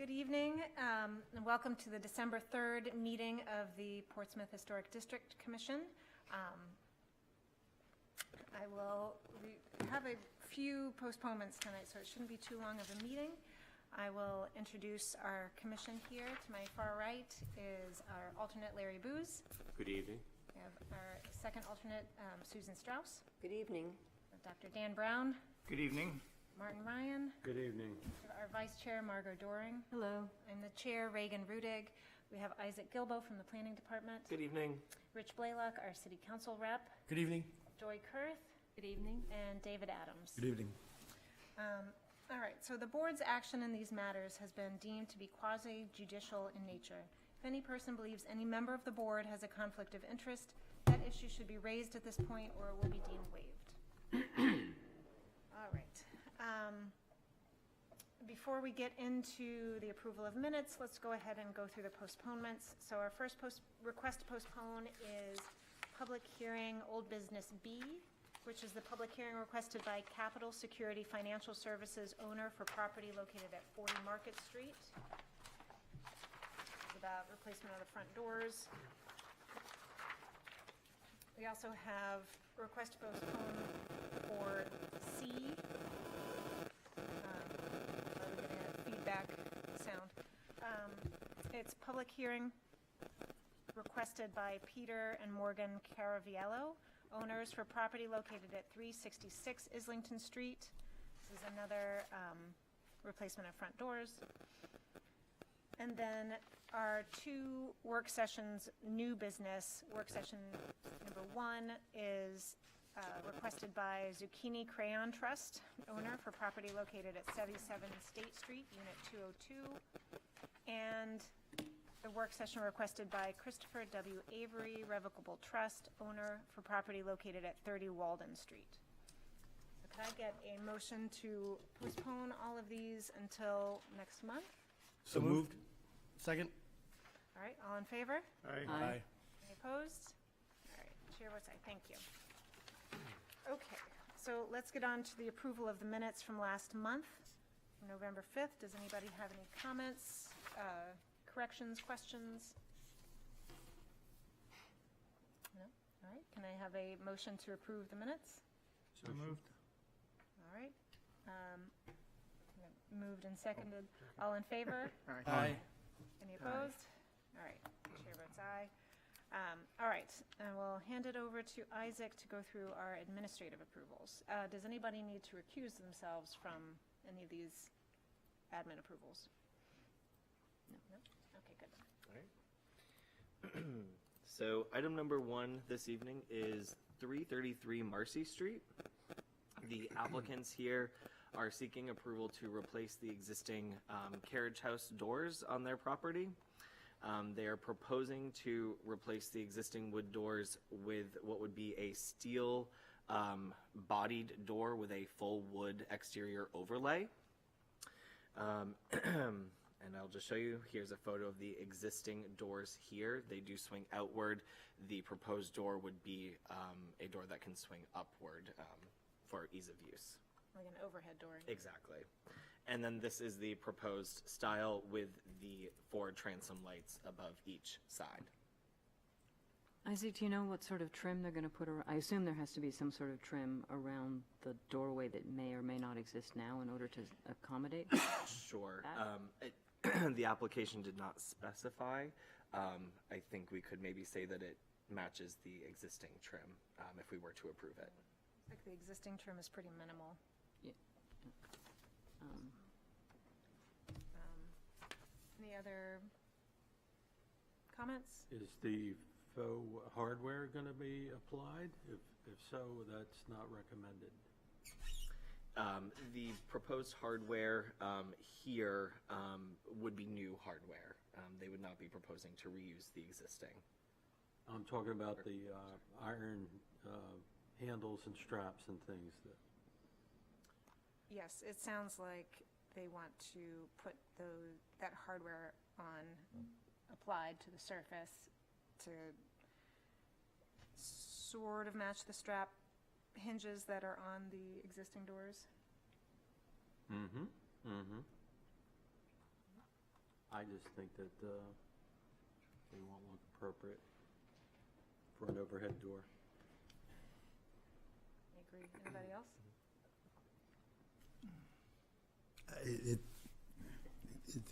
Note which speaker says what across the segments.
Speaker 1: Good evening, and welcome to the December 3rd meeting of the Portsmouth Historic District Commission. We have a few postponements tonight, so it shouldn't be too long of a meeting. I will introduce our commission here. To my far right is our alternate, Larry Booz.
Speaker 2: Good evening.
Speaker 1: We have our second alternate, Susan Strauss.
Speaker 3: Good evening.
Speaker 1: Dr. Dan Brown.
Speaker 4: Good evening.
Speaker 1: Martin Ryan.
Speaker 2: Good evening.
Speaker 1: Our vice chair, Margot Doring.
Speaker 3: Hello.
Speaker 1: I'm the chair, Reagan Rudig. We have Isaac Gilbo from the planning department.
Speaker 2: Good evening.
Speaker 1: Rich Blaylock, our city council rep.
Speaker 4: Good evening.
Speaker 1: Joy Kurth.
Speaker 3: Good evening.
Speaker 1: And David Adams.
Speaker 4: Good evening.
Speaker 1: All right, so the board's action in these matters has been deemed to be quasi-judicial in nature. If any person believes any member of the board has a conflict of interest, that issue should be raised at this point or it will be deemed waived. All right. Before we get into the approval of minutes, let's go ahead and go through the postponements. So our first request to postpone is public hearing old business B, which is the public hearing requested by Capital Security Financial Services owner for property located at 40 Market Street. It's about replacement of the front doors. We also have a request to postpone for C. I'm getting a feedback sound. It's public hearing requested by Peter and Morgan Caraviello, owners for property located at 366 Islington Street. This is another replacement of front doors. And then our two work sessions, new business. Work session number 1 is requested by Zucchini Crayon Trust, owner for property located at 77 State Street, Unit 202. And the work session requested by Christopher W. Avery, Revocable Trust, owner for property located at 30 Walden Street. So could I get a motion to postpone all of these until next month?
Speaker 4: So moved. Second.
Speaker 1: All right, all in favor?
Speaker 4: Aye.
Speaker 1: Any opposed? All right, chair votes aye, thank you. Okay, so let's get on to the approval of the minutes from last month, November 5th. Does anybody have any comments? Corrections, questions? No? All right, can I have a motion to approve the minutes?
Speaker 4: So moved.
Speaker 1: All right. Moved and seconded. All in favor?
Speaker 4: Aye.
Speaker 1: Any opposed? All right, chair votes aye. All right, and we'll hand it over to Isaac to go through our administrative approvals. Does anybody need to recuse themselves from any of these admin approvals? No? Okay, good.
Speaker 2: All right. So item number 1 this evening is 333 Marcy Street. The applicants here are seeking approval to replace the existing carriage house doors on their property. They are proposing to replace the existing wood doors with what would be a steel bodied door with a full wood exterior overlay. And I'll just show you, here's a photo of the existing doors here. They do swing outward. The proposed door would be a door that can swing upward for ease of use.
Speaker 1: Like an overhead door.
Speaker 2: Exactly. And then this is the proposed style with the 4 transom lights above each side.
Speaker 3: Isaac, do you know what sort of trim they're going to put around? I assume there has to be some sort of trim around the doorway that may or may not exist now in order to accommodate.
Speaker 2: Sure. The application did not specify. I think we could maybe say that it matches the existing trim if we were to approve it.
Speaker 1: Like the existing trim is pretty minimal.
Speaker 3: Yeah.
Speaker 1: Any other comments?
Speaker 5: Is the faux hardware going to be applied? If so, that's not recommended.
Speaker 2: The proposed hardware here would be new hardware. They would not be proposing to reuse the existing.
Speaker 5: I'm talking about the iron handles and straps and things.
Speaker 1: Yes, it sounds like they want to put that hardware on, applied to the surface to sort of match the strap hinges that are on the existing doors.
Speaker 5: Mm-hmm. Mm-hmm. I just think that they won't look appropriate for an overhead door.
Speaker 1: I agree. Anybody else?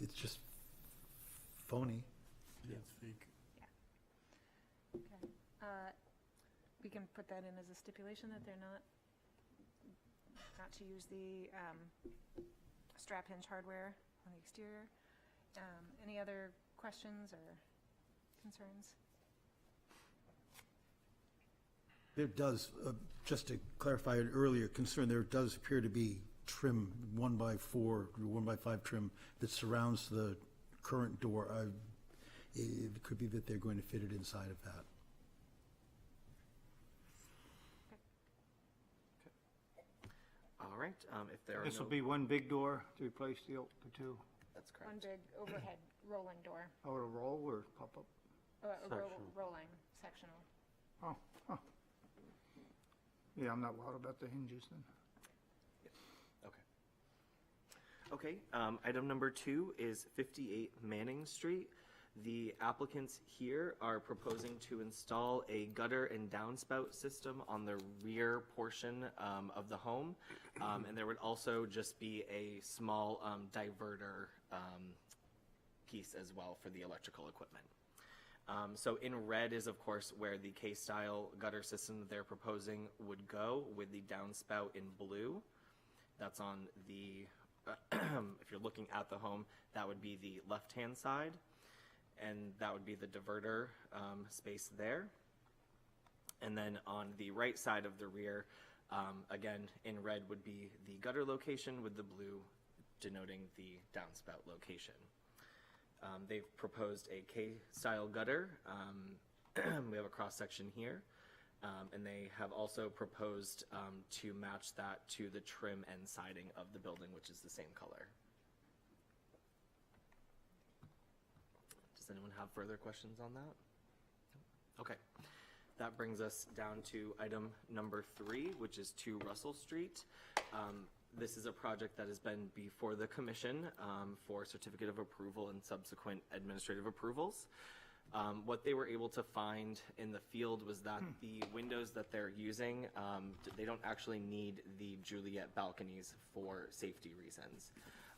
Speaker 6: It's just phony.
Speaker 4: It's fake.
Speaker 1: Okay. We can put that in as a stipulation that they're not to use the strap hinge hardware on the exterior. Any other questions or concerns?
Speaker 6: There does, just to clarify an earlier concern, there does appear to be trim, 1x4 or 1x5 trim that surrounds the current door. It could be that they're going to fit it inside of that.
Speaker 2: All right, if there are
Speaker 7: This will
Speaker 2: no-
Speaker 7: be one big door to replace the two.
Speaker 2: That's
Speaker 1: One
Speaker 2: correct.
Speaker 1: big overhead rolling door,
Speaker 7: Oh, it'll roll or pop up?
Speaker 5: Sectional.
Speaker 1: rolling sectional.
Speaker 7: Oh, huh. Yeah, I'm not wild about the hinges then.
Speaker 2: Okay, item number 2 is 58 Manning Street. The applicants here are proposing to install a gutter and downspout system on the rear portion of the home. And there would also just be a small diverter piece as well for the electrical equipment. So in red is, of course, where the K-style gutter system that they're proposing would go, with the downspout in blue. That's on the, if you're looking at the home, that would be the left-hand side, and that would be the diverter space there. And then on the right side of the rear, again, in red would be the gutter location, with the blue denoting the downspout location. They've proposed a K-style gutter. We have a cross-section here. And they have also proposed to match that to the trim and siding of the building, which is the same color. Does anyone have further questions on that? Okay. That brings us down to item number 3, which is 2 Russell Street. This is a project that has been before the commission for certificate of approval and subsequent administrative approvals. What they were able to find in the field was that the windows that they're using, they don't actually need the Juliet balconies for safety reasons.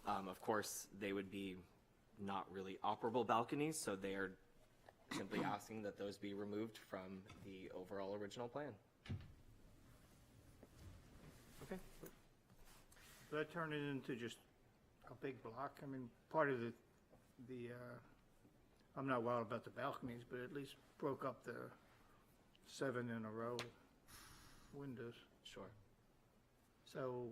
Speaker 2: Of course, they would be not really operable balconies, so they are simply asking that those be removed from the overall original plan. Okay.
Speaker 7: Did I turn it into just a big block? I mean, part of I'm not wild about the balconies, but at least broke up the 7 in a row windows.
Speaker 2: Sure.
Speaker 7: So,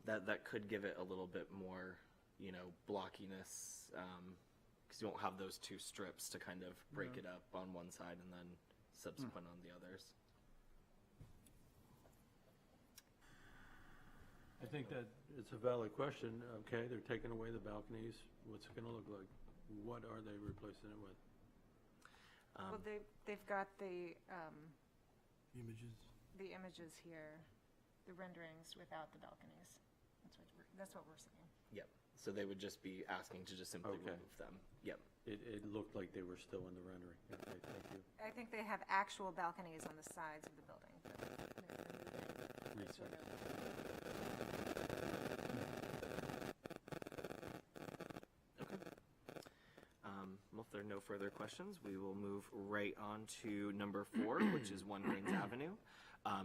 Speaker 2: That could give it a little bit more, blockiness, because you won't have those 2 strips to kind of break it up on one side and then subsequent on the others.
Speaker 5: I think that it's a valid question. Okay, they're taking away the balconies. What's it gonna look like? What are they replacing it with?
Speaker 1: Well, they've got the
Speaker 4: Images.
Speaker 1: images here, the renderings without the balconies. That's what we're seeing.
Speaker 2: Yep. So they would just be asking to just simply
Speaker 5: Okay.
Speaker 2: remove them. Yep.
Speaker 5: It looked like they were still in the rendering. Okay, thank you.
Speaker 1: I think they have actual balconies on the sides of the building, but they're removing
Speaker 5: Makes
Speaker 1: sort
Speaker 5: sense.
Speaker 2: Well, if there are no further questions, we will move right on to number 4, which is 1 Rains Avenue.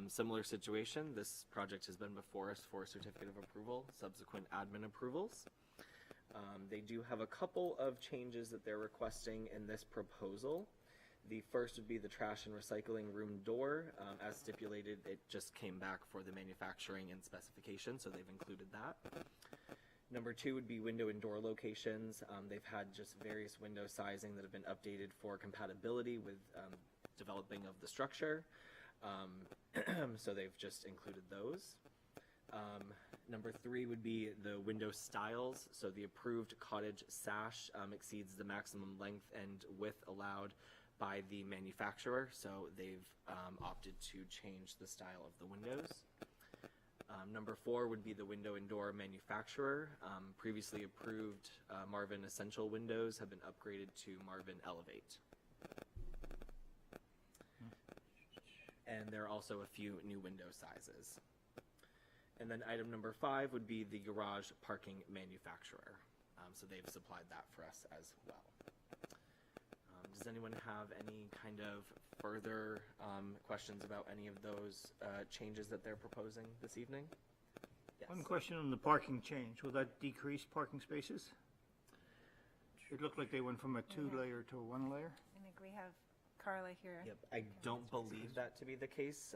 Speaker 2: Similar situation. This project has been before us for certificate of approval, subsequent admin approvals. They do have a couple of changes that they're requesting in this proposal. The first would be the trash and recycling room door. As stipulated, it just came back for the manufacturing and specification, so they've included that. Number 2 would be window and door locations. They've had just various window sizing that have been updated for compatibility with developing of the structure. So they've just included those. Number 3 would be the window styles. So the approved cottage sash exceeds the maximum length and width allowed by the manufacturer. So they've opted to change the style of the windows. Number 4 would be the window and door manufacturer. Previously approved Marvin Essential windows have been upgraded to Marvin Elevate. And there are also a few new window sizes. And then item number 5 would be the garage parking manufacturer. So they've supplied that for us as well. Does anyone have any kind of further questions about any of those changes that they're proposing this evening? Yes.
Speaker 7: One question on the parking change. Will that decrease parking spaces? It looked like they went from a 2-layer to a 1-layer.
Speaker 1: I think we have Carla here.
Speaker 2: Yep. I don't believe that to be the case,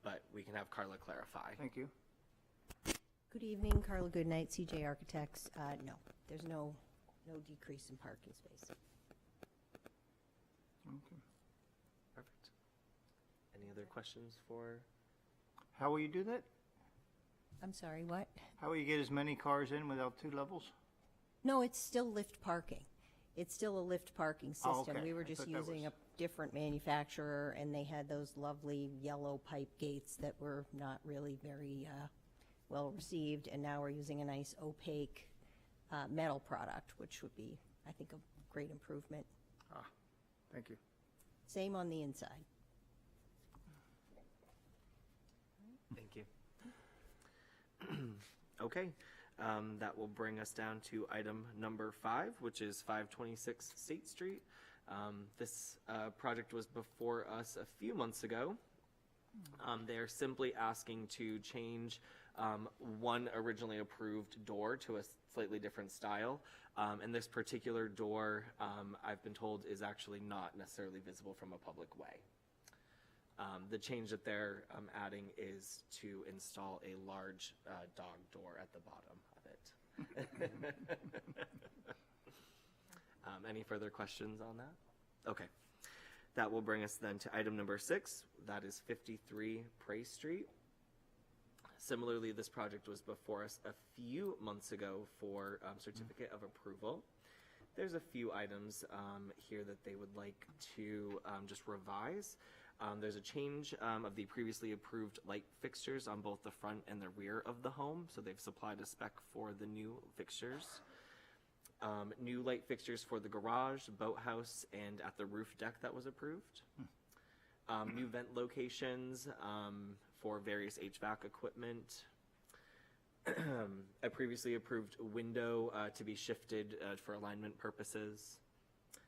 Speaker 2: but we can have Carla clarify.
Speaker 7: Thank you.
Speaker 8: Good evening, Carla Goodnight, CJ Architects. No, there's no decrease in parking space.
Speaker 7: Okay.
Speaker 2: Perfect. Any other questions for?
Speaker 7: How will you do that?
Speaker 8: I'm sorry, what?
Speaker 7: How will you get as many cars in without 2 levels?
Speaker 8: No, it's still lift parking. It's still a lift parking
Speaker 7: Oh,
Speaker 8: system.
Speaker 7: okay.
Speaker 8: We were
Speaker 7: I
Speaker 8: just
Speaker 7: thought that
Speaker 8: using
Speaker 7: was-
Speaker 8: a different manufacturer, and they had those lovely yellow pipe gates that were not really very well received, and now we're using a nice opaque metal product, which would be, I think, a great improvement.
Speaker 7: Thank you.
Speaker 8: Same on the inside.
Speaker 2: Thank you. Okay, that will bring us down to item number 5, which is 526 State Street. This project was before us a few months ago. They're simply asking to change one originally approved door to a slightly different style. And this particular door, I've been told, is actually not necessarily visible from a public way. The change that they're adding is to install a large dog door at the bottom of it. Any further questions on that? Okay. That will bring us then to item number 6. That is 53 Praise Street. Similarly, this project was before us a few months ago for certificate of approval. There's a few items here that they would like to just revise. There's a change of the previously approved light fixtures on both the front and the rear of the home, so they've supplied a spec for the new fixtures. New light fixtures for the garage, boathouse, and at the roof deck that was approved. New vent locations for various HVAC equipment. A previously approved window to be shifted for alignment purposes.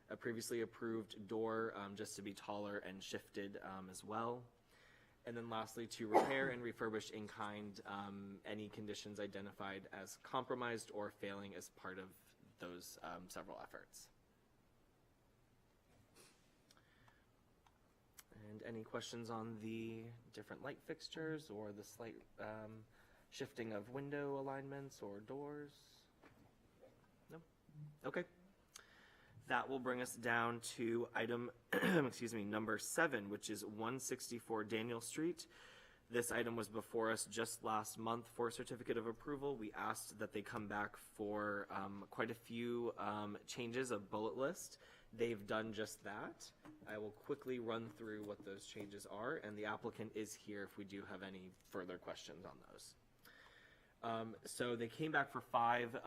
Speaker 2: A previously approved door just to be taller and shifted as well. And then lastly, to repair and refurbish in kind any conditions identified as compromised or failing as part of those several efforts. And any questions on the different light fixtures or the slight shifting of window alignments or doors? No? Okay. That will bring us down to item, excuse me, number 7, which is 164 Daniel Street. This item was before us just last month for certificate of approval. We asked that they come back for quite a few changes of bullet list. They've done just that. I will quickly run through what those changes are, and the applicant is here if we do have any further questions on those. So they came back for 5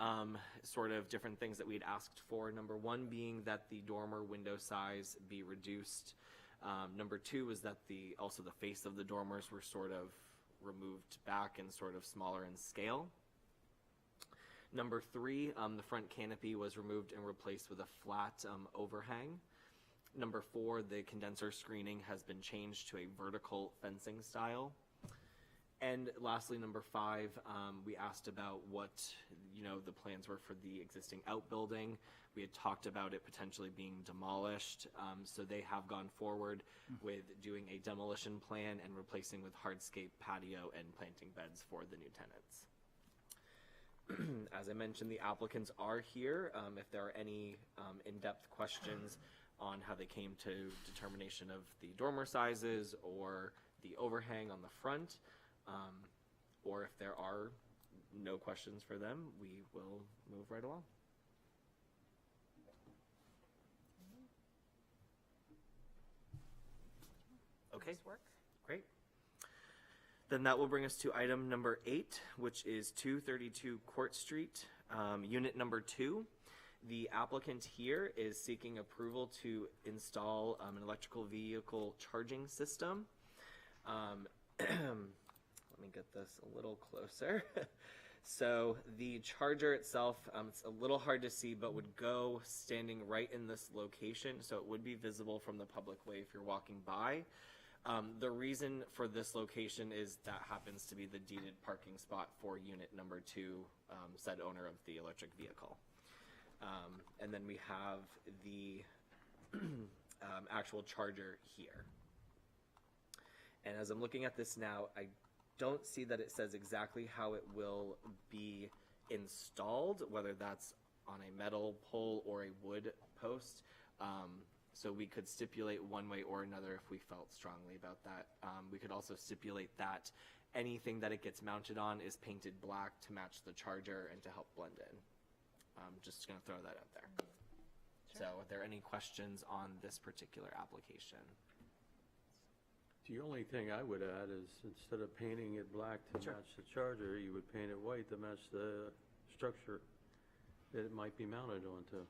Speaker 2: sort of different things that we'd asked for. Number 1 being that the dormer window size be reduced. Number 2 was that also the face of the dormers were sort of removed back and sort of smaller in scale. Number 3, the front canopy was removed and replaced with a flat overhang. Number 4, the condenser screening has been changed to a vertical fencing style. And lastly, number 5, we asked about what, the plans were for the existing outbuilding. We had talked about it potentially being demolished, so they have gone forward with doing a demolition plan and replacing with hardscape patio and planting beds for the new tenants. As I mentioned, the applicants are here. If there are any in-depth questions on how they came to determination of the dormer sizes or the overhang on the front, or if there are no questions for them, we will move right along. Okay,
Speaker 1: Nice work.
Speaker 2: great. Then that will bring us to item number 8, which is 232 Court Street, unit number 2. The applicant here is seeking approval to install an electrical vehicle charging system. Let me get this a little closer. So the charger itself, it's a little hard to see, but would go standing right in this location, so it would be visible from the public way if you're walking by. The reason for this location is that happens to be the deeded parking spot for unit number 2, said owner of the electric vehicle. And then we have the actual charger here. And as I'm looking at this now, I don't see that it says exactly how it will be installed, whether that's on a metal pole or a wood post. So we could stipulate one way or another if we felt strongly about that. We could also stipulate that anything that it gets mounted on is painted black to match the charger and to help blend in. Just gonna throw that out there. So are there any questions on this particular application?
Speaker 5: The only thing I would add is instead of painting it black to
Speaker 2: Sure.
Speaker 5: match the charger, you would paint it white to match the structure that it might be mounted onto.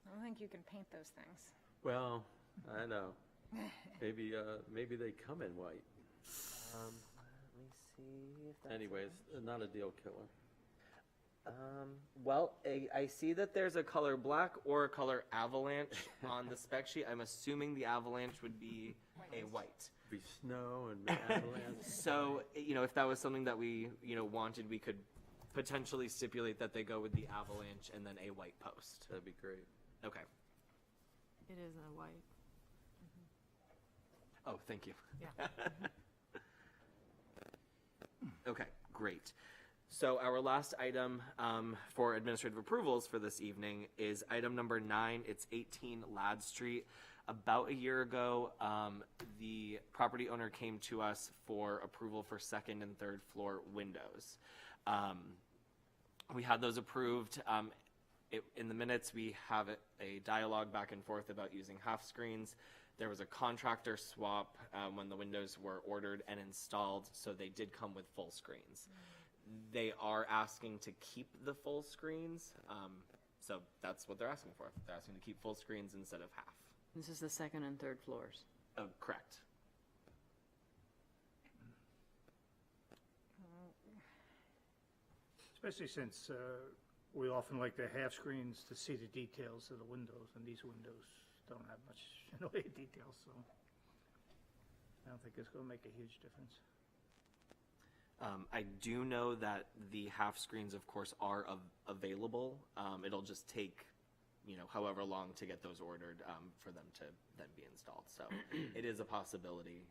Speaker 1: I don't think you can paint those things.
Speaker 5: Well, I know. Maybe they come in white.
Speaker 2: Let me see if that's
Speaker 5: Anyways, not a deal killer.
Speaker 2: well, I see that there's a color black or a color avalanche on the spec sheet. I'm assuming the avalanche would be a white.
Speaker 5: Be snow and avalanche.
Speaker 2: So, if that was something that we, wanted, we could potentially stipulate that they go with the avalanche and then a white post.
Speaker 5: That'd be great.
Speaker 2: Okay.
Speaker 9: It is a white.
Speaker 2: Oh, thank you.
Speaker 9: Yeah.
Speaker 2: Okay, great. So our last item for administrative approvals for this evening is item number 9. It's 18 Ladd Street. About a year ago, the property owner came to us for approval for second and third floor windows. We had those approved. In the minutes, we have a dialogue back and forth about using half screens. There was a contractor swap when the windows were ordered and installed, so they did come with full screens. They are asking to keep the full screens, so that's what they're asking for. They're asking to keep full screens instead of half.
Speaker 3: This is the second and third floors.
Speaker 2: Oh, correct.
Speaker 7: Especially since we often like the half screens to see the details of the windows, and these windows don't have much in the way of details, so I don't think it's going to make a huge difference.
Speaker 2: I do know that the half screens, of course, are available. It'll just take, however long to get those ordered for them to then be installed. So it is a possibility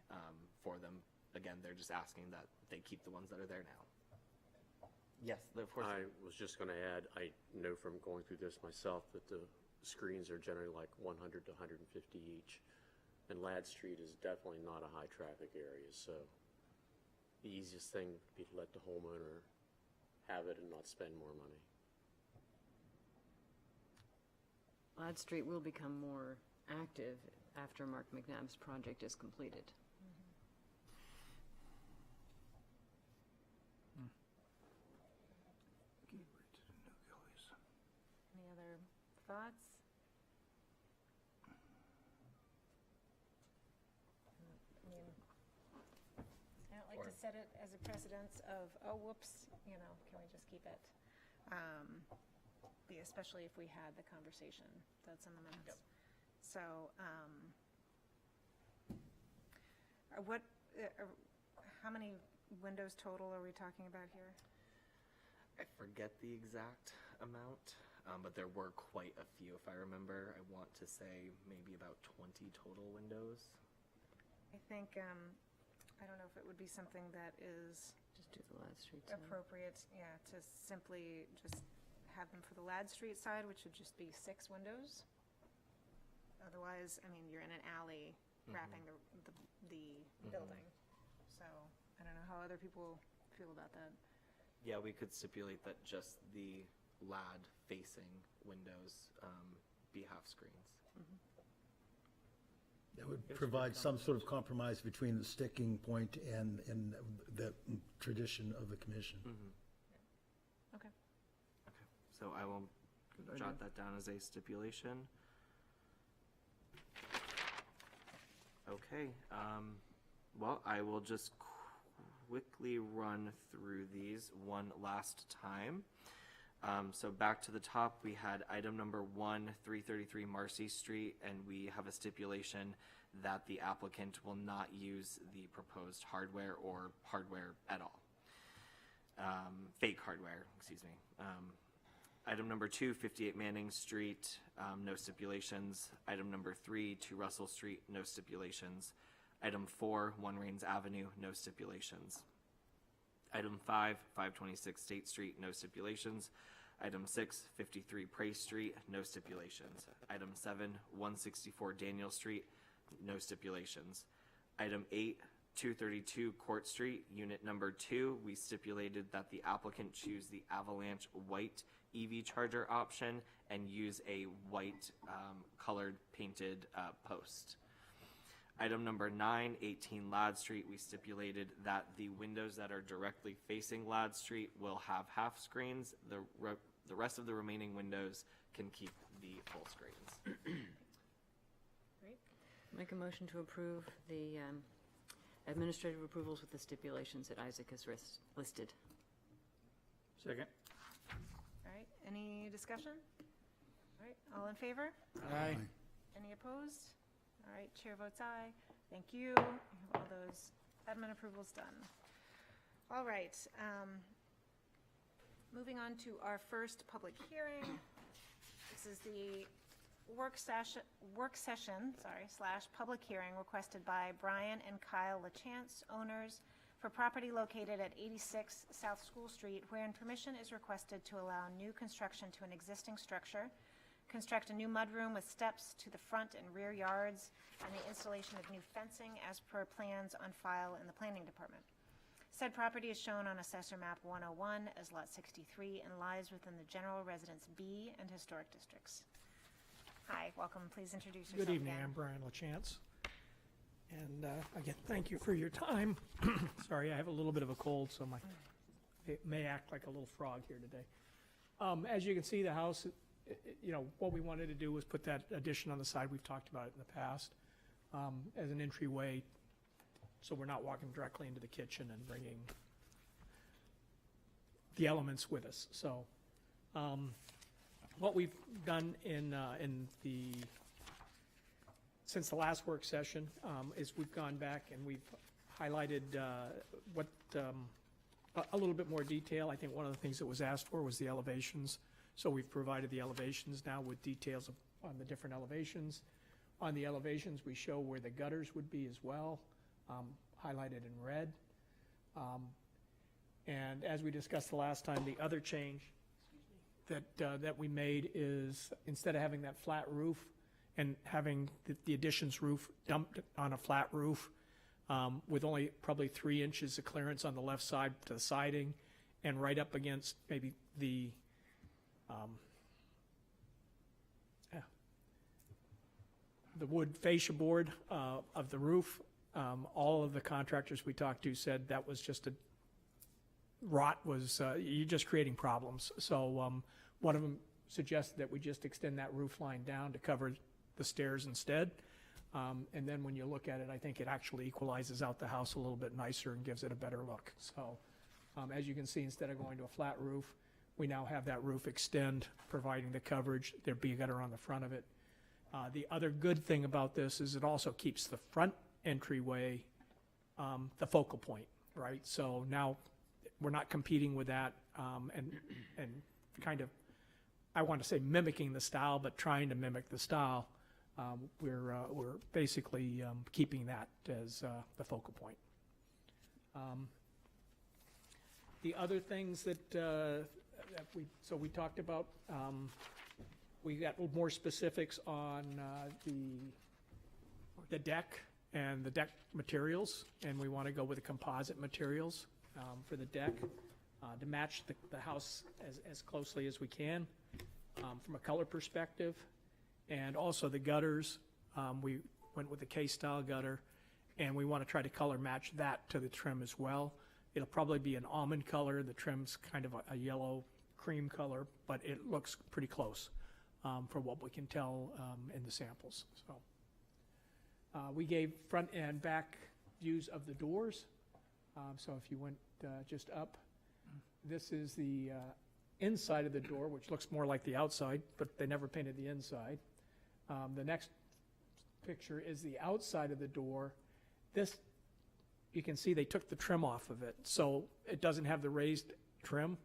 Speaker 2: for them. Again, they're just asking that they keep the ones that are there now. Yes, of course.
Speaker 10: I was just going to add, I know from going through this myself that the screens are generally like 100 to 150 each. And Ladd Street is definitely not a high traffic area, so the easiest thing would be to let the homeowner have it and not spend more money.
Speaker 3: Ladd Street will become more active after Mark McNabb's project is completed.
Speaker 1: Any other thoughts? I don't like to set it as a precedence of, oh, whoops, can we just keep it? Especially if we had the conversation that's in the minutes.
Speaker 2: Yep.
Speaker 1: So, how many windows total are we talking about here?
Speaker 2: I forget the exact amount, but there were quite a few. If I remember, I want to say maybe about 20 total windows.
Speaker 1: I think, I don't know if it would be something that is
Speaker 3: Just do the Ladd Street side.
Speaker 1: appropriate, to simply just have them for the Ladd Street side, which would just be 6 windows. Otherwise, you're in an alley wrapping the building. So, I don't know how other people feel about that.
Speaker 2: Yeah, we could stipulate that just the Ladd facing windows be half screens.
Speaker 6: That would provide some sort of compromise between the sticking point and the tradition of the commission.
Speaker 1: Okay.
Speaker 2: Okay, so I will jot that down as a stipulation. Okay, well, I will just quickly run through these one last time. So back to the top, we had item number 1, 333 Marcy Street, and we have a stipulation that the applicant will not use the proposed hardware or hardware at all. Fake hardware, excuse me. Item number 2, 58 Manning Street, no stipulations. Item number 3, 2 Russell Street, no stipulations. Item 4, 1 Rains Avenue, no stipulations. Item 5, 526 State Street, no stipulations. Item 6, 53 Praise Street, no stipulations. Item 7, 164 Daniel Street, no stipulations. Item 8, 232 Court Street, unit number 2, we stipulated that the applicant choose the Avalanche white EV charger option and use a white colored painted post. Item number 9, 18 Ladd Street, we stipulated that the windows that are directly facing Ladd Street will have half screens. The rest of the remaining windows can keep the full screens.
Speaker 1: Great.
Speaker 3: Make a motion to approve the administrative approvals with the stipulations that Isaac has listed.
Speaker 7: Second.
Speaker 1: All right, any discussion? All right, all in favor?
Speaker 7: Aye.
Speaker 1: Any opposed? All right, chair votes aye. Thank you. You have all those admin approvals done. All right, moving on to our first public hearing. This is the work session, / public hearing requested by Brian and Kyle LaChance, owners, for property located at 86 South School Street, wherein permission is requested to allow new construction to an existing structure, construct a new mudroom with steps to the front and rear yards, and the installation of new fencing as per plans on file in the planning department. Said property is shown on Assessor Map 101 as Lot 63 and lies within the General Residence B and Historic Districts. Hi, welcome. Please introduce yourself.
Speaker 11: Good evening.
Speaker 1: again.
Speaker 11: I'm Brian LaChance. And again, thank you for your time. Sorry, I have a little bit of a cold, so it may act like a little frog here today. As you can see, the house, what we wanted to do was put that addition on the side. We've talked about it in the past as an entryway, so we're not walking directly into the kitchen and bringing the elements with us. So what we've done since the last work session is we've gone back and we've highlighted a little bit more detail. I think one of the things that was asked for was the elevations. So we've provided the elevations now with details on the different elevations. On the elevations, we show where the gutters would be as well, highlighted in red. And as we discussed the last time, the other change that we made is instead of having that flat roof and having the addition's roof dumped on a flat roof with only probably 3 inches of clearance on the left side to the siding and right up against maybe the wood fascia board of the roof. All of the contractors we talked to said that was just you're just creating problems. So one of them suggested that we just extend that roof line down to cover the stairs instead. And then when you look at it, I think it actually equalizes out the house a little bit nicer and gives it a better look. So as you can see, instead of going to a flat roof, we now have that roof extend, providing the coverage. There'd be a gutter on the front of it. The other good thing about this is it also keeps the front entryway the focal point, right? So now we're not competing with that and kind of, I want to say mimicking the style, but trying to mimic the style. We're basically keeping that as the focal point. The other things that we talked about, we got more specifics on the deck and the deck materials, and we want to go with the composite materials for the deck to match the house as closely as we can from a color perspective. And also the gutters, we went with the K-style gutter, and we want to try to color match that to the trim as well. It'll probably be an almond color. The trim's kind of a yellow cream color, but it looks pretty close from what we can tell in the samples. So we gave front and back views of the doors. So if you went just up, this is the inside of the door, which looks more like the outside, but they never painted the inside. The next picture is the outside of the door. This, you can see they took the trim off of it, so it doesn't have the raised trim.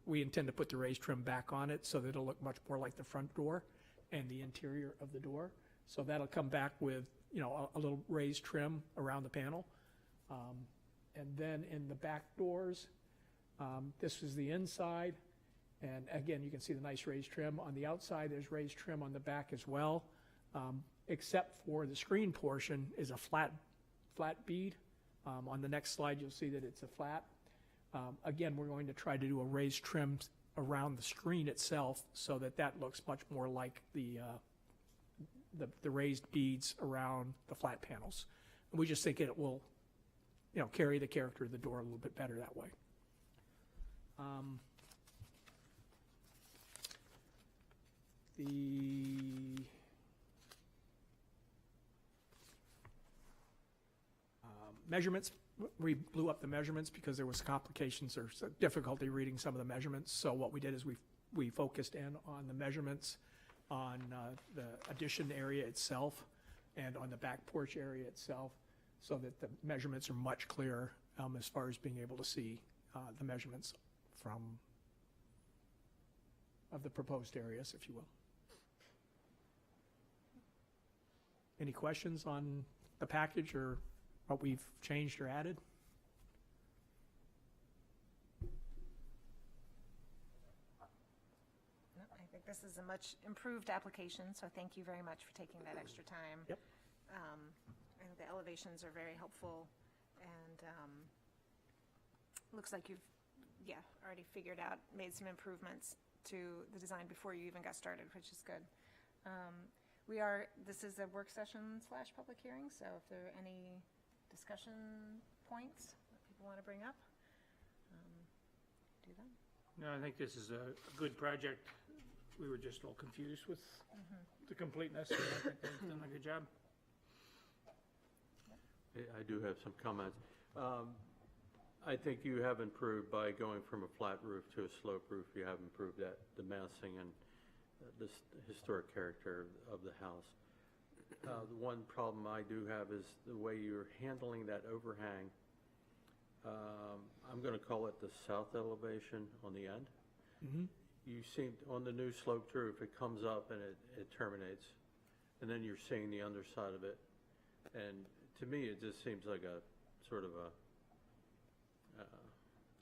Speaker 11: We intend to put the raised trim back on it so that it'll look much more like the front door and the interior of the door. So that'll come back with, you know, a little raised trim around the panel. And then in the back doors, this is the inside. And again, you can see the nice raised trim. On the outside, there's raised trim on the back as well, except for the screen portion is a flat bead. On the next slide, you'll see that it's a flat. Again, we're going to try to do a raised trim around the screen itself so that that looks much more like the raised beads around the flat panels. And we just think it will, you know, carry the character of the door a little bit better that way. The measurements, we blew up the measurements because there was complications or difficulty reading some of the measurements. So what we did is we focused in on the measurements on the addition area itself and on the back porch area itself, so that the measurements are much clearer as far as being able to see the measurements of the proposed areas, if you will. Any questions on the package or what we've changed or added?
Speaker 1: No, I think this is a much improved application, so thank you very much for taking that extra time.
Speaker 11: Yep.
Speaker 1: I think the elevations are very helpful, and looks like you've, already figured out, made some improvements to the design before you even got started, which is good. This is a work session / public hearing, so if there are any discussion points that people want to bring up, do them.
Speaker 7: No, I think this is a good project. We were just all confused with the completeness, and I think they've done a good job.
Speaker 5: I do have some comments. I think you have improved by going from a flat roof to a slope roof. You have improved that, the massing and the historic character of the house. The one problem I do have is the way you're handling that overhang. I'm going to call it the south elevation on the end.
Speaker 11: Mm-hmm.
Speaker 5: You seem, on the new sloped roof, it comes up and it terminates, and then you're seeing the underside of it. And to me, it just seems like a sort of a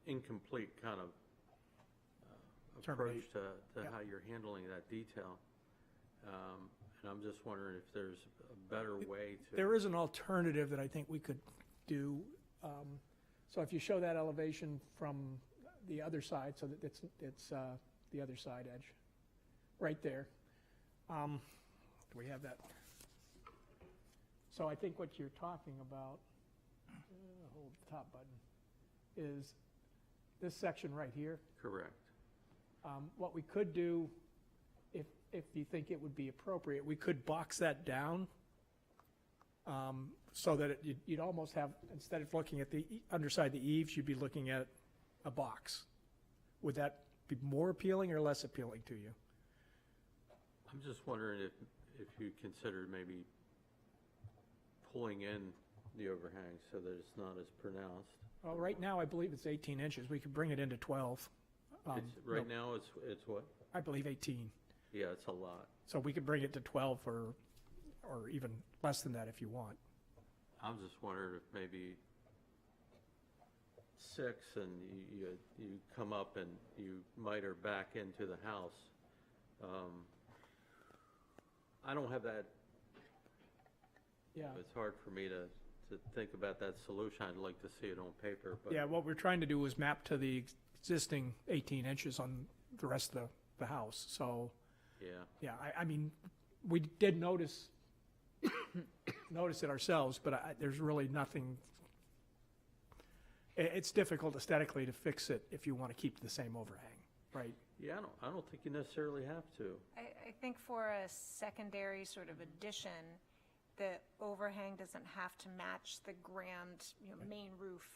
Speaker 5: incomplete kind of approach to how you're handling that detail. And I'm just wondering if there's a better way to...
Speaker 11: There is an alternative that I think we could do. So if you show that elevation from the other side, so that it's the other side edge, right there. Do we have that? So I think what you're talking about, hold the top button, is this section right here.
Speaker 5: Correct.
Speaker 11: What we could do, if you think it would be appropriate, we could box that down so that you'd almost have, instead of looking at the underside of the eaves, you'd be looking at a box. Would that be more appealing or less appealing to you?
Speaker 5: I'm just wondering if you considered maybe pulling in the overhang so that it's not as pronounced.
Speaker 11: Well, right now, I believe it's 18 inches. We could bring it into 12.
Speaker 5: Right now, it's what?
Speaker 11: I believe 18.
Speaker 5: Yeah, it's a lot.
Speaker 11: So we could bring it to 12 or even less than that if you want.
Speaker 5: I'm just wondering if maybe 6 and you come up and you miter back into the house. I don't have that.
Speaker 11: Yeah.
Speaker 5: It's hard for me to think about that solution. I'd like to see it on paper. But
Speaker 11: Yeah, what we're trying to do is map to the existing 18 inches on the rest of the house. So,
Speaker 5: yeah.
Speaker 11: yeah, I mean, we did notice notice it ourselves, but there's really nothing, it's difficult aesthetically to fix it if you want to keep the same overhang, right?
Speaker 5: Yeah, I don't think you necessarily have to.
Speaker 1: I think for a secondary sort of addition, the overhang doesn't have to match the grand, main roof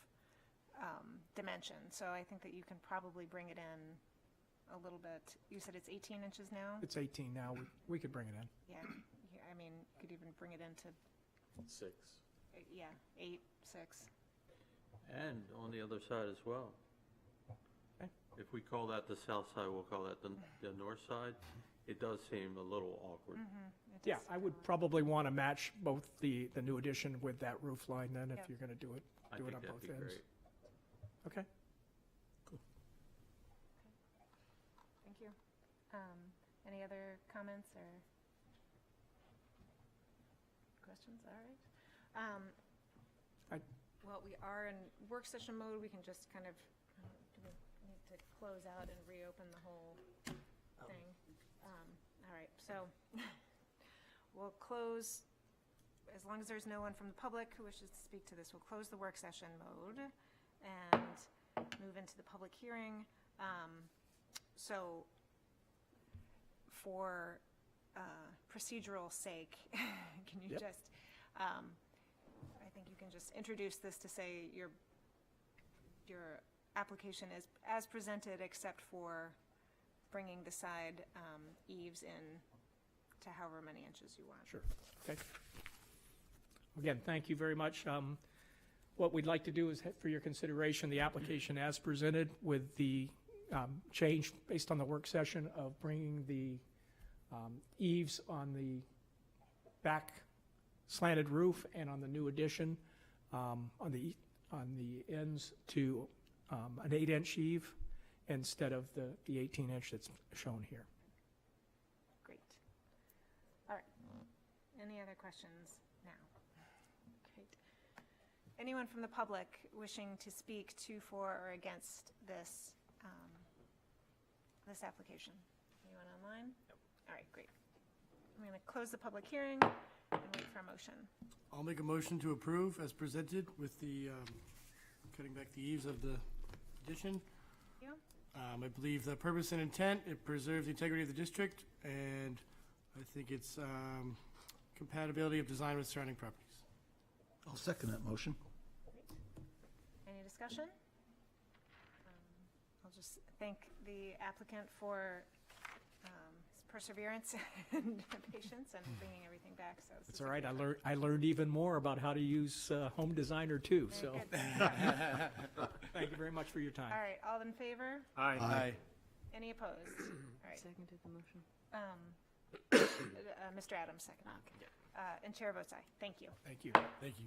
Speaker 1: dimension. So I think that you can probably bring it in a little bit. You said it's 18 inches now?
Speaker 11: It's 18 now, we could bring it in.
Speaker 1: Yeah, I mean, you could even bring it into,
Speaker 10: 6.
Speaker 1: 8, 6.
Speaker 5: And on the other side as well.
Speaker 11: Okay.
Speaker 5: If we call that the south side, we'll call that the north side. It does seem a little awkward.
Speaker 11: Yeah, I would probably want to match both the new addition with that roof line then, if
Speaker 1: Yep.
Speaker 11: you're going to do it
Speaker 5: I
Speaker 11: on
Speaker 5: think
Speaker 11: both
Speaker 5: that'd be
Speaker 11: ends.
Speaker 5: great.
Speaker 11: Okay.
Speaker 1: Thank you. Any other comments or questions? All right. Well, we are in work session mode. We can just kind of, do we need to close out and reopen the whole thing? All right, so we'll close, as long as there's no one from the public who wishes to speak to this, we'll close the work session mode and move into the public hearing. So for procedural sake, can you
Speaker 11: Yep.
Speaker 1: just, I think you can just introduce this to say your application is as presented, except for bringing the side eaves in to however many inches you want.
Speaker 11: Sure, okay. Again, thank you very much. What we'd like to do is, for your consideration, the application as presented with the change based on the work session of bringing the eaves on the back slanted roof and on the new addition on the ends to an 8-inch eave instead of the 18-inch that's shown here.
Speaker 1: Great. All right. Any other questions now? Great. Anyone from the public wishing to speak to, for, or against this this application? Anyone online? Nope. All right, great. I'm going to close the public hearing and wait for a motion.
Speaker 4: I'll make a motion to approve as presented with the, cutting back the eaves of the addition.
Speaker 1: You?
Speaker 4: I believe the purpose and intent, it preserves the integrity of the district, and I think it's compatibility of design with surrounding properties.
Speaker 6: I'll second that motion.
Speaker 1: Any discussion? I'll just thank the applicant for his perseverance and patience and bringing everything back. So this
Speaker 11: It's
Speaker 1: is
Speaker 11: all
Speaker 1: a
Speaker 11: right,
Speaker 1: good
Speaker 11: I learned even more about how to use Home Designer too,
Speaker 1: Very
Speaker 11: so.
Speaker 1: good.
Speaker 11: Thank you very much for your time.
Speaker 1: All right, all in favor?
Speaker 4: Aye.
Speaker 1: Any opposed? All right.
Speaker 3: Seconded the motion.
Speaker 1: Mr. Adams, second. And chair votes aye. Thank you.
Speaker 11: Thank you.
Speaker 4: Thank you.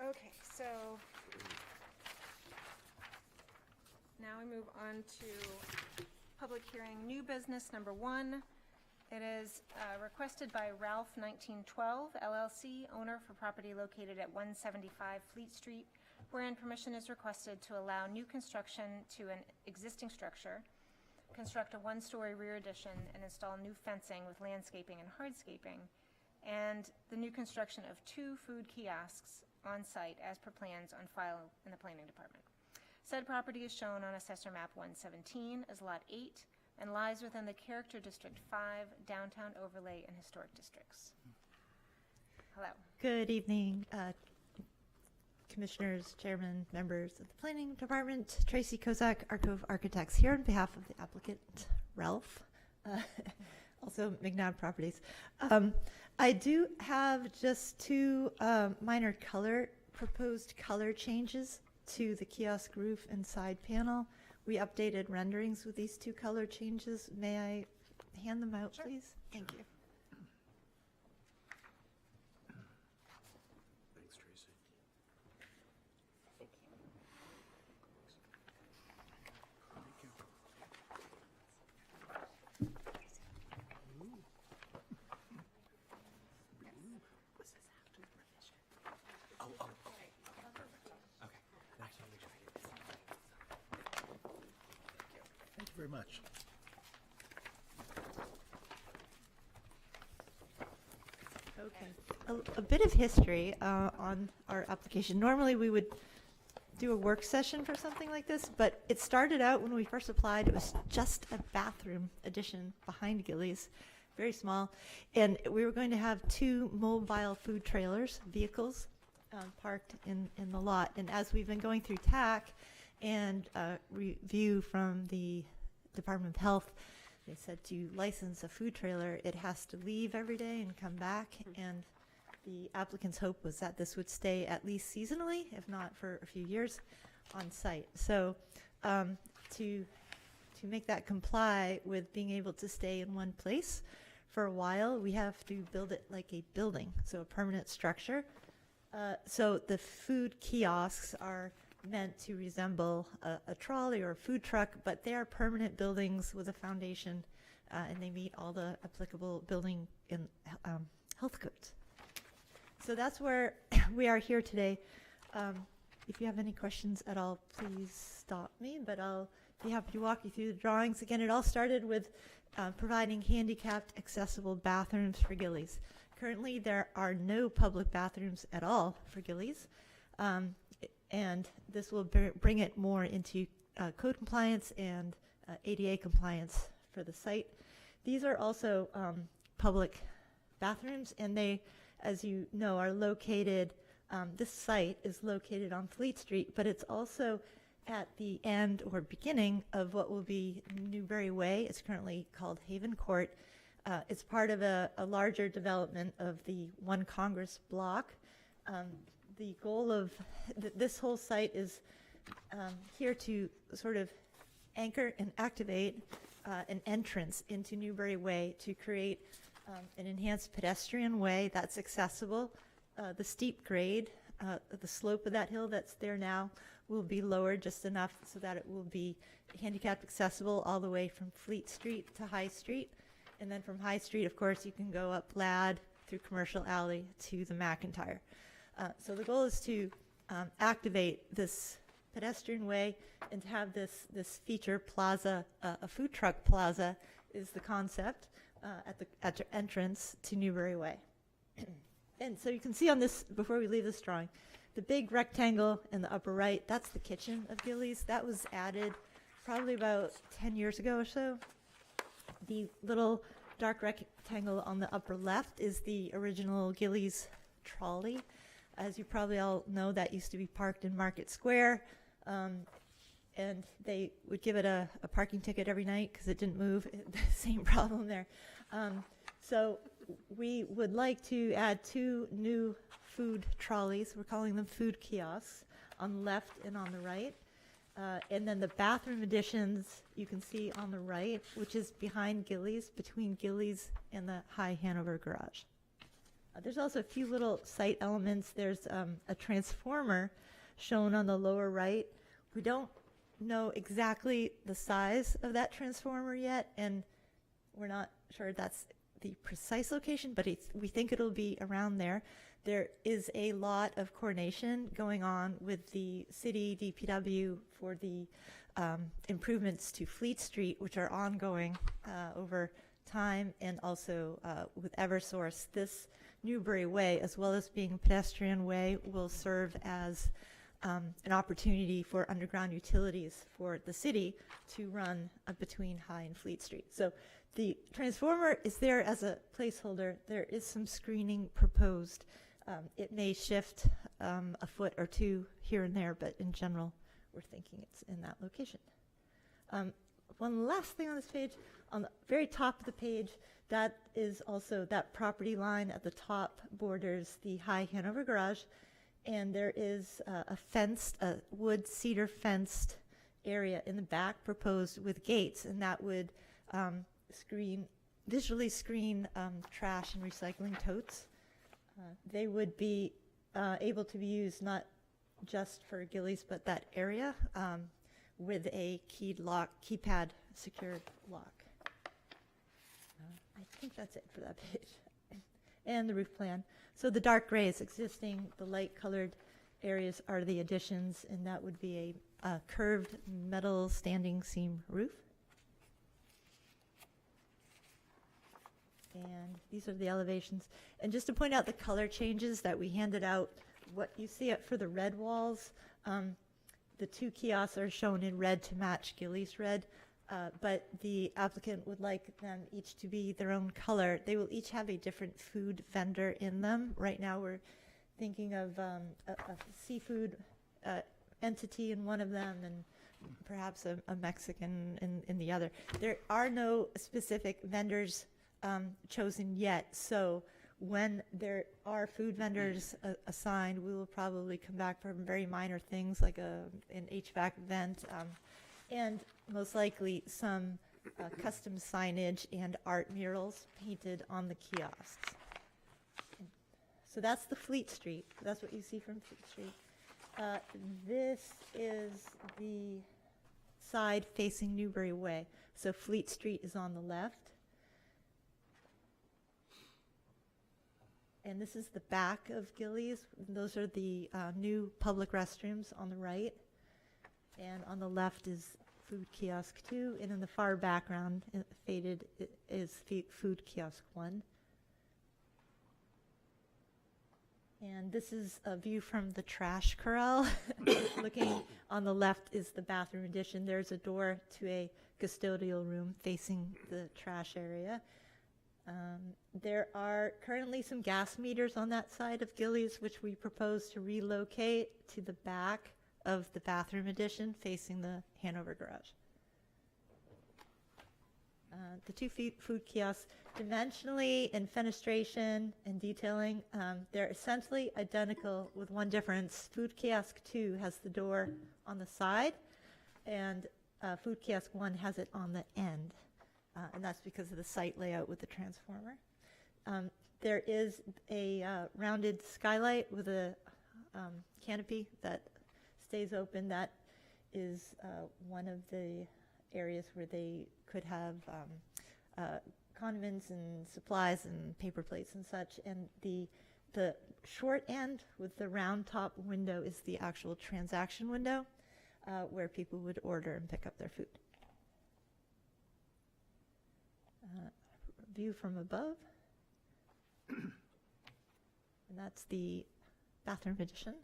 Speaker 1: Okay, so now we move on to public hearing, new business number 1. It is requested by Ralph 1912 LLC, owner for property located at 175 Fleet Street, wherein permission is requested to allow new construction to an existing structure, construct a 1-story rear addition, and install new fencing with landscaping and hardscaping, and the new construction of 2 food kiosks on site as per plans on file in the planning department. Said property is shown on Assessor Map 117 as Lot 8 and lies within the Character District 5, Downtown Overlay, and Historic Districts. Hello.
Speaker 12: Good evening, Commissioners, Chairman, members of the Planning Department. Tracy Kozak, Arcove Architects, here on behalf of the applicant, Ralph, also McNabb Properties. I do have just 2 minor proposed color changes to the kiosk roof and side panel. We updated renderings with these 2 color changes. May I hand them out, please? Thank you.
Speaker 10: Thanks, Tracy.
Speaker 6: Thank you very much.
Speaker 12: Okay. A bit of history on our application. Normally, we would do a work session for something like this, but it started out when we first applied, it was just a bathroom addition behind Gillies, very small. And we were going to have 2 mobile food trailers, vehicles, parked in the lot. And as we've been going through TAC and review from the Department of Health, they said to license a food trailer, it has to leave every day and come back. And the applicant's hope was that this would stay at least seasonally, if not for a few years, on site. So to make that comply with being able to stay in one place for a while, we have to build it like a building, so a permanent structure. So the food kiosks are meant to resemble a trolley or a food truck, but they are permanent buildings with a foundation, and they meet all the applicable building and health codes. So that's where we are here today. If you have any questions at all, please stop me, but I'll be happy to walk you through the drawings. Again, it all started with providing handicapped accessible bathrooms for Gillies. Currently, there are no public bathrooms at all for Gillies, and this will bring it more into code compliance and ADA compliance for the site. These are also public bathrooms, and they, as you know, are located, this site is located on Fleet Street, but it's also at the end or beginning of what will be Newbury Way. It's currently called Haven Court. It's part of a larger development of the One Congress block. The goal of this whole site is here to sort of anchor and activate an entrance into Newbury Way to create an enhanced pedestrian way that's accessible. The steep grade, the slope of that hill that's there now will be lowered just enough so that it will be handicapped accessible all the way from Fleet Street to High Street. And then from High Street, of course, you can go up Ladd through Commercial Alley to the McIntyre. So the goal is to activate this pedestrian way and to have this feature plaza, a food truck plaza is the concept. At the entrance to Newbury Way. And so you can see on this, before we leave this drawing, the big rectangle in the upper right, that's the kitchen of Gillies. That was added probably about 10 years ago or so. The little dark rectangle on the upper left is the original Gillies trolley. As you probably all know, that used to be parked in Market Square. And they would give it a parking ticket every night because it didn't move. Same problem there. So we would like to add 2 new food trolleys. We're calling them food kiosks on the left and on the right. And then the bathroom additions you can see on the right, which is behind Gillies, between Gillies and the High Hanover Garage. There's also a few little site elements. There's a transformer shown on the lower right. We don't know exactly the size of that transformer yet, and we're not sure that's the precise location, but we think it'll be around there. There is a lot of coordination going on with the city, DPW, for the improvements to Fleet Street, which are ongoing over time, and also with Eversource. This Newbury Way, as well as being a pedestrian way, will serve as an opportunity for underground utilities for the city to run between High and Fleet Street. So the transformer is there as a placeholder. There is some screening proposed. It may shift a foot or 2 here and there, but in general, we're thinking it's in that location. One last thing on this page, on the very top of the page, that is also that property line at the top borders the High Hanover Garage. And there is a wood cedar fenced area in the back proposed with gates, and that would visually screen trash and recycling totes. They would be able to be used not just for Gillies, but that area with a keypad secured lock. I think that's it for that page. And the roof plan. So the dark gray is existing, the light colored areas are the additions, and that would be a curved metal standing seam roof. And these are the elevations. And just to point out the color changes that we handed out, what you see it for the red walls, the two kiosks are shown in red to match Gillies red, but the applicant would like them each to be their own color. They will each have a different food vendor in them. Right now, we're thinking of a seafood entity in one of them and perhaps a Mexican in the other. There are no specific vendors chosen yet, so when there are food vendors assigned, we will probably come back for very minor things like an HVAC vent, and most likely some custom signage and art murals painted on the kiosks. So that's the Fleet Street. That's what you see from Fleet Street. This is the side facing Newbury Way. So Fleet Street is on the left. And this is the back of Gillies. Those are the new public restrooms on the right. And on the left is Food Kiosk 2. And in the far background, faded, is Food Kiosk 1. And this is a view from the trash corral. Looking on the left is the bathroom addition. There's a door to a custodial room facing the trash area. There are currently some gas meters on that side of Gillies, which we propose to relocate to the back of the bathroom addition facing the Hanover garage. The two food kiosks, dimensionally and fenestration and detailing, they're essentially identical with one difference. Food Kiosk 2 has the door on the side, and Food Kiosk 1 has it on the end. And that's because of the site layout with the transformer. There is a rounded skylight with a canopy that stays open. That is one of the areas where they could have condiments and supplies and paper plates and such. And the short end with the round top window is the actual transaction window where people would order and pick up their food. View from above. And that's the bathroom addition.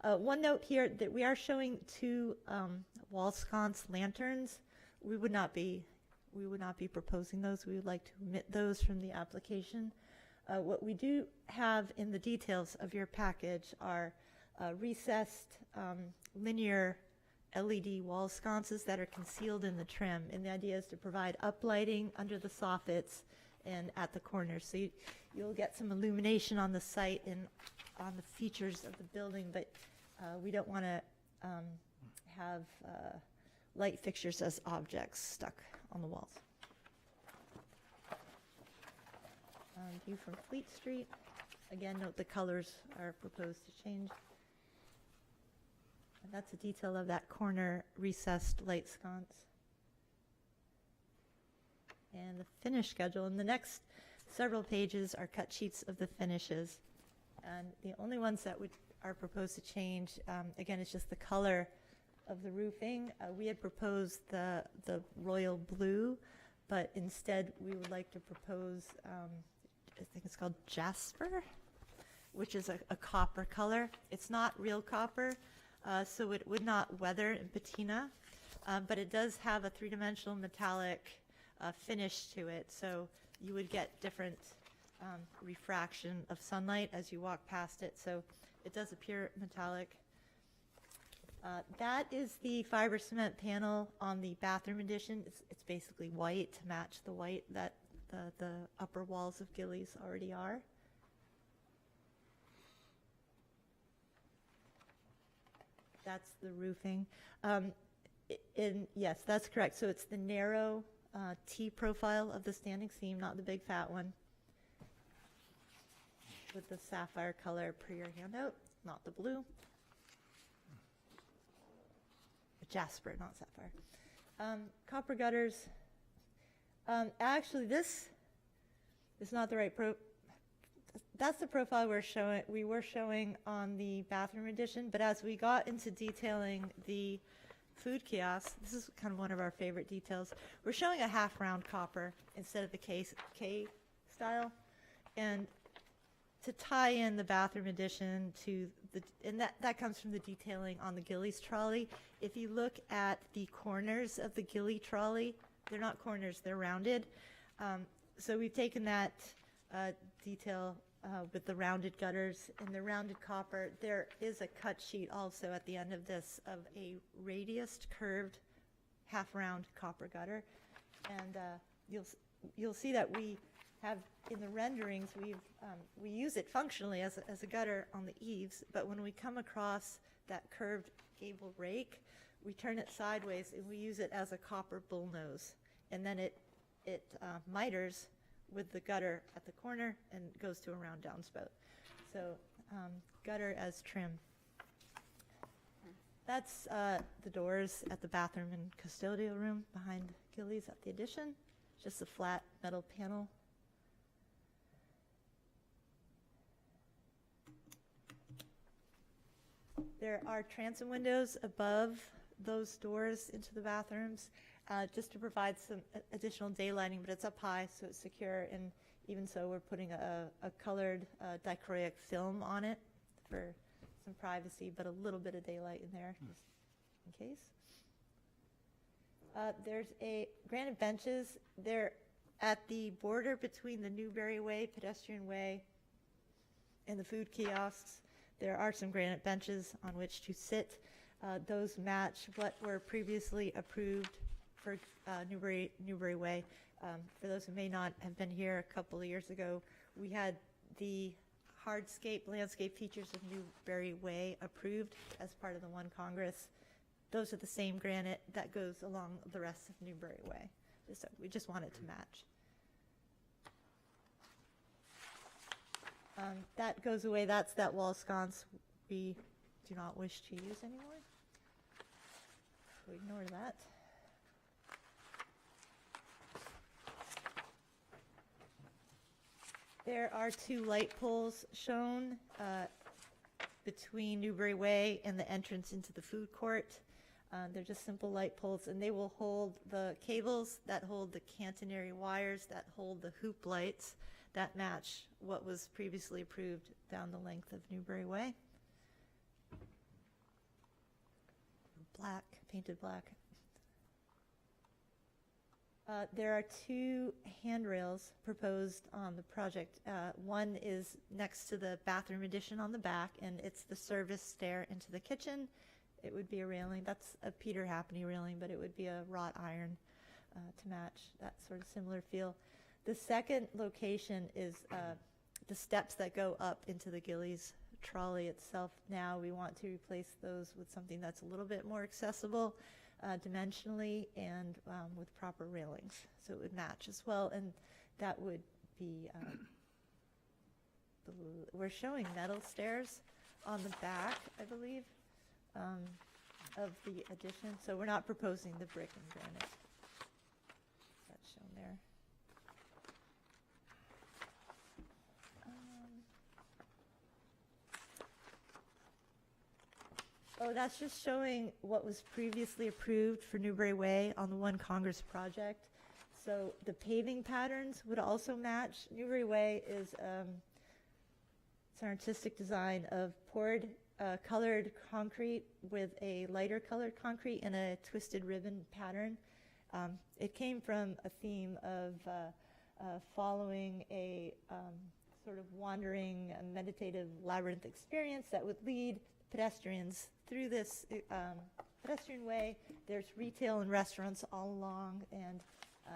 Speaker 12: One note here that we are showing two wall sconce lanterns. We would not be proposing those. We would like to omit those from the application. What we do have in the details of your package are recessed linear LED wall sconces that are concealed in the trim, and the idea is to provide uplighting under the soffits and at the corners. So you'll get some illumination on the site and on the features of the building, but we don't want to have light fixtures as objects stuck on the walls. View from Fleet Street. Again, note the colors are proposed to change. And that's a detail of that corner recessed light sconce. And the finish schedule. And the next several pages are cut sheets of the finishes. And the only ones that are proposed to change, again, it's just the color of the roofing. We had proposed the royal blue, but instead we would like to propose, I think it's called jasper, which is a copper color. It's not real copper, so it would not weather in patina, but it does have a three-dimensional metallic finish to it, so you would get different refraction of sunlight as you walk past it, so it does appear metallic. That is the fiber cement panel on the bathroom addition. It's basically white to match the white that the upper walls of Gillies already are. That's the roofing. Yes, that's correct. So it's the narrow T profile of the standing seam, not the big fat one, with the sapphire color per your handout, not the blue. Jasper, not sapphire. Copper gutters. Actually, this is not the right that's the profile we were showing on the bathroom addition, but as we got into detailing the food kiosk, this is kind of one of our favorite details. We're showing a half round copper instead of the K style. And to tie in the bathroom addition to the, and that comes from the detailing on the Gillies trolley. If you look at the corners of the Gilly trolley, they're not corners, they're rounded. So we've taken that detail with the rounded gutters and the rounded copper. There is a cut sheet also at the end of this of a radiused curved half-round copper gutter. And you'll see that we have in the renderings, we use it functionally as a gutter on the eaves, but when we come across that curved gable rake, we turn it sideways and we use it as a copper bullnose. And then it miters with the gutter at the corner and goes to a round downspout. So gutter as trim. That's the doors at the bathroom and custodial room behind Gillies at the addition. Just a flat metal panel. There are transom windows above those doors into the bathrooms, just to provide some additional daylighting, but it's up high, so it's secure, and even so, we're putting a colored dichroic film on it for some privacy, but a little bit of daylight in there, just in case. There's granite benches. They're at the border between the Newberry Way, pedestrian way, and the food kiosks. There are some granite benches on which to sit. Those match what were previously approved for Newberry Way. For those who may not have been here a couple of years ago, we had the hardscape landscape features of Newberry Way approved as part of the One Congress. Those are the same granite that goes along the rest of Newberry Way. So we just want it to match. That goes away. That's that wall sconce we do not wish to use anymore. So ignore that. There are two light poles shown between Newberry Way and the entrance into the food court. They're just simple light poles, and they will hold the cables that hold the catenary wires that hold the hoop lights that match what was previously approved down the length of Newberry Way. Black, painted black. There are two handrails proposed on the project. One is next to the bathroom addition on the back, and it's the service stair into the kitchen. It would be a railing. That's a Peter Happney railing, but it would be a wrought iron to match that sort of similar feel. The second location is the steps that go up into the Gillies trolley itself. Now we want to replace those with something that's a little bit more accessible dimensionally and with proper railings, so it would match as well. And that would be, we're showing metal stairs on the back, I believe, of the addition. So we're not proposing the brick and granite. That's shown there. Oh, that's just showing what was previously approved for Newberry Way on the One Congress project. So the paving patterns would also match. Newberry Way is it's an artistic design of poured colored concrete with a lighter colored concrete and a twisted ribbon pattern. It came from a theme of following a sort of wandering, meditative labyrinth experience that would lead pedestrians through this pedestrian way. There's retail and restaurants all along, and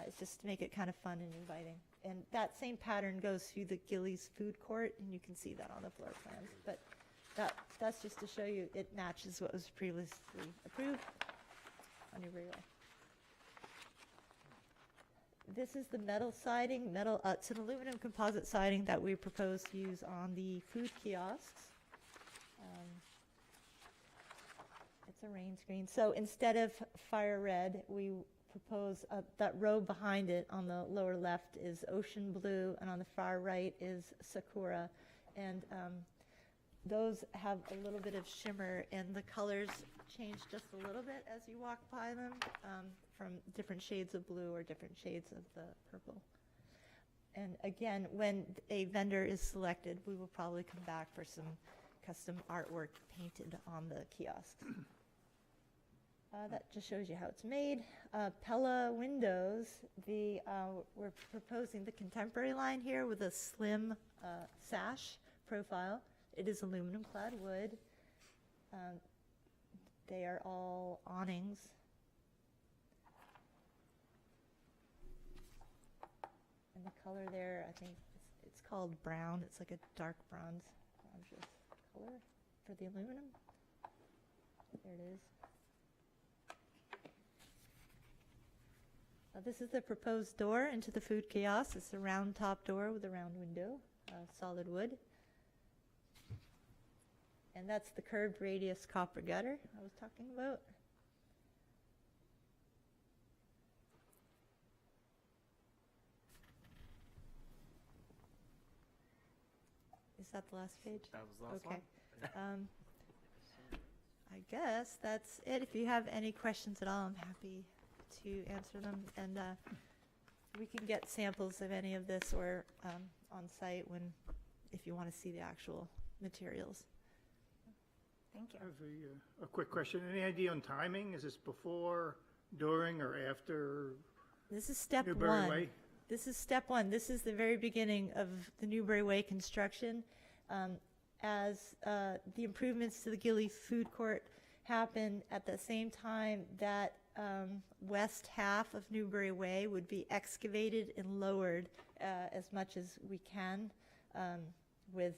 Speaker 12: it's just to make it kind of fun and inviting. And that same pattern goes through the Gillies food court, and you can see that on the floor plans. But that's just to show you it matches what was previously approved on Newberry Way. This is the metal siding, it's an aluminum composite siding that we propose to use on the food kiosks. It's a rain screen. So instead of fire red, we propose that row behind it on the lower left is ocean blue, and on the far right is sakura. And those have a little bit of shimmer, and the colors change just a little bit as you walk by them, from different shades of blue or different shades of the purple. And again, when a vendor is selected, we will probably come back for some custom artwork painted on the kiosks. That just shows you how it's made. Pella windows, we're proposing the contemporary line here with a slim sash profile. It is aluminum clad wood. They are all awnings. And the color there, I think it's called brown. It's like a dark bronze color for the aluminum. There it is. This is the proposed door into the food kiosk. It's a round top door with a round window, solid wood. And that's the curved radius copper gutter I was talking about. Is that the last page?
Speaker 2: That was the last
Speaker 12: Okay.
Speaker 2: one.
Speaker 12: I guess that's it. If you have any questions at all, I'm happy to answer them. And we can get samples of any of this or on site if you want to see the actual materials.
Speaker 1: Thank you.
Speaker 7: I have a quick question. Any idea on timing? Is this before, during, or after
Speaker 12: This is step
Speaker 7: Newberry
Speaker 12: one.
Speaker 7: Way?
Speaker 12: This is step one. This is the very beginning of the Newberry Way construction. As the improvements to the Gilly Food Court happen at the same time that west half of Newberry Way would be excavated and lowered as much as we can with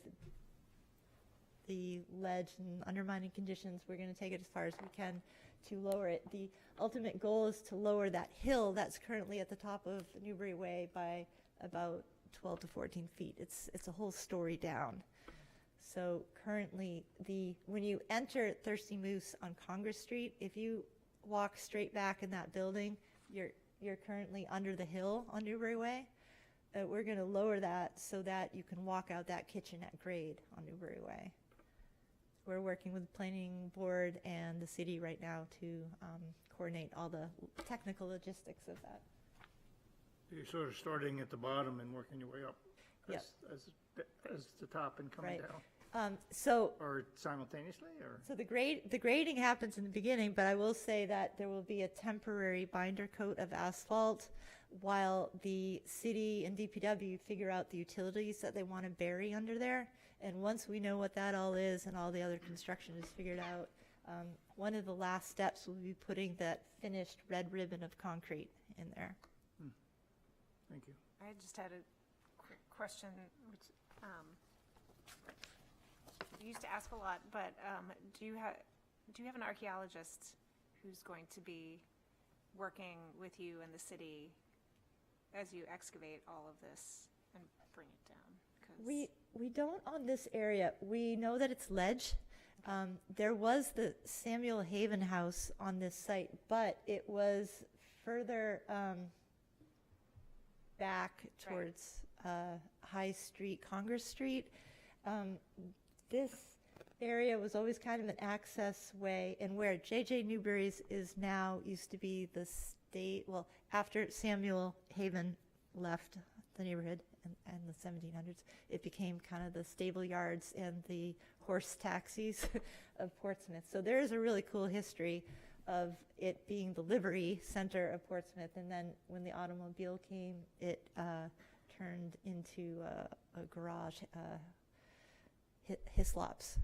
Speaker 12: the ledge and undermining conditions. We're going to take it as far as we can to lower it. The ultimate goal is to lower that hill that's currently at the top of Newberry Way by about 12 to 14 feet. It's a whole story down. So currently, when you enter Thirsty Moose on Congress Street, if you walk straight back in that building, you're currently under the hill on Newberry Way. We're going to lower that so that you can walk out that kitchen at grade on Newberry Way. We're working with the planning board and the city right now to coordinate all the technical logistics of that.
Speaker 7: You're sort of starting at the bottom and working your way up
Speaker 12: Yep.
Speaker 7: as the top and coming
Speaker 12: Right.
Speaker 7: down?
Speaker 12: So
Speaker 7: Or simultaneously, or?
Speaker 12: So the grading happens in the beginning, but I will say that there will be a temporary binder coat of asphalt while the city and DPW figure out the utilities that they want to bury under there. And once we know what that all is and all the other construction is figured out, one of the last steps will be putting that finished red ribbon of concrete in there.
Speaker 7: Thank you.
Speaker 1: I just had a quick question, which you used to ask a lot, but do you have an archaeologist who's going to be working with you in the city as you excavate all of this and bring it down? 'Cause
Speaker 12: We don't on this area. We know that it's ledge. There was the Samuel Haven House on this site, but it was further back towards High Street, Congress Street. This area was always kind of an access way, and where J.J. Newberry's is now used to be the state, well, after Samuel Haven left the neighborhood in the 1700s, it became kind of the stable yards and the horse taxis of Portsmouth. So there is a really cool history of it being the livery center of Portsmouth, and then when the automobile came, it turned into a garage, Hislop's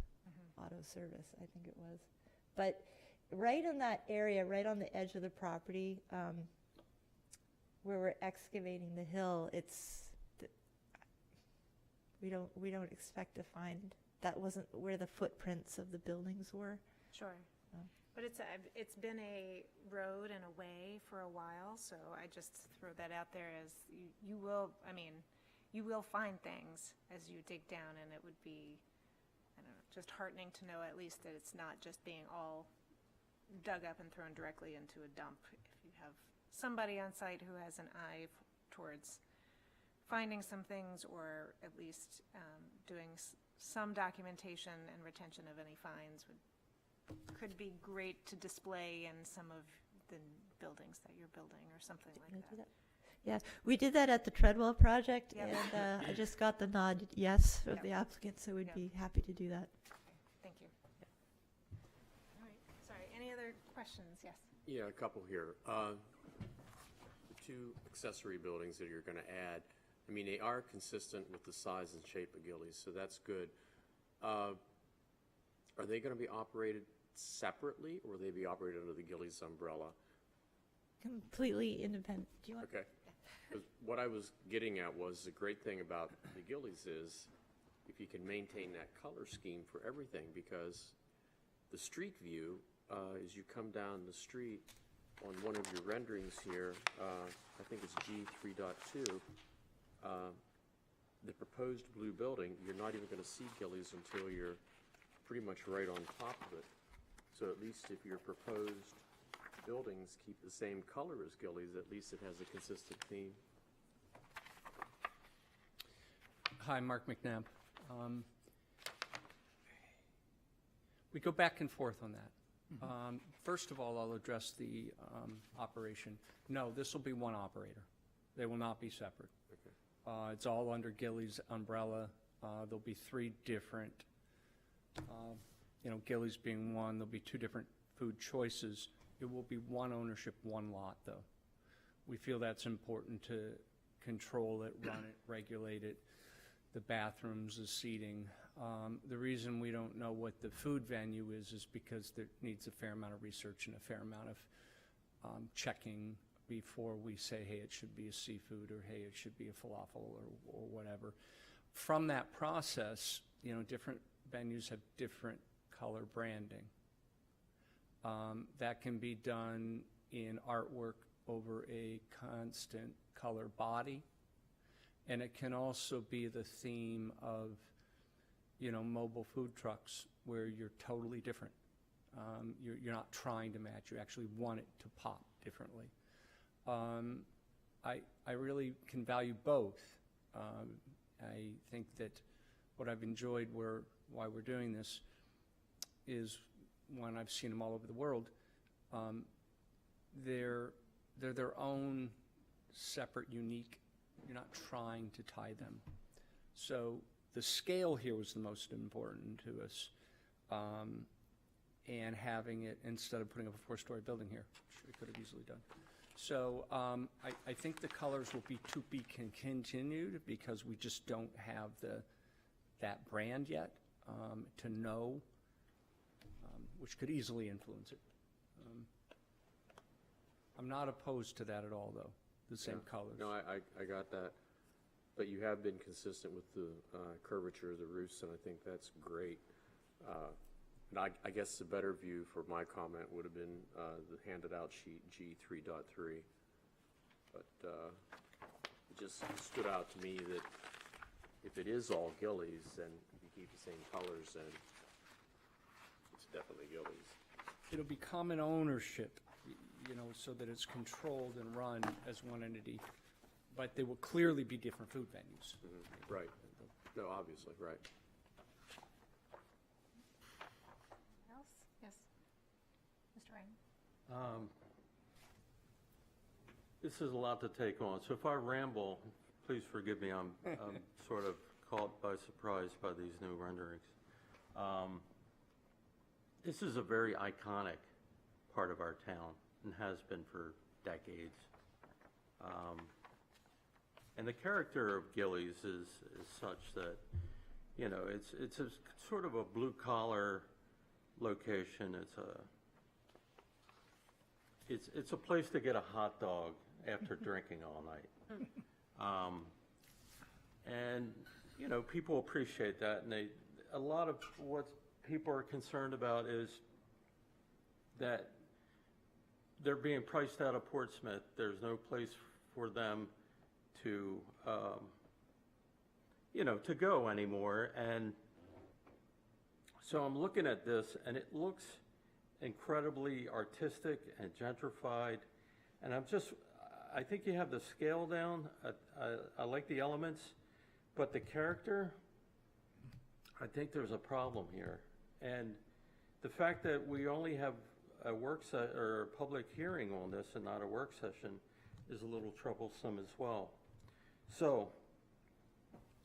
Speaker 12: Auto Service, I think it was. But right in that area, right on the edge of the property, where we're excavating the hill, we don't expect to find, that wasn't where the footprints of the buildings were.
Speaker 1: Sure. But it's been a road and a way for a while, so I just throw that out there as you will find things as you dig down, and it would be, I don't know, just heartening to know at least that it's not just being all dug up and thrown directly into a dump. If you have somebody on site who has an eye towards finding some things, or at least doing some documentation and retention of any finds could be great to display in some of the buildings that you're building or something like that.
Speaker 12: Yeah, we did that at the Treadwell project,
Speaker 1: Yeah.
Speaker 12: and I just got the nod yes from
Speaker 1: Yeah.
Speaker 12: the applicant, so we'd
Speaker 1: Yeah.
Speaker 12: be happy to do that.
Speaker 1: Thank you. All right, sorry, any other questions? Yes.
Speaker 10: Yeah, a couple here. The two accessory buildings that you're going to add, I mean, they are consistent with the size and shape of Gillies, so that's good. Are they going to be operated separately, or will they be operated under the Gillies umbrella?
Speaker 12: Completely independent. Do you want?
Speaker 10: Okay. 'Cause what I was getting at was the great thing about the Gillies is if you can maintain that color scheme for everything, because the street view, as you come down the street on one of your renderings here, I think it's G3.2, the proposed blue building, you're not even going to see Gillies until you're pretty much right on top of it. So at least if your proposed buildings keep the same color as Gillies, at least it has a consistent theme.
Speaker 13: Hi, Mark McNabb. We go back and forth on that. First of all, I'll address the operation. No, this will be one operator. They will not be separate. It's all under Gillies' umbrella. There'll be three different, Gillies being one, there'll be two different food choices. It will be one ownership, one lot, though. We feel that's important to control it, run it, regulate it, the bathrooms, the seating. The reason we don't know what the food venue is because there needs a fair amount of research and a fair amount of checking before we say, hey, it should be a seafood, or hey, it should be a falafel, or whatever. From that process, different venues have different color branding. That can be done in artwork over a constant color body, and it can also be the theme of, mobile food trucks where you're totally different. You're not trying to match, you actually want it to pop differently. I really can value both. I think that what I've enjoyed why we're doing this is when I've seen them all over the world, they're their own separate, unique, you're not trying to tie them. So the scale here was the most important to us, and having it, instead of putting up a 4-story building here, which we could have easily done. So I think the colors will be to be continued because we just don't have that brand yet to know, which could easily influence it. I'm not opposed to that at all, though, the same colors.
Speaker 10: No, I got that. But you have been consistent with the curvature of the roofs, and I think that's great. And I guess the better view for my comment would have been the handed out sheet G3.3. But it just stood out to me that if it is all Gillies, then if you keep the same colors, then it's definitely Gillies.
Speaker 13: It'll be common ownership, so that it's controlled and run as one entity, but they will clearly be different food venues.
Speaker 10: Mm-hmm. Right. No, obviously, right.
Speaker 1: Else? Yes. Mr. Ryan?
Speaker 5: This is a lot to take on, so if I ramble, please forgive me, I'm sort of caught by surprise by these new renderings. This is a very iconic part of our town and has been for decades. And the character of Gillies is such that, it's a sort of a blue-collar location. It's a place to get a hot dog after drinking all night. And, people appreciate that, and a lot of what people are concerned about is that they're being priced out of Portsmouth. There's no place for them to, to go anymore. And so I'm looking at this, and it looks incredibly artistic and gentrified. And I think you have the scale down. I like the elements, but the character, I think there's a problem here. And the fact that we only have a or a public hearing on this and not a work session is a little troublesome as well. So,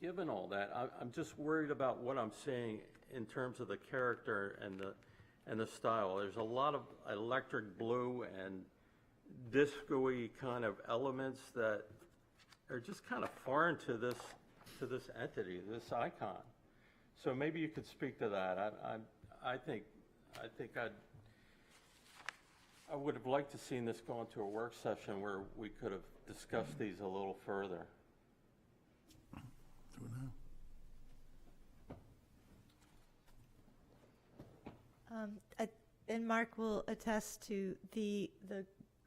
Speaker 5: given all that, I'm just worried about what I'm seeing in terms of the character and the style. There's a lot of electric blue and disco-y kind of elements that are just kind of foreign to this entity, this icon. So maybe you could speak to that. I think I would have liked to seen this go into a work session where we could have discussed these a little further.
Speaker 6: Do it now.
Speaker 12: And Mark will attest to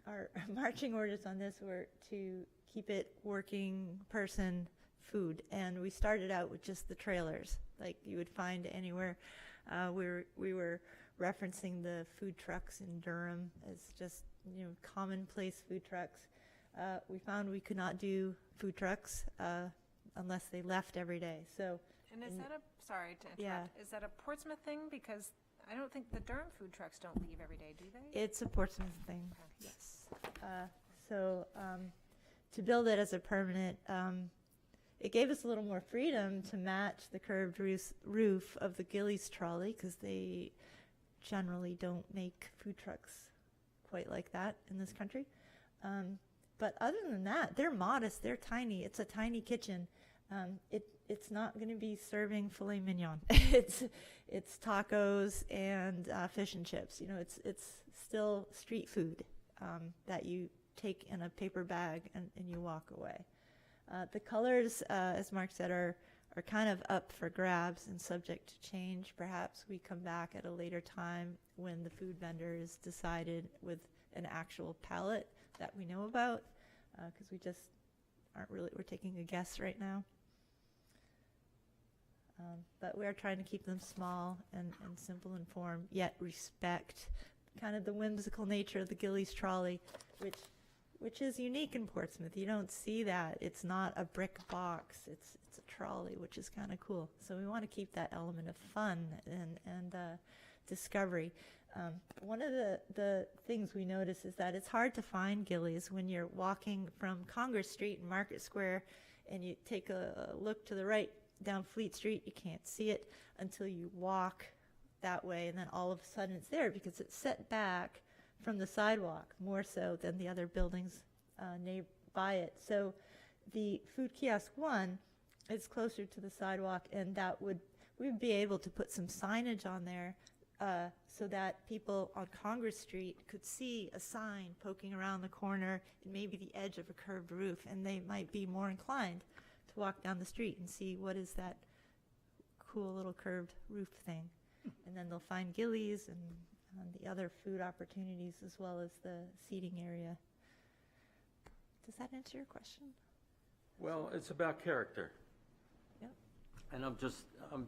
Speaker 12: our marching orders on this were to keep it working person food. And we started out with just the trailers, like you would find anywhere. We were referencing the food trucks in Durham as just, commonplace food trucks. We found we could not do food trucks unless they left every day. So,
Speaker 1: And is that sorry to interrupt, is that a Portsmouth thing? Because I don't think the Durham food trucks don't leave every day, do they?
Speaker 12: It's a Portsmouth thing, yes. To build it as a permanent, it gave us a little more freedom to match the curved roof of the Gillies trolley, because they generally don't make food trucks quite like that in this country. But other than that, they're modest, they're tiny. It's a tiny kitchen. It's not going to be serving filet mignon. It's tacos and fish and chips. It's still street food that you take in a paper bag and you walk away. The colors, as Mark said, are kind of up for grabs and subject to change. Perhaps we come back at a later time when the food vendor is decided with an actual palette that we know about, because we just we're taking a guess right now. But we are trying to keep them small and simple in form, yet respect kind of the whimsical nature of the Gillies trolley, which is unique in Portsmouth. You don't see that. It's not a brick box. It's a trolley, which is kind of cool. So we want to keep that element of fun and discovery. One of the things we notice is that it's hard to find Gillies when you're walking from Congress Street and Market Square and you take a look to the right down Fleet Street. You can't see it until you walk that way, and then all of a sudden it's there because it's set back from the sidewalk more so than the other buildings nearby it. So the food kiosk 1 is closer to the sidewalk, and we would be able to put some signage on there so that people on Congress Street could see a sign poking around the corner and maybe the edge of a curved roof, and they might be more inclined to walk down the street and see what is that cool little curved roof thing. And then they'll find Gillies and the other food opportunities as well as the seating area. Does that answer your question?
Speaker 5: Well, it's about character.
Speaker 12: Yep.
Speaker 5: And I'm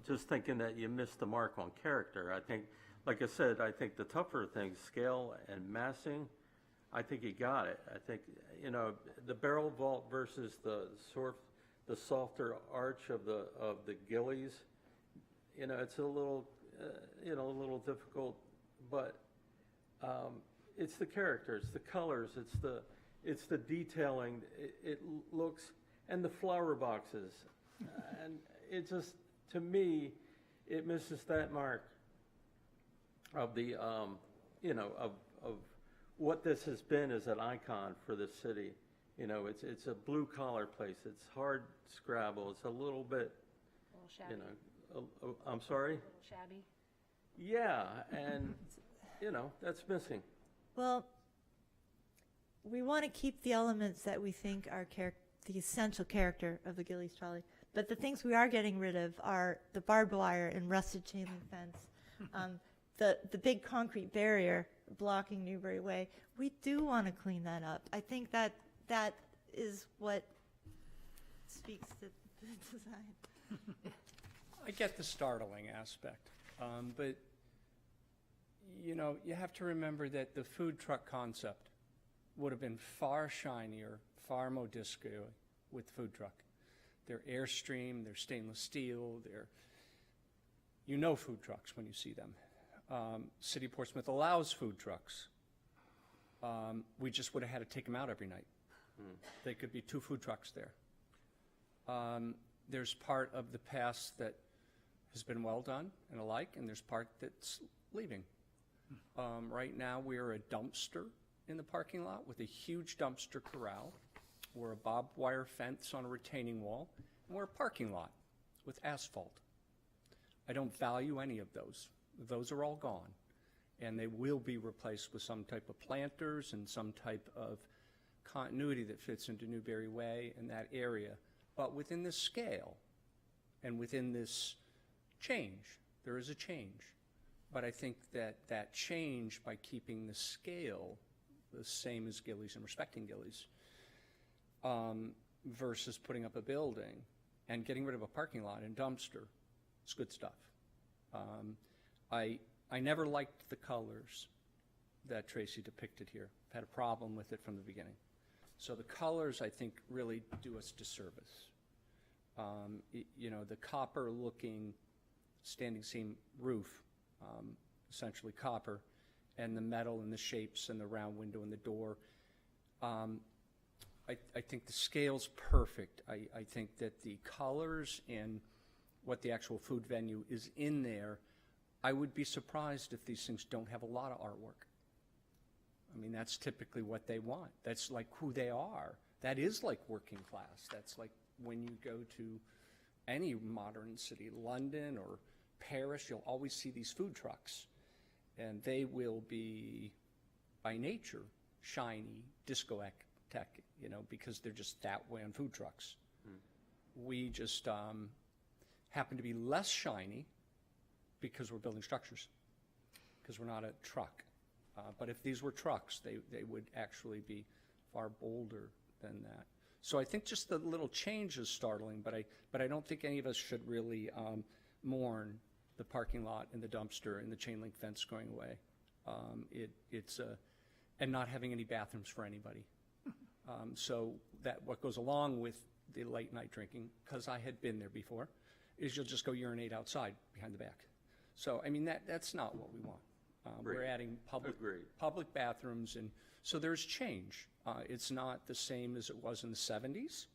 Speaker 5: just thinking that you missed the mark on character. I think, like I said, I think the tougher things, scale and massing, I think you got it. I think, the barrel vault versus the softer arch of the Gillies, it's a little, a little difficult, but it's the characters, the colors, it's the detailing. It looks, and the flower boxes, and it just, to me, it misses that mark of the, of what this has been as an icon for the city. It's a blue collar place. It's hard scrabble. It's a little bit,
Speaker 1: A little shabby.
Speaker 5: I'm sorry?
Speaker 1: A little shabby.
Speaker 5: Yeah, and, that's missing.
Speaker 12: Well, we want to keep the elements that we think are the essential character of the Gillies trolley. But the things we are getting rid of are the barbed wire and rusted chain link fence. The big concrete barrier blocking Newbury Way. We do want to clean that up. I think that is what speaks to the design.
Speaker 13: I get the startling aspect, but you have to remember that the food truck concept would have been far shinier, far more disco with food truck. They're Airstream, they're stainless steel, food trucks when you see them. City of Portsmouth allows food trucks. We just would have had to take them out every night. They could be 2 food trucks there. There's part of the pass that has been well done and alike, and there's part that's leaving. Right now, we're a dumpster in the parking lot with a huge dumpster corral. We're a barbed wire fence on a retaining wall, and we're a parking lot with asphalt. I don't value any of those. Those are all gone, and they will be replaced with some type of planters and some type of continuity that fits into Newberry Way and that area. But within this scale and within this change, there is a change. But I think that that change, by keeping the scale the same as Gillies and respecting Gillies, versus putting up a building and getting rid of a parking lot and dumpster, it's good stuff. I never liked the colors that Tracy depicted here. I've had a problem with it from the beginning. So the colors, I think, really do us disservice. You know, the copper-looking standing seam roof, essentially copper, and the metal and the shapes and the round window and the door. I think the scale's perfect. I think that the colors and what the actual food venue is in there, I would be surprised if these things don't have a lot of artwork. I mean, that's typically what they want. That's like who they are. That is like working class. That's like when you go to any modern city, London or Paris, you'll always see these food trucks. And they will be, by nature, shiny, discotheque, you know, because they're just that way on food trucks. We just happen to be less shiny because we're building structures, because we're not a truck. But if these were trucks, they would actually be far bolder than that. So I think just the little change is startling, but I don't think any of us should really mourn the parking lot and the dumpster and the chain link fence going away. And not having any bathrooms for anybody. So that what goes along with the late night drinking, because I had been there before, is you'll just go urinate outside behind the back. So, I mean, that's not what we want. We're adding public bathrooms, and so there's change. It's not the same as it was in the 70s.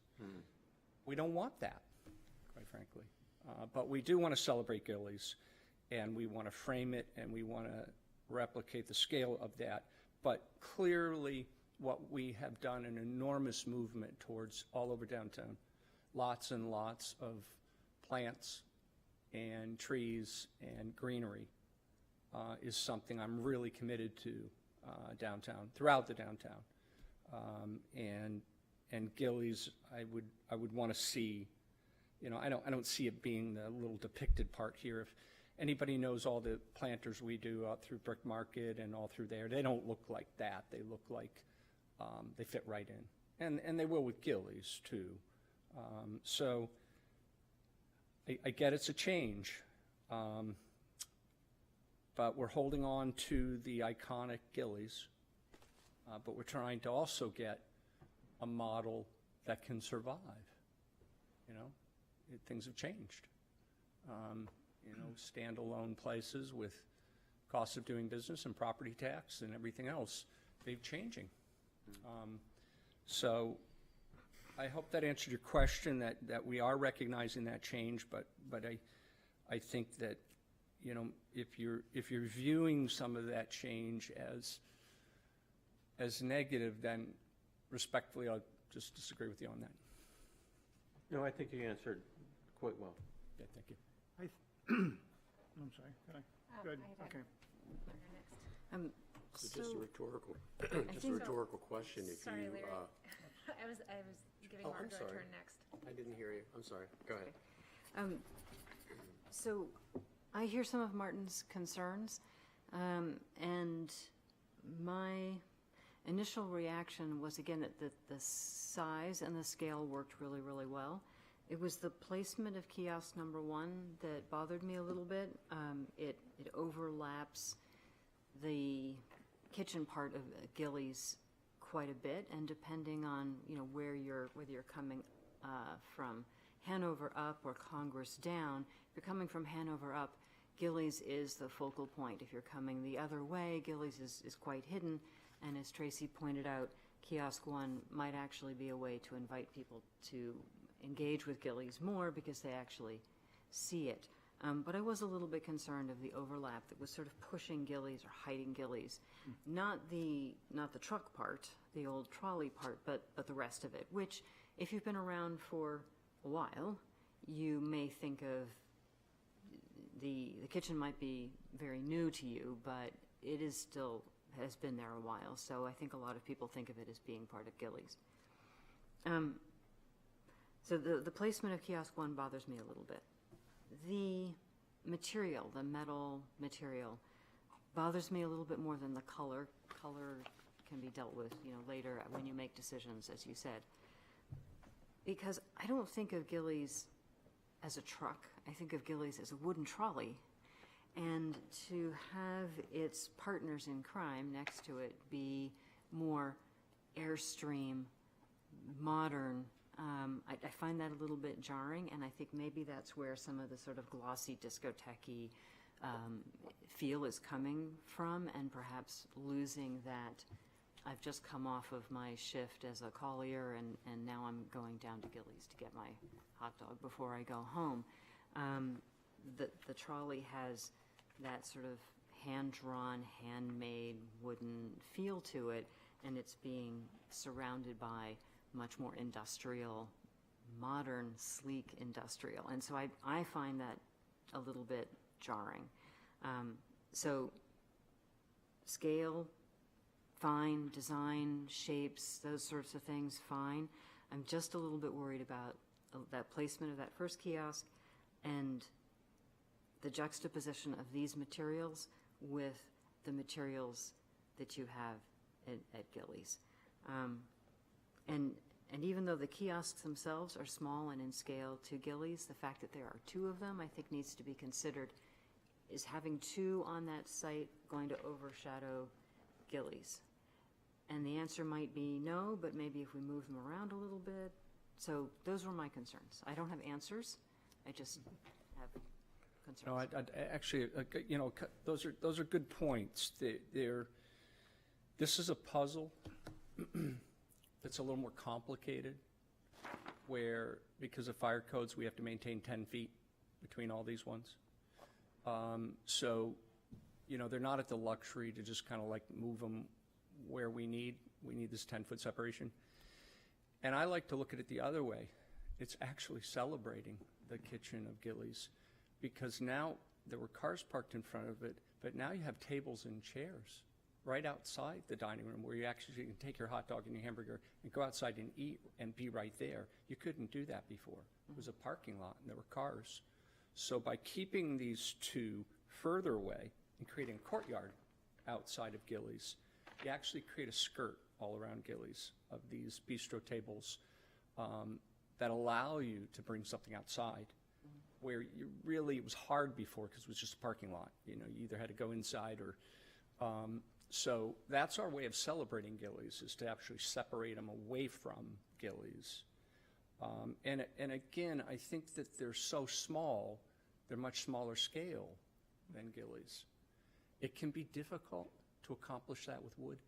Speaker 13: We don't want that, quite frankly. But we do want to celebrate Gillies, and we want to frame it, and we want to replicate the scale of that. But clearly, what we have done an enormous movement towards all over downtown. Lots and lots of plants and trees and greenery is something I'm really committed to downtown, throughout the downtown. And Gillies, I would want to see, you know, I don't see it being the little depicted part here. If anybody knows all the planters we do out through Brick Market and all through there, they don't look like that. They look like they fit right in. And they will with Gillies, too. So I get it's a change, but we're holding on to the iconic Gillies, but we're trying to also get a model that can survive. You know, things have changed. You know, standalone places with costs of doing business and property tax and everything else, they're changing. So I hope that answered your question, that we are recognizing that change, but I think that, you know, if you're viewing some of that change as negative, then respectfully I'll just disagree with you on that.
Speaker 5: No, I think you answered quite well.
Speaker 13: Yeah, thank you.
Speaker 7: I'm sorry, can I? Good, okay.
Speaker 10: So just a rhetorical question. If
Speaker 1: Sorry,
Speaker 10: you,
Speaker 1: Larry. I was giving
Speaker 10: I'm
Speaker 1: Margaret a
Speaker 10: sorry.
Speaker 1: turn next.
Speaker 10: I didn't hear you. I'm sorry. Go ahead.
Speaker 3: So I hear some of Martin's concerns, and my initial reaction was, again, that the size and the scale worked really, really well. It was the placement of kiosk number 1 that bothered me a little bit. It overlaps the kitchen part of Gillies quite a bit, and depending on, you know, whether you're coming from Hanover up or Congress down, if you're coming from Hanover up, Gillies is the focal point. If you're coming the other way, Gillies is quite hidden, and as Tracy pointed out, kiosk one might actually be a way to invite people to engage with Gillies more because they actually see it. But I was a little bit concerned of the overlap that was sort of pushing Gillies or hiding Gillies. Not the truck part, the old trolley part, but the rest of it, which if you've been around for a while, you may think of the kitchen might be very new to you, but it is still has been there a while. So I think a lot of people think of it as being part of Gillies. So the placement of kiosk one bothers me a little bit. The material, the metal material, bothers me a little bit more than the color. Color can be dealt with, later when you make decisions, as you said. Because I don't think of Gillies as a truck. I think of Gillies as a wooden trolley. And to have its partners in crime next to it be more Airstream, modern, I find that a little bit jarring, and I think maybe that's where some of the sort of glossy discotheque feel is coming from, and perhaps losing that I've just come off of my shift as a collier, and now I'm going down to Gillies to get my hot dog before I go home. The trolley has that sort of hand-drawn, handmade wooden feel to it, and it's being surrounded by much more industrial, modern, sleek industrial. And so I find that a little bit jarring. So scale, fine, design, shapes, those sorts of things, fine. I'm just a little bit worried about that placement of that first kiosk and the juxtaposition of these materials with the materials that you have at Gillies. And even though the kiosks themselves are small and in scale to Gillies, the fact that there are two of them, I think, needs to be considered. Is having two on that site going to overshadow Gillies? And the answer might be no, but maybe if we move them around a little bit. So those were my concerns. I don't have answers. I just have concerns.
Speaker 13: No, actually, those are good points. This is a puzzle that's a little more complicated, where because of fire codes we have to maintain 10 feet between all these ones. So, they're not at the luxury to just kind of like move them where we need this 10-foot separation. And I like to look at it the other way. It's actually celebrating the kitchen of Gillies, because now there were cars parked in front of it, but now you have tables and chairs right outside the dining room where you actually can take your hot dog and your hamburger and go outside and eat and be right there. You couldn't do that before. It was a parking lot and there were cars. So by keeping these two further away and creating a courtyard outside of Gillies, you actually create a skirt all around Gillies of these bistro tables that allow you to bring something outside, where it was hard before because it was just a parking lot. You either had to go inside or... So that's our way of celebrating Gillies, is to actually separate them away from Gillies. And again, I think that they're so small, they're much smaller scale than Gillies. It can be difficult to accomplish that with wood.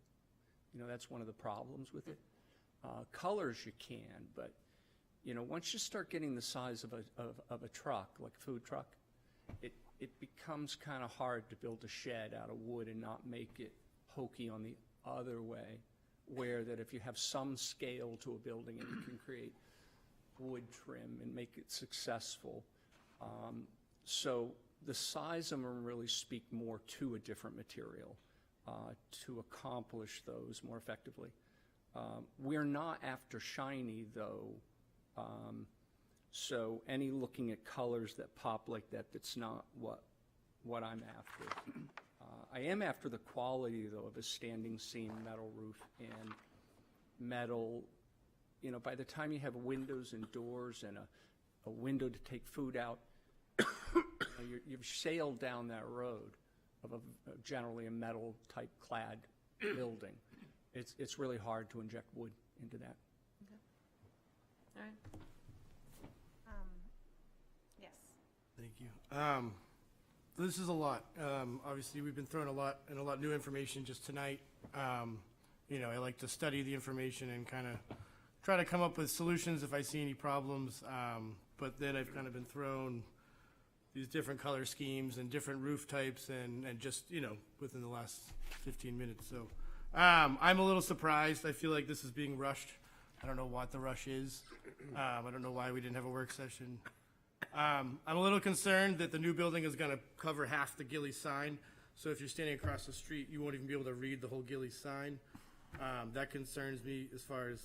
Speaker 13: That's one of the problems with it. Colors you can, but once you start getting the size of a truck, like a food truck, it becomes kind of hard to build a shed out of wood and not make it hokey on the other way, where that if you have some scale to a building and you can create wood trim and make it successful. So the size of them really speak more to a different material to accomplish those more effectively. We're not after shiny, though. So any looking at colors that pop like that, that's not what I'm after. I am after the quality, though, of a standing seam metal roof and metal. By the time you have windows and doors and a window to take food out, you've sailed down that road of generally a metal type clad building. It's really hard to inject wood into that.
Speaker 3: Okay. All right.
Speaker 1: Yes.
Speaker 4: Thank you. This is a lot. Obviously, we've been thrown a lot new information just tonight. I like to study the information and kind of try to come up with solutions if I see any problems. But then I've kind of been thrown these different color schemes and different roof types and just, within the last 15 minutes. So I'm a little surprised. I feel like this is being rushed. I don't know what the rush is. I don't know why we didn't have a work session. I'm a little concerned that the new building is going to cover half the Gillies sign. So if you're standing across the street, you won't even be able to read the whole Gillies sign. That concerns me as far as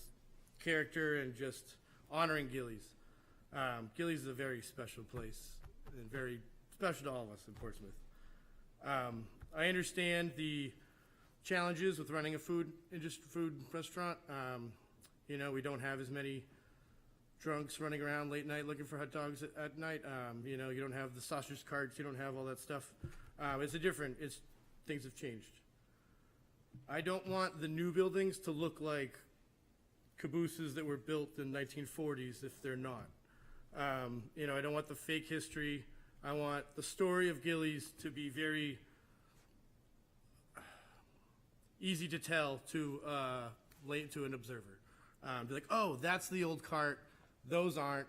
Speaker 4: character and just honoring Gillies. Gillies is a very special place and very special to all of us in Portsmouth. I understand the challenges with running a food restaurant. We don't have as many drunks running around late night looking for hot dogs at night. You don't have the sausage carts. You don't have all that stuff. Things have changed. I don't want the new buildings to look like cabooses that were built in 1940s if they're not. I don't want the fake history. I want the story of Gillies to be very easy to tell to an observer. Be like, oh, that's the old cart. Those aren't.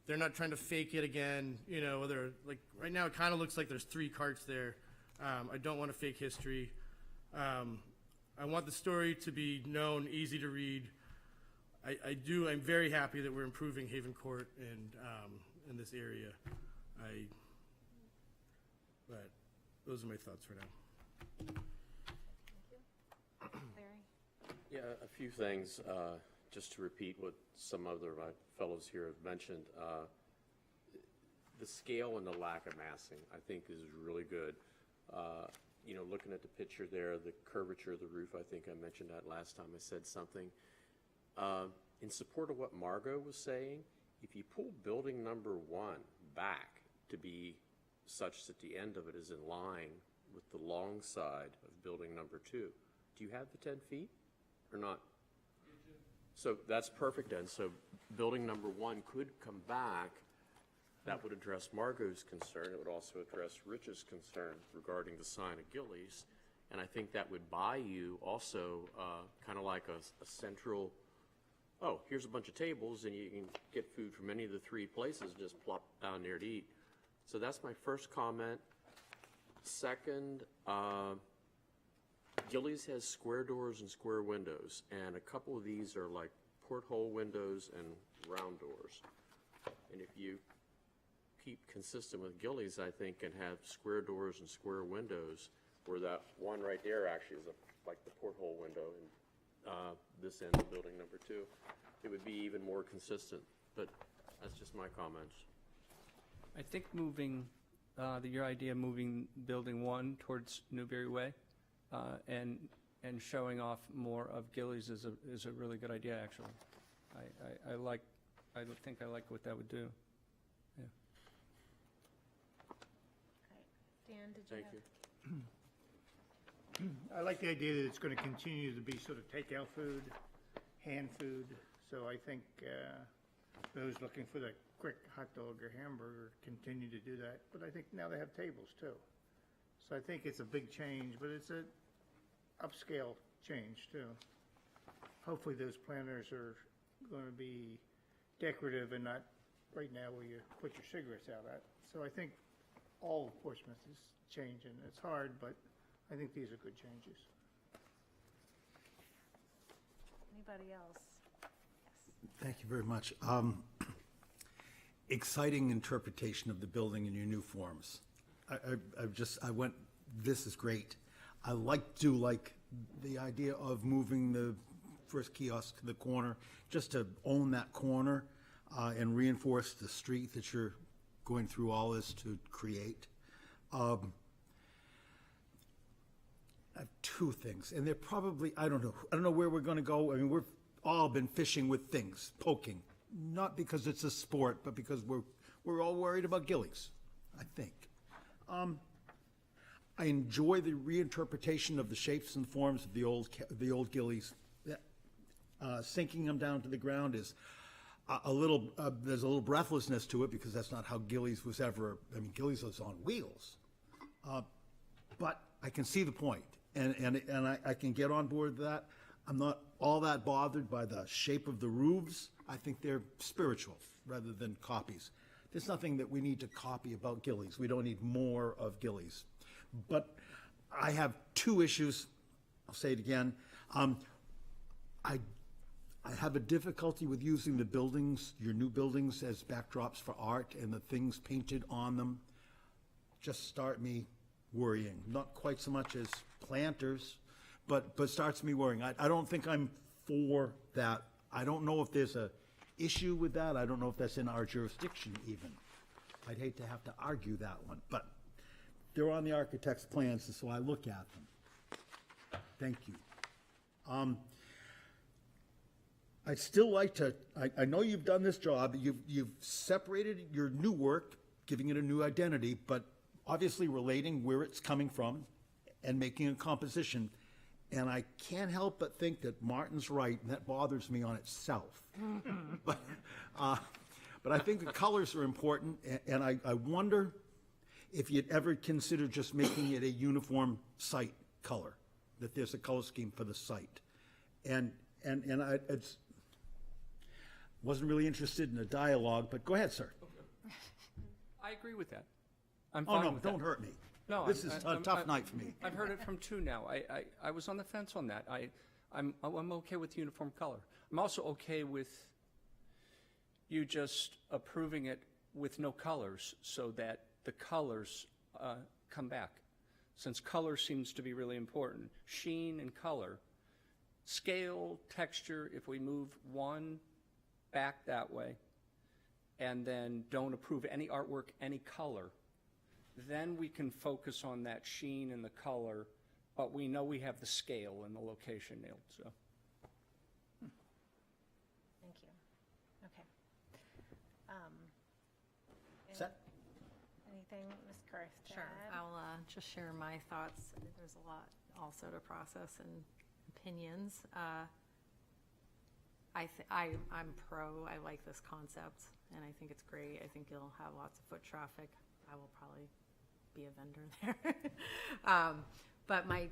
Speaker 4: They're not trying to fake it again. They're like right now it kind of looks like there's 3 carts there. I don't want a fake history. I want the story to be known, easy to read. I'm very happy that we're improving Haven Court and in this area. But those are my thoughts for now.
Speaker 1: Larry?
Speaker 10: Yeah, a few things, just to repeat what some other my fellows here have mentioned. The scale and the lack of massing, I think, is really good. Looking at the picture there, the curvature of the roof, I think I mentioned that last time I said something. In support of what Margot was saying, if you pull building number 1 back to be such that the end of it is in line with the long side of building number 2, do you have the 10 feet or not? So that's perfect then. So building number 1 could come back. That would address Margot's concern. It would also address Rich's concern regarding the sign of Gillies. And I think that would buy you also kind of like a central, here's a bunch of tables and you can get food from any of the 3 places, just plop down there to eat. So that's my first comment. Second, Gillies has square doors and square windows, and a couple of these are like porthole windows and round doors. And if you keep consistent with Gillies, I think, and have square doors and square windows, where that one right there actually is like the porthole window in this end of building number 2, it would be even more consistent. But that's just my comments.
Speaker 13: I think your idea of moving building 1 towards Newberry Way and showing off more of Gillies is a really good idea, actually. I think I like what that would do. Yeah.
Speaker 1: Dan, did you
Speaker 10: Thank
Speaker 1: have?
Speaker 10: you.
Speaker 7: I like the idea that it's going to continue to be sort of takeout food, hand food. So I think those looking for the quick hot dog or hamburger continue to do that. But I think now they have tables too. So I think it's a big change, but it's an upscale change too. Hopefully those planters are going to be decorative and not right now where you put your cigarettes out at. So I think all of Portsmouth is changing. It's hard, but I think these are good changes.
Speaker 1: Anybody else?
Speaker 6: Thank you very much. Exciting interpretation of the building in your new forms. This is great. I do like the idea of moving the first kiosk to the corner, just to own that corner and reinforce the street that you're going through all this to create. I have 2 things, and they're probably, I don't know where we're going to go. I mean, we've all been fishing with things, poking, not because it's a sport, but because we're all worried about Gillies, I think. I enjoy the reinterpretation of the shapes and forms of the old Gillies. Sinking them down to the ground is there's a little breathlessness to it because that's not how Gillies was ever. I mean, Gillies was on wheels, but I can see the point, and I can get on board with that. I'm not all that bothered by the shape of the roofs. I think they're spiritual rather than copies. There's nothing that we need to copy about Gillies. We don't need more of Gillies. But I have two issues. I'll say it again. I have a difficulty with using the buildings, your new buildings, as backdrops for art, and the things painted on them just start me worrying. Not quite so much as planters, but starts me worrying. I don't think I'm for that. I don't know if there's a issue with that. I don't know if that's in our jurisdiction even. I'd hate to have to argue that one, but they're on the architect's plans, and so I look at them. Thank you. I'd still like to, I know you've done this job, you've separated your new work, giving it a new identity, but obviously relating where it's coming from and making a composition. And I can't help but think that Martin's right, and that bothers me on itself. But I think the colors are important, and I wonder if you'd ever consider just making it a uniform site color, that there's a color scheme for the site. And I wasn't really interested in a dialogue, but go ahead, sir.
Speaker 13: I agree with that. I'm
Speaker 6: Oh,
Speaker 13: fine
Speaker 6: no,
Speaker 13: with
Speaker 6: don't
Speaker 13: that.
Speaker 6: hurt me.
Speaker 13: No,
Speaker 6: This is a tough night for me.
Speaker 13: I've heard it from two now. I was on the fence on that. I'm okay with uniform color. I'm also okay with you just approving it with no colors so that the colors come back. Since color seems to be really important, sheen and color, scale, texture, if we move one back that way and then don't approve any artwork, any color, then we can focus on that sheen and the color, but we know we have the scale and the location nailed, so.
Speaker 1: Thank you. Okay.
Speaker 6: Set?
Speaker 1: Anything, Ms. Karth, to
Speaker 9: Sure,
Speaker 1: add?
Speaker 9: I'll just share my thoughts. There's a lot also to process and opinions. I'm pro, I like this concept, and I think it's great. I think you'll have lots of foot traffic. I will probably be a vendor there. But my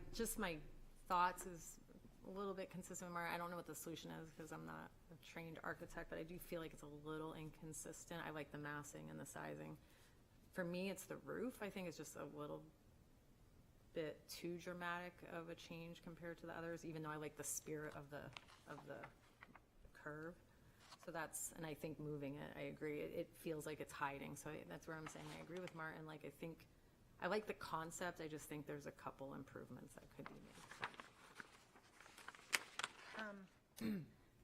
Speaker 9: thoughts is a little bit consistent with Mara. I don't know what the solution is because I'm not a trained architect, but I do feel like it's a little inconsistent. I like the massing and the sizing. For me, it's the roof. I think it's just a little bit too dramatic of a change compared to the others, even though I like the spirit of the curve. So and I think moving it, I agree, it feels like it's hiding. So that's where I'm saying I agree with Martin. Like, I like the concept. I just think there's a couple improvements that could be made.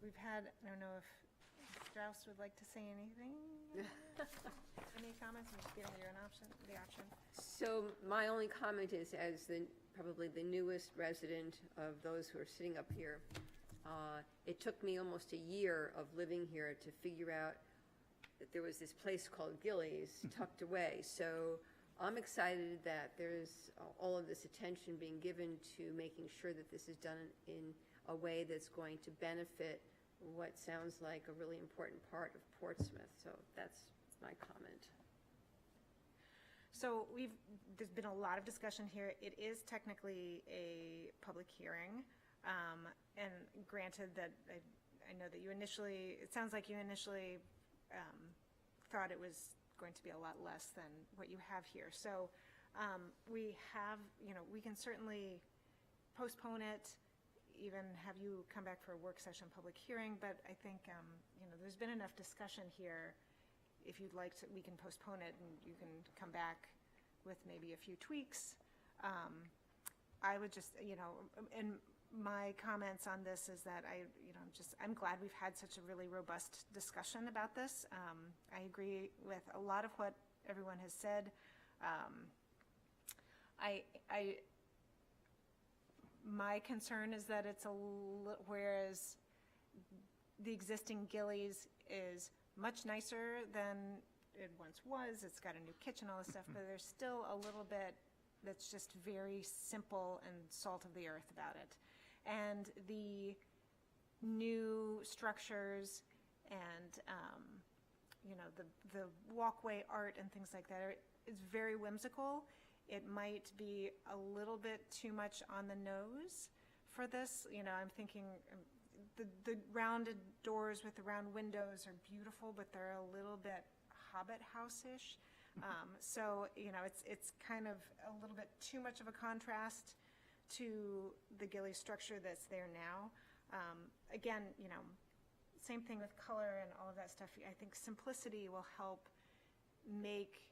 Speaker 1: We've had, I don't know if Strauss would like to say anything? Any comments? I'm just giving you the option.
Speaker 14: So my only comment is, as probably the newest resident of those who are sitting up here, it took me almost a year of living here to figure out that there was this place called Gillies tucked away. So I'm excited that there's all of this attention being given to making sure that this is done in a way that's going to benefit what sounds like a really important part of Portsmouth. So that's my comment.
Speaker 1: So there's been a lot of discussion here. It is technically a public hearing. And granted that I know that it sounds like you initially thought it was going to be a lot less than what you have here. So we can certainly postpone it, even have you come back for a work session public hearing, but I think, there's been enough discussion here. If you'd like to, we can postpone it and you can come back with maybe a few tweaks. I would just, and my comments on this is that I'm glad we've had such a really robust discussion about this. I agree with a lot of what everyone has said. My concern is that whereas the existing Gillies is much nicer than it once was, it's got a new kitchen, all this stuff, but there's still a little bit that's just very simple and salt of the earth about it. And the new structures and, the walkway art and things like that is very whimsical. It might be a little bit too much on the nose for this. You know, I'm thinking the rounded doors with the round windows are beautiful, but they're a little bit Hobbit house-ish. So, you know, it's kind of a little bit too much of a contrast to the Gillies structure that's there now. Again, you know, same thing with color and all of that stuff. I think simplicity will help make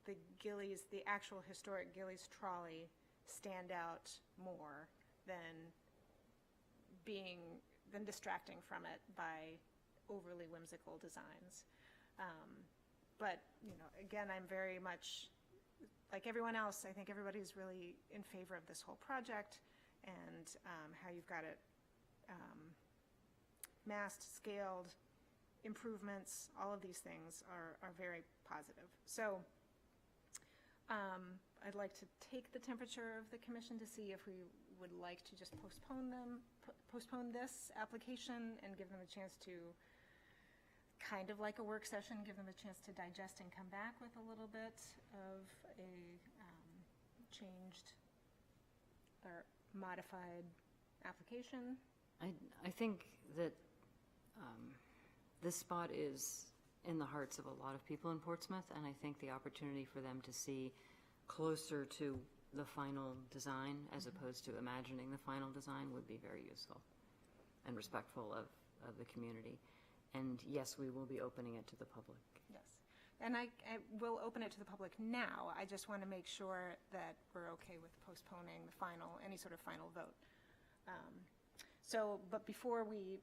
Speaker 1: the Gillies, the actual historic Gillies trolley, stand out more than distracting from it by overly whimsical designs. But, you know, again, I'm very much, like everyone else, I think everybody's really in favor of this whole project and how you've got it massed, scaled, improvements, all of these things are very positive. So I'd like to take the temperature of the commission to see if we would like to just postpone this application and give them a chance to, kind of like a work session, give them a chance to digest and come back with a little bit of a changed or modified application.
Speaker 3: I think that this spot is in the hearts of a lot of people in Portsmouth, and I think the opportunity for them to see closer to the final design as opposed to imagining the final design would be very useful and respectful of the community. And yes, we will be opening it to the public.
Speaker 1: Yes. And I will open it to the public now. I just want to make sure that we're okay with postponing the any sort of final vote. But before we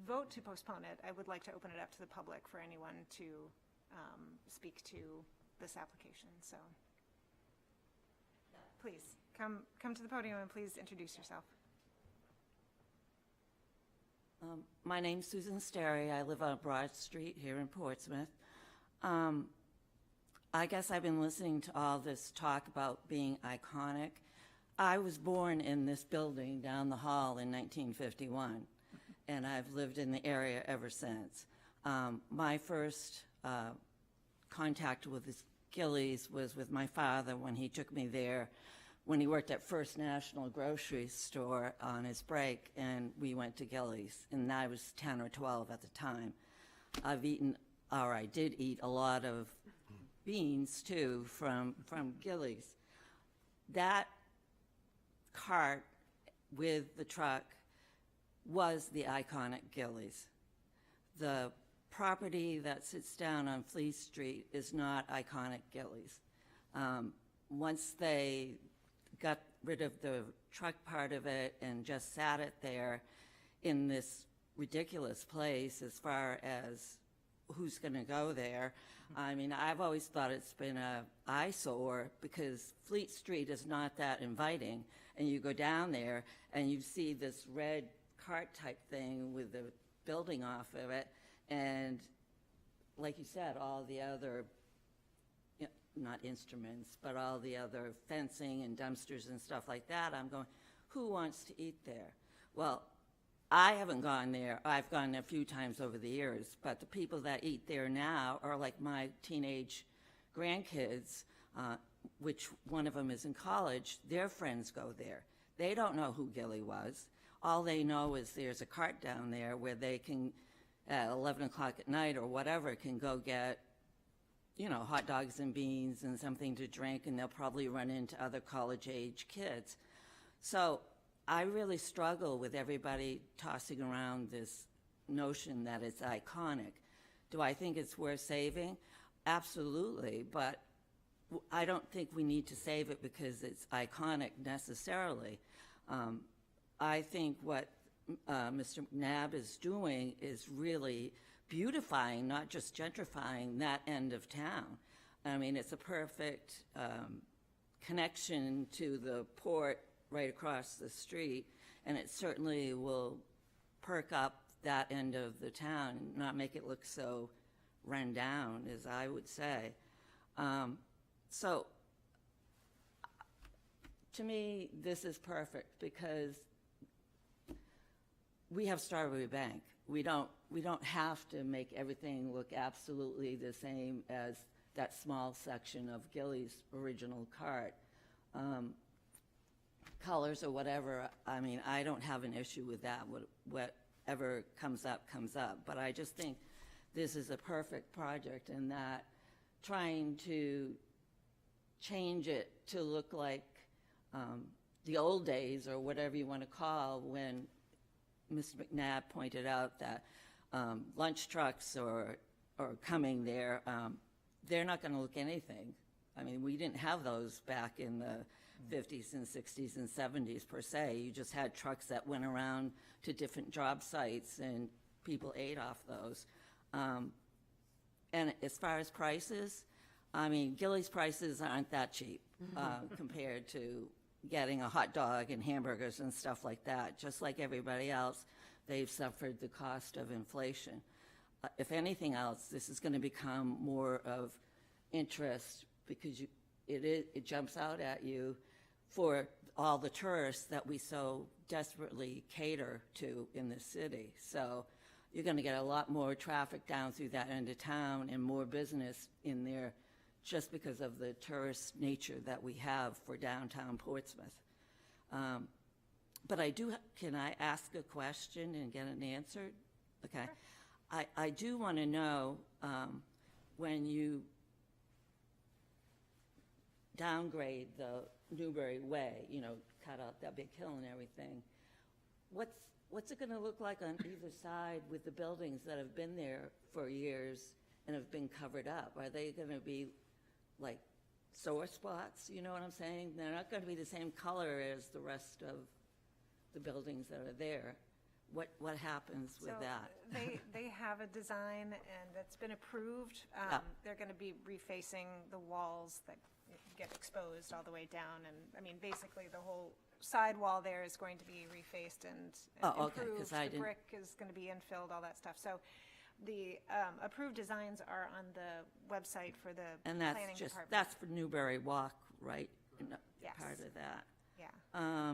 Speaker 1: vote to postpone it, I would like to open it up to the public for anyone to speak to this application. So please come to the podium and please introduce yourself.
Speaker 15: My name's Susan Sterry. I live on Broad Street here in Portsmouth. I guess I've been listening to all this talk about being iconic. I was born in this building down the hall in 1951, and I've lived in the area ever since. My first contact with the Gillies was with my father when he took me there when he worked at First National Grocery Store on his break, and we went to Gillies, and I was 10 or 12 at the time. I did eat a lot of beans, too, from Gillies. That cart with the truck was the iconic Gillies. The property that sits down on Fleet Street is not iconic Gillies. Once they got rid of the truck part of it and just sat it there in this ridiculous place as far as who's going to go there. I mean, I've always thought it's been an eyesore because Fleet Street is not that inviting. And you go down there and you see this red cart type thing with the building off of it. And like you said, all the other, not instruments, but all the other fencing and dumpsters and stuff like that. I'm going, who wants to eat there? Well, I haven't gone there. I've gone a few times over the years, but the people that eat there now are like my teenage grandkids, which one of them is in college. Their friends go there. They don't know who Gilly was. All they know is there's a cart down there where they can, at 11 o'clock at night or whatever, can go get, hot dogs and beans and something to drink, and they'll probably run into other college-age kids. So I really struggle with everybody tossing around this notion that it's iconic. Do I think it's worth saving? Absolutely, but I don't think we need to save it because it's iconic necessarily. I think what Mr. McNabb is doing is really beautifying, not just gentrifying, that end of town. I mean, it's a perfect connection to the port right across the street, and it certainly will perk up that end of the town and not make it look so run down, as I would say. So to me, this is perfect because we have Strawberry Bank. We don't have to make everything look absolutely the same as that small section of Gilly's original cart. colors or whatever, I mean, I don't have an issue with that. Whatever comes up, comes up. But I just think this is a perfect project in that trying to change it to look like the old days or whatever you want to call when Mr. McNabb pointed out that lunch trucks are coming there, they're not going to look anything. I mean, we didn't have those back in the 50s and 60s and 70s per se. You just had trucks that went around to different job sites and people ate off those. And as far as prices, I mean, Gillies prices aren't that cheap compared to getting a hot dog and hamburgers and stuff like that. Just like everybody else, they've suffered the cost of inflation. If anything else, this is going to become more of interest because it jumps out at you for all the tourists that we so desperately cater to in this city. So you're going to get a lot more traffic down through that end of town and more business in there just because of the tourist nature that we have for downtown Portsmouth. But can I ask a question and get an answer? Okay. Sure. I do want to know when you downgrade the Newbury Way, cut out that big hill and everything, what's it going to look like on either side with the buildings that have been there for years and have been covered up? Are they going to be like sore spots? You know what I'm saying? They're not going to be the same color as the rest of the buildings that are there. What happens with that?
Speaker 1: They have a design and it's been approved. They're going to be refacing the walls that get exposed all the way down. And I mean, basically the whole side wall there is going to be refaced and improved. The brick is going to be infilled, all that stuff. So the approved designs are on the website for the planning department.
Speaker 15: That's for Newbury Walk, right?
Speaker 1: Yes.
Speaker 15: Part of that.
Speaker 1: Yeah.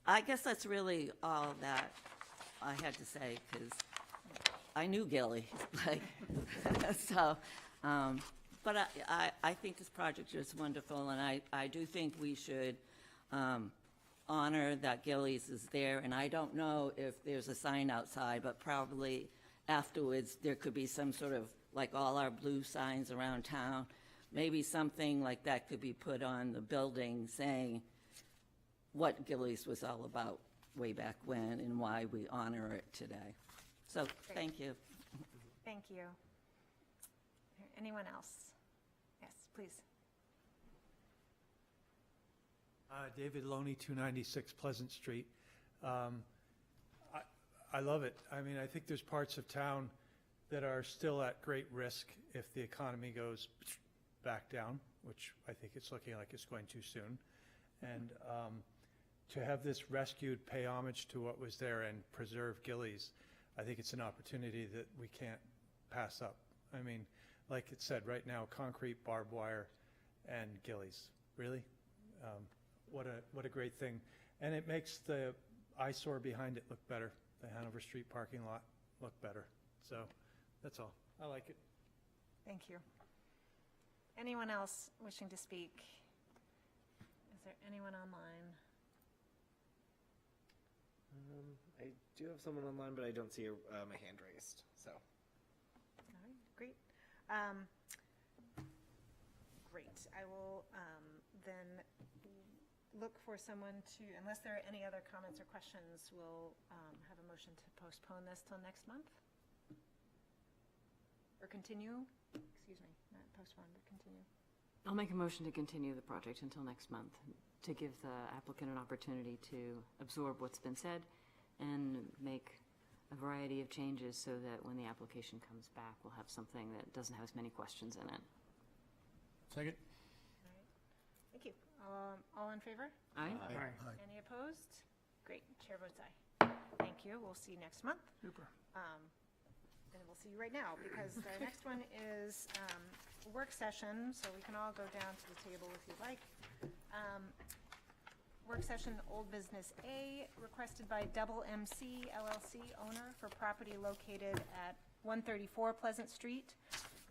Speaker 15: I guess that's really all that I had to say because I knew Gilly, so. But I think this project is wonderful, and I do think we should honor that Gillies is there. And I don't know if there's a sign outside, but probably afterwards there could be some sort of, like all our blue signs around town, maybe something like that could be put on the building saying what Gillies was all about way back when and why we honor it today. So, thank you.
Speaker 1: Thank you. Anyone else? Yes, please.
Speaker 16: David Loney, 296 Pleasant Street. I love it. I mean, I think there's parts of town that are still at great risk if the economy goes back down, which I think it's looking like it's going to soon. And to have this rescued, pay homage to what was there and preserve Gillies, I think it's an opportunity that we can't pass up. I mean, like it said, right now, concrete, barbed wire, and Gillies. Really? What a great thing. And it makes the eyesore behind it look better, the Hanover Street parking lot look better. So that's all. I like it.
Speaker 1: Thank you. Anyone else wishing to speak? Is there anyone online?
Speaker 2: I do have someone online, but I don't see a hand raised, so.
Speaker 1: All right, great. Great. I will then look for someone to, unless there are any other comments or questions, we'll have a motion to postpone this till next month? Or continue? Excuse me, not postpone, but continue.
Speaker 3: I'll make a motion to continue the project until next month, to give the applicant an opportunity to absorb what's been said and make a variety of changes so that when the application comes back, we'll have something that doesn't have as many questions in it.
Speaker 4: Second?
Speaker 1: All right. Thank you. All in favor?
Speaker 3: Aye.
Speaker 7: Aye.
Speaker 1: Any opposed? Great. Chair votes aye. Thank you. We'll see you next month.
Speaker 11: Super.
Speaker 1: And we'll see you right now because the next one is work session, so we can all go down to the table if you'd like. Work session, old business A, requested by Double MC LLC owner for property located at 134 Pleasant Street,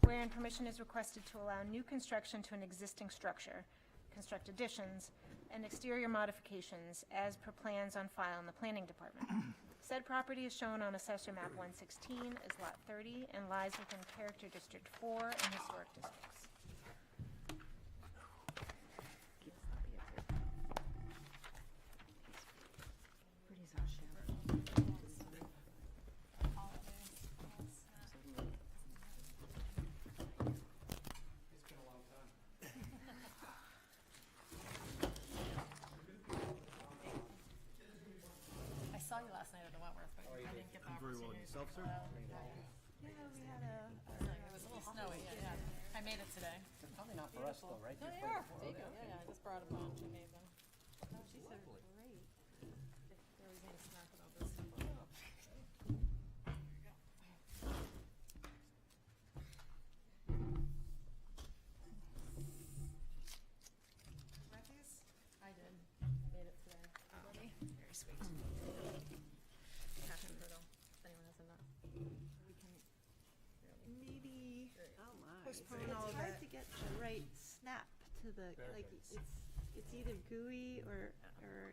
Speaker 1: wherein permission is requested to allow new construction to an existing structure, construct additions, and exterior modifications as per plans on file in the Planning Department. Said property is shown on Assessor Map 116 as Lot 30 and lies within Character District 4 and Historic Districts.
Speaker 9: I saw you last night at the Wentworth, but I didn't get the opportunity.
Speaker 4: Yourself, sir?
Speaker 9: Yeah, we had it was a little snowy, yeah. I made it today.
Speaker 13: Probably not for us though, right?
Speaker 9: No, they are. Yeah, I just brought a bunch and made them. No, she said great. If there was any snack about this. I did. I made it today.
Speaker 1: Very sweet.
Speaker 9: Passion brittle. If anyone has enough. We can.
Speaker 12: Maybe
Speaker 1: Postpone all
Speaker 12: it's
Speaker 1: of
Speaker 12: hard
Speaker 1: it.
Speaker 12: to get the right snap to the, like, it's either gooey or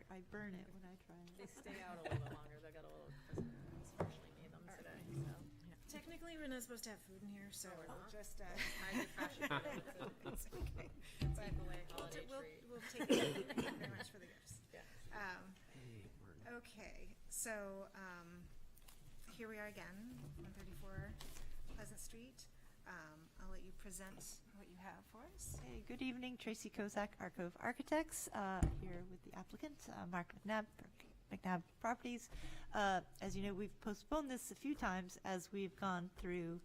Speaker 12: I burn it when I try it.
Speaker 9: They stay out a little bit longer. They got a little crisper. Especially made them today. So.
Speaker 1: Technically, we're not supposed to have food in here, so
Speaker 9: we're
Speaker 1: we'll
Speaker 9: not?
Speaker 1: just,
Speaker 9: I did passion fruit.
Speaker 1: it's okay.
Speaker 9: Take away holiday
Speaker 1: We'll
Speaker 9: treat.
Speaker 1: take it. Thank you very much for the gifts.
Speaker 9: Yeah.
Speaker 1: Okay, so, here we are again, 134 Pleasant Street. I'll let you present what you have for us.
Speaker 12: Hey, good evening, Tracy Kozak, Arcove Architects, here with the applicant, Mark McNabb, McNabb Properties. As you know, we've postponed this a few times as we've gone through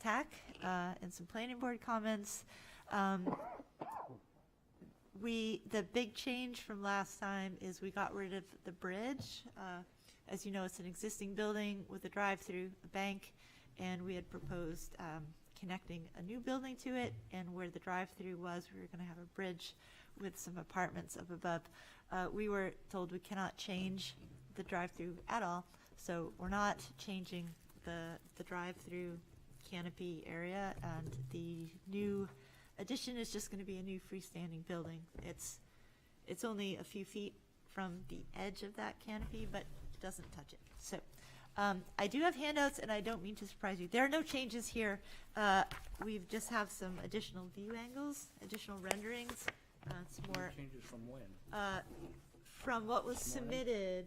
Speaker 12: TAC and some planning board comments. The big change from last time is we got rid of the bridge. As you know, it's an existing building with a drive-through, a bank, and we had proposed connecting a new building to it, and where the drive-through was, we were going to have a bridge with some apartments up above. We were told we cannot change the drive-through at all, so we're not changing the drive-through canopy area, and the new addition is just going to be a new freestanding building. It's only a few feet from the edge of that canopy, but doesn't touch it. So I do have handouts, and I don't mean to surprise you. There are no changes here. We just have some additional view angles, additional renderings. It's more
Speaker 13: Changes from when?
Speaker 12: from what was submitted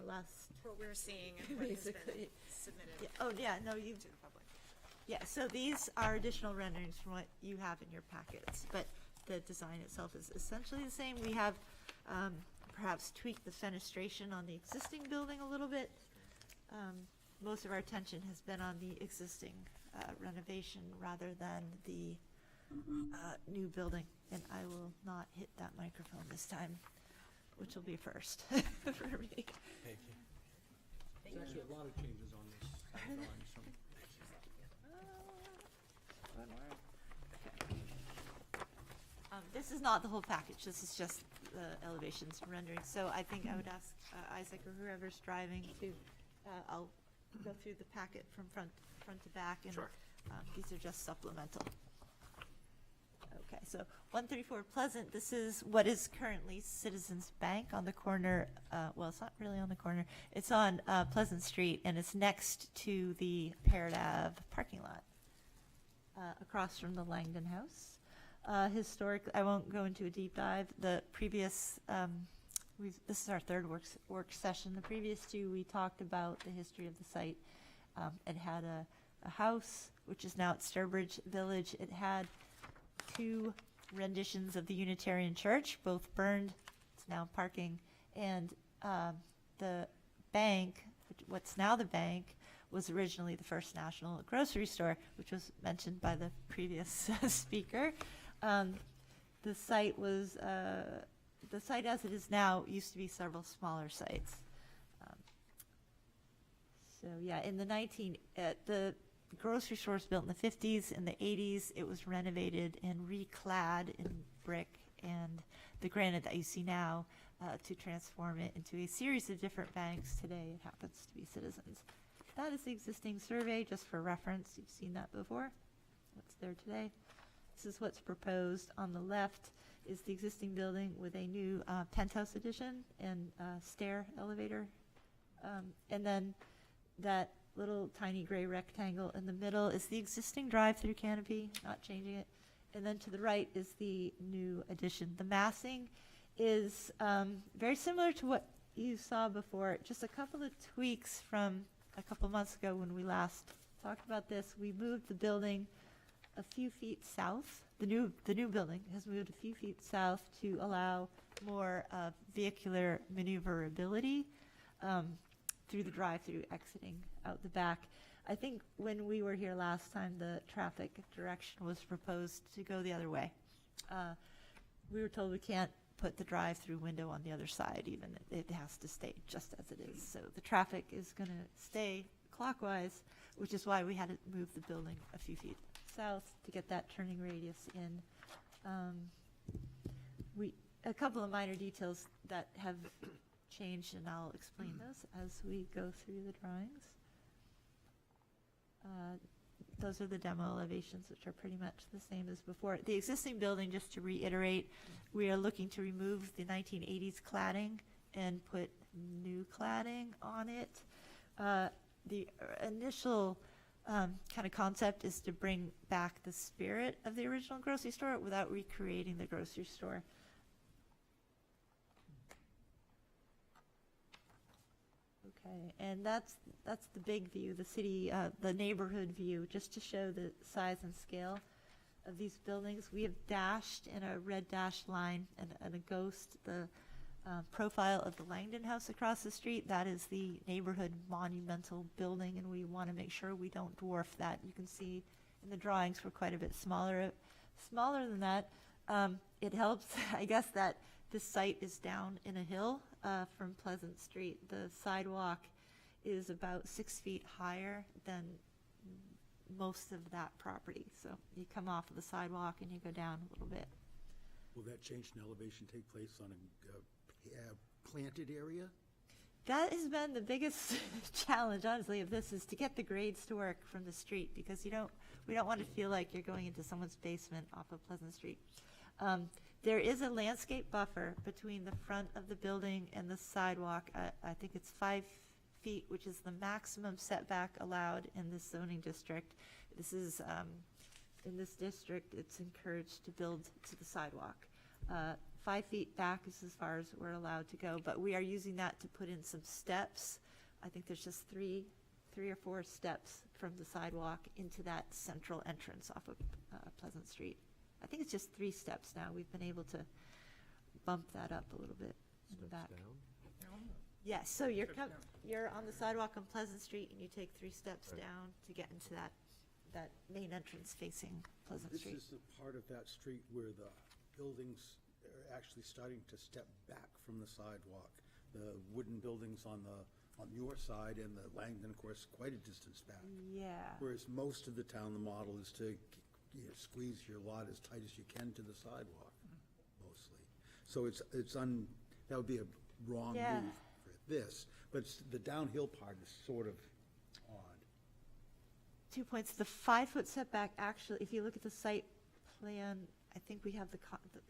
Speaker 12: last.
Speaker 1: What we're seeing and what has been
Speaker 12: Basically.
Speaker 1: submitted
Speaker 12: Yeah, oh, yeah, no, you.
Speaker 1: to the public.
Speaker 12: Yeah, so these are additional renderings from what you have in your packets, but the design itself is essentially the same. We have perhaps tweaked the fenestration on the existing building a little bit. Most of our attention has been on the existing renovation rather than the new building. And I will not hit that microphone this time, which will be a first for me.
Speaker 16: Thank you.
Speaker 13: There's actually a lot of changes on this drawing, so.
Speaker 12: This is not the whole package, this is just the elevations and rendering. So I think I would ask Isaac or whoever's driving to, I'll go through the packet from front to back, and
Speaker 2: Sure.
Speaker 12: These are just supplemental. Okay, so 134 Pleasant, this is what is currently Citizens Bank on the corner, well, it's not really on the corner, it's on Pleasant Street, and it's next to the Parrot Ave parking lot, across from the Langdon House. Historically, I won't go into a deep dive. The previous, this is our third work session. The previous two, we talked about the history of the site. It had a house, which is now at Sturbridge Village. It had two renditions of the Unitarian Church, both burned. It's now parking. And the bank, what's now the bank, was originally the First National grocery store, which was mentioned by the previous speaker. The site was, the site as it is now used to be several smaller sites. So yeah, in the the grocery store was built in the 50s. In the 80s, it was renovated and reclad in brick and the granite that you see now to transform it into a series of different banks. Today, it happens to be Citizens. That is the existing survey, just for reference. You've seen that before. What's there today? This is what's proposed. On the left is the existing building with a new penthouse addition and stair elevator. And then that little tiny gray rectangle in the middle is the existing drive-through canopy, not changing it. And then to the right is the new addition. The massing is very similar to what you saw before, just a couple of tweaks from a couple months ago when we last talked about this. We moved the building a few feet south. The new building has moved a few feet south to allow more vehicular maneuverability through the drive-through exiting out the back. I think when we were here last time, the traffic direction was proposed to go the other way. We were told we can't put the drive-through window on the other side even. It has to stay just as it is. So the traffic is going to stay clockwise, which is why we had to move the building a few feet south to get that turning radius in. A couple of minor details that have changed, and I'll explain those as we go through the drawings. Those are the demo elevations, which are pretty much the same as before. The existing building, just to reiterate, we are looking to remove the 1980s cladding and put new cladding on it. The initial kind of concept is to bring back the spirit of the original grocery store without recreating the grocery store. Okay, and that's the big view, the city, the neighborhood view, just to show the size and scale of these buildings. We have dashed in a red dashed line and a ghost the profile of the Langdon House across the street. That is the neighborhood monumental building, and we want to make sure we don't dwarf that. You can see in the drawings we're quite a bit smaller than that. It helps, I guess, that this site is down in a hill from Pleasant Street. The sidewalk is about 6 feet higher than most of that property. So you come off of the sidewalk and you go down a little bit.
Speaker 6: Will that change in elevation take place on a planted area?
Speaker 12: That has been the biggest challenge, honestly, of this, is to get the grades to work from the street, because we don't want to feel like you're going into someone's basement off of Pleasant Street. There is a landscape buffer between the front of the building and the sidewalk. I think it's 5 feet, which is the maximum setback allowed in this zoning district. This is, in this district, it's encouraged to build to the sidewalk. 5 feet back is as far as we're allowed to go, but we are using that to put in some steps. I think there's just three or four steps from the sidewalk into that central entrance off of Pleasant Street. I think it's just 3 steps now. We've been able to bump that up a little bit in the back. Yes, so you're on the sidewalk on Pleasant Street and you take 3 steps down to get into that main entrance facing Pleasant Street.
Speaker 6: This is the part of that street where the buildings are actually starting to step back from the sidewalk. The wooden buildings on your side, and the Langdon, of course, quite a distance back.
Speaker 12: Yeah.
Speaker 6: Whereas most of the town, the model is to squeeze your lot as tight as you can to the sidewalk, mostly. So that would be a wrong move for this, but the downhill part is sort of odd.
Speaker 12: 2 points. The 5-foot setback, actually, if you look at the site plan, I think we have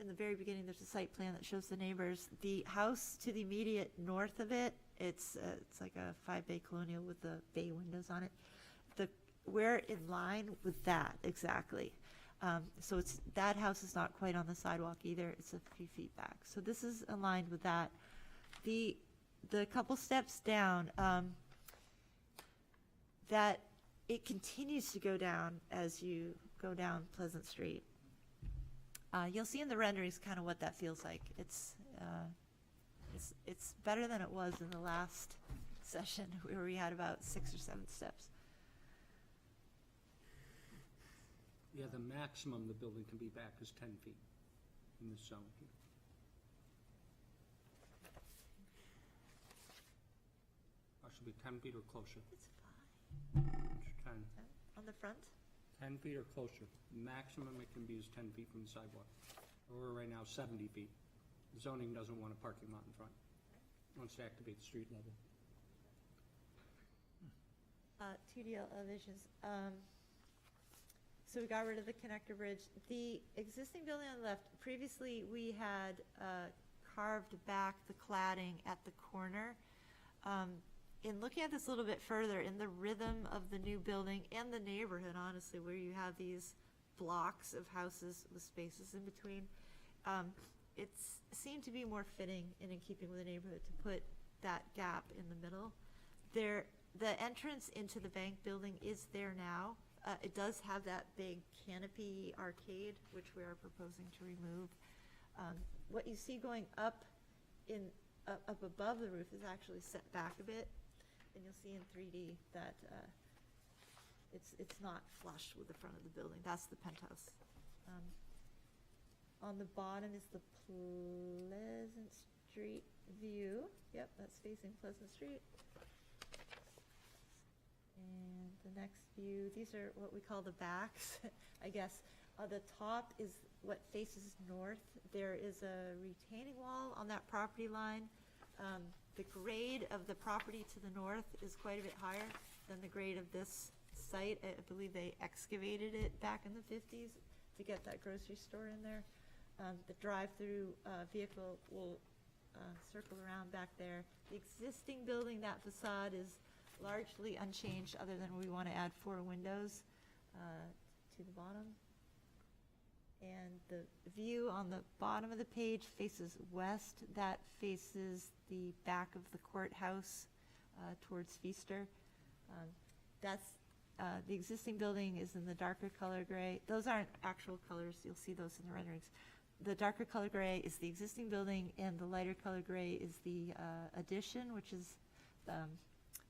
Speaker 12: in the very beginning, there's a site plan that shows the neighbors. The house to the immediate north of it, it's like a 5-bay colonial with the bay windows on it. We're in line with that, exactly. So that house is not quite on the sidewalk either. It's a few feet back. So this is aligned with that. The couple steps down, that it continues to go down as you go down Pleasant Street. You'll see in the renderings kind of what that feels like. It's better than it was in the last session where we had about 6 or 7 steps.
Speaker 13: Yeah, the maximum the building can be back is 10 feet in this zone here. Or should be 10 feet or closer.
Speaker 12: It's fine.
Speaker 13: 10.
Speaker 12: On the front?
Speaker 13: 10 feet or closer. Maximum it can be is 10 feet from the sidewalk. We're right now 70 feet. The zoning doesn't want a parking lot in front. It wants to activate the street level.
Speaker 12: 2D elevations. So we got rid of the connector bridge. The existing building on the left, previously we had carved back the cladding at the corner. In looking at this a little bit further, in the rhythm of the new building and the neighborhood, honestly, where you have these blocks of houses with spaces in between, it seemed to be more fitting and in keeping with the neighborhood to put that gap in the middle. The entrance into the bank building is there now. It does have that big canopy arcade, which we are proposing to remove. What you see going up above the roof is actually set back a bit, and you'll see in 3D that it's not flush with the front of the building. That's the penthouse. On the bottom is the Pleasant Street view. Yep, that's facing Pleasant Street. And the next view, these are what we call the backs, I guess. The top is what faces north. There is a retaining wall on that property line. The grade of the property to the north is quite a bit higher than the grade of this site. I believe they excavated it back in the 50s to get that grocery store in there. The drive-through vehicle will circle around back there. The existing building, that facade is largely unchanged, other than we want to add 4 windows to the bottom. And the view on the bottom of the page faces west. That faces the back of the courthouse towards Feaster. That's the existing building is in the darker color gray. Those aren't actual colors. You'll see those in the renderings. The darker color gray is the existing building, and the lighter color gray is the addition, which is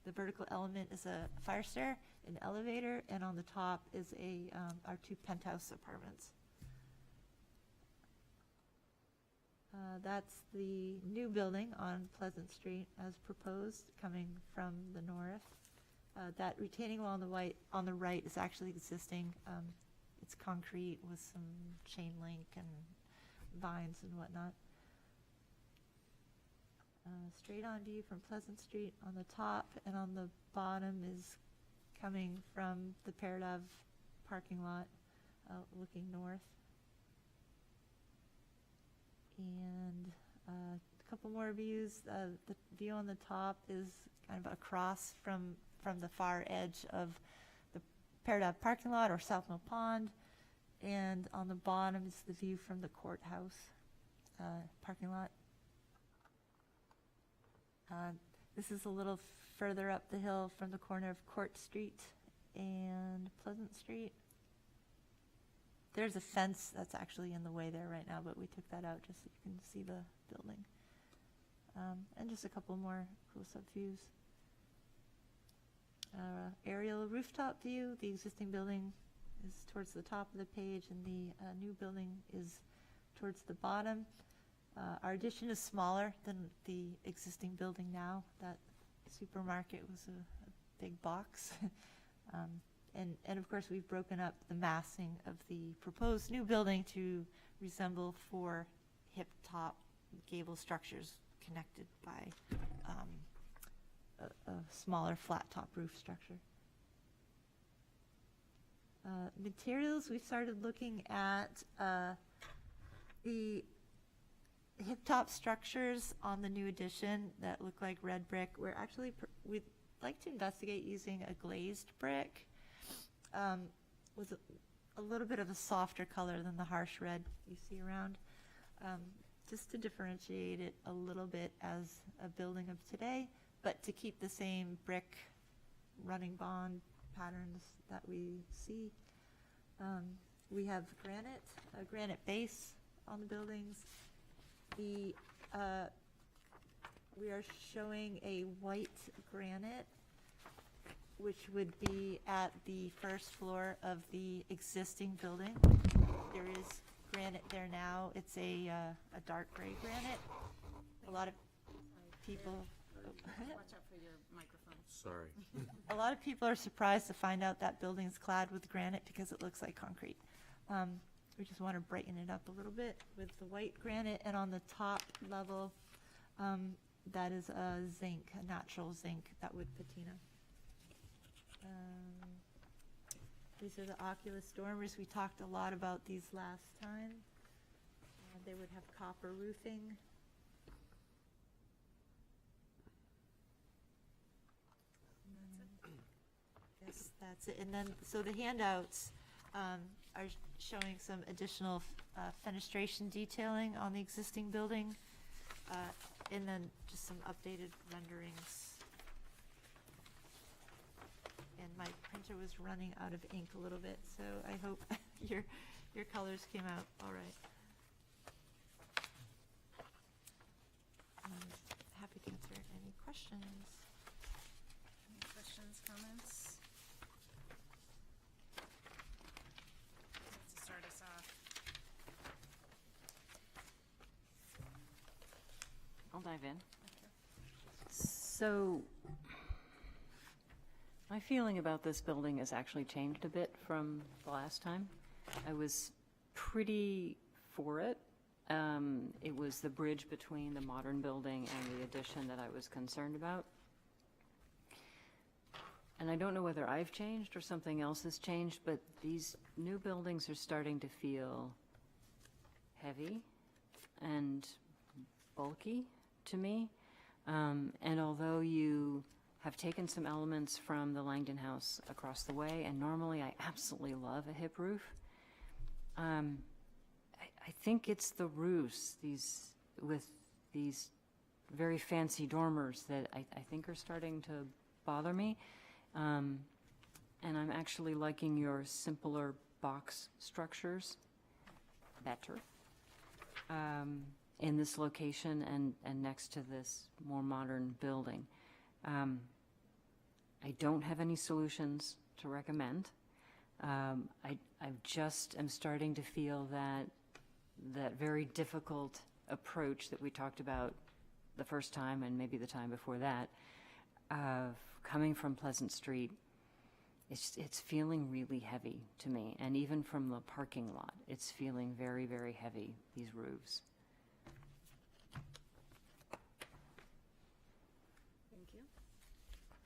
Speaker 12: the vertical element is a fire stair, an elevator, and on the top is our 2 penthouse apartments. That's the new building on Pleasant Street as proposed, coming from the north. That retaining wall on the right is actually existing. It's concrete with some chain link and vines and whatnot. Straight on view from Pleasant Street on the top, and on the bottom is coming from the Peridov parking lot, looking north. And a couple more views. The view on the top is kind of across from the far edge of the Peridov parking lot or South Mill Pond. And on the bottom is the view from the courthouse parking lot. This is a little further up the hill from the corner of Court Street and Pleasant Street. There's a fence that's actually in the way there right now, but we took that out just so you can see the building. And just a couple more close-up views. Aerial rooftop view. The existing building is towards the top of the page, and the new building is towards the bottom. Our addition is smaller than the existing building now. That supermarket was a big box. And of course, we've broken up the massing of the proposed new building to resemble 4 hip-top gable structures connected by a smaller flat-top roof structure. Materials, we started looking at the hip-top structures on the new addition that look like red brick. We'd like to investigate using a glazed brick. Was a little bit of a softer color than the harsh red you see around, just to differentiate it a little bit as a building of today, but to keep the same brick running bond patterns that we see. We have a granite base on the buildings. We are showing a white granite, which would be at the first floor of the existing building. There is granite there now. It's a dark gray granite. A lot of people.
Speaker 9: Watch out for your microphone.
Speaker 10: Sorry.
Speaker 12: A lot of people are surprised to find out that building's clad with granite because it looks like concrete. We just want to brighten it up a little bit with the white granite, and on the top level, that is a zinc, a natural zinc that would patina. These are the Oculus dormers. We talked a lot about these last time. They would have copper roofing. Yes, that's it. And then, so the handouts are showing some additional fenestration detailing on the existing building, and then just some updated renderings. And my printer was running out of ink a little bit, so I hope your colors came out all right. I'm happy to answer any questions.
Speaker 1: Any questions, comments? To start us off.
Speaker 3: I'll dive in. So, my feeling about this building has actually changed a bit from the last time. I was pretty for it. It was the bridge between the modern building and the addition that I was concerned about. And I don't know whether I've changed or something else has changed, but these new buildings are starting to feel heavy and bulky to me. And although you have taken some elements from the Langdon House across the way, and normally I absolutely love a hip roof, I think it's the roofs, with these very fancy dormers that I think are starting to bother me. And I'm actually liking your simpler box structures better in this location and next to this more modern building. I don't have any solutions to recommend. I just am starting to feel that very difficult approach that we talked about the first time and maybe the time before that, of coming from Pleasant Street, it's feeling really heavy to me. And even from the parking lot, it's feeling very, very heavy, these roofs.
Speaker 14: Thank you.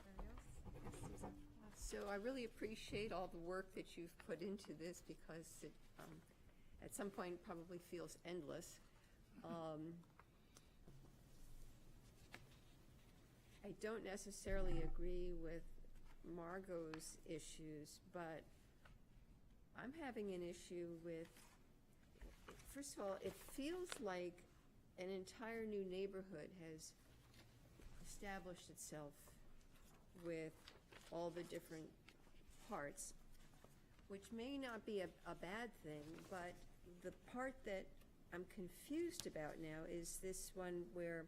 Speaker 14: Anybody else? Yes, Susan. So I really appreciate all the work that you've put into this, because it, at some point, probably feels endless. I don't necessarily agree with Margot's issues, but I'm having an issue with, first of all, it feels like an entire new neighborhood has established itself with all the different parts, which may not be a bad thing, but the part that I'm confused about now is this one where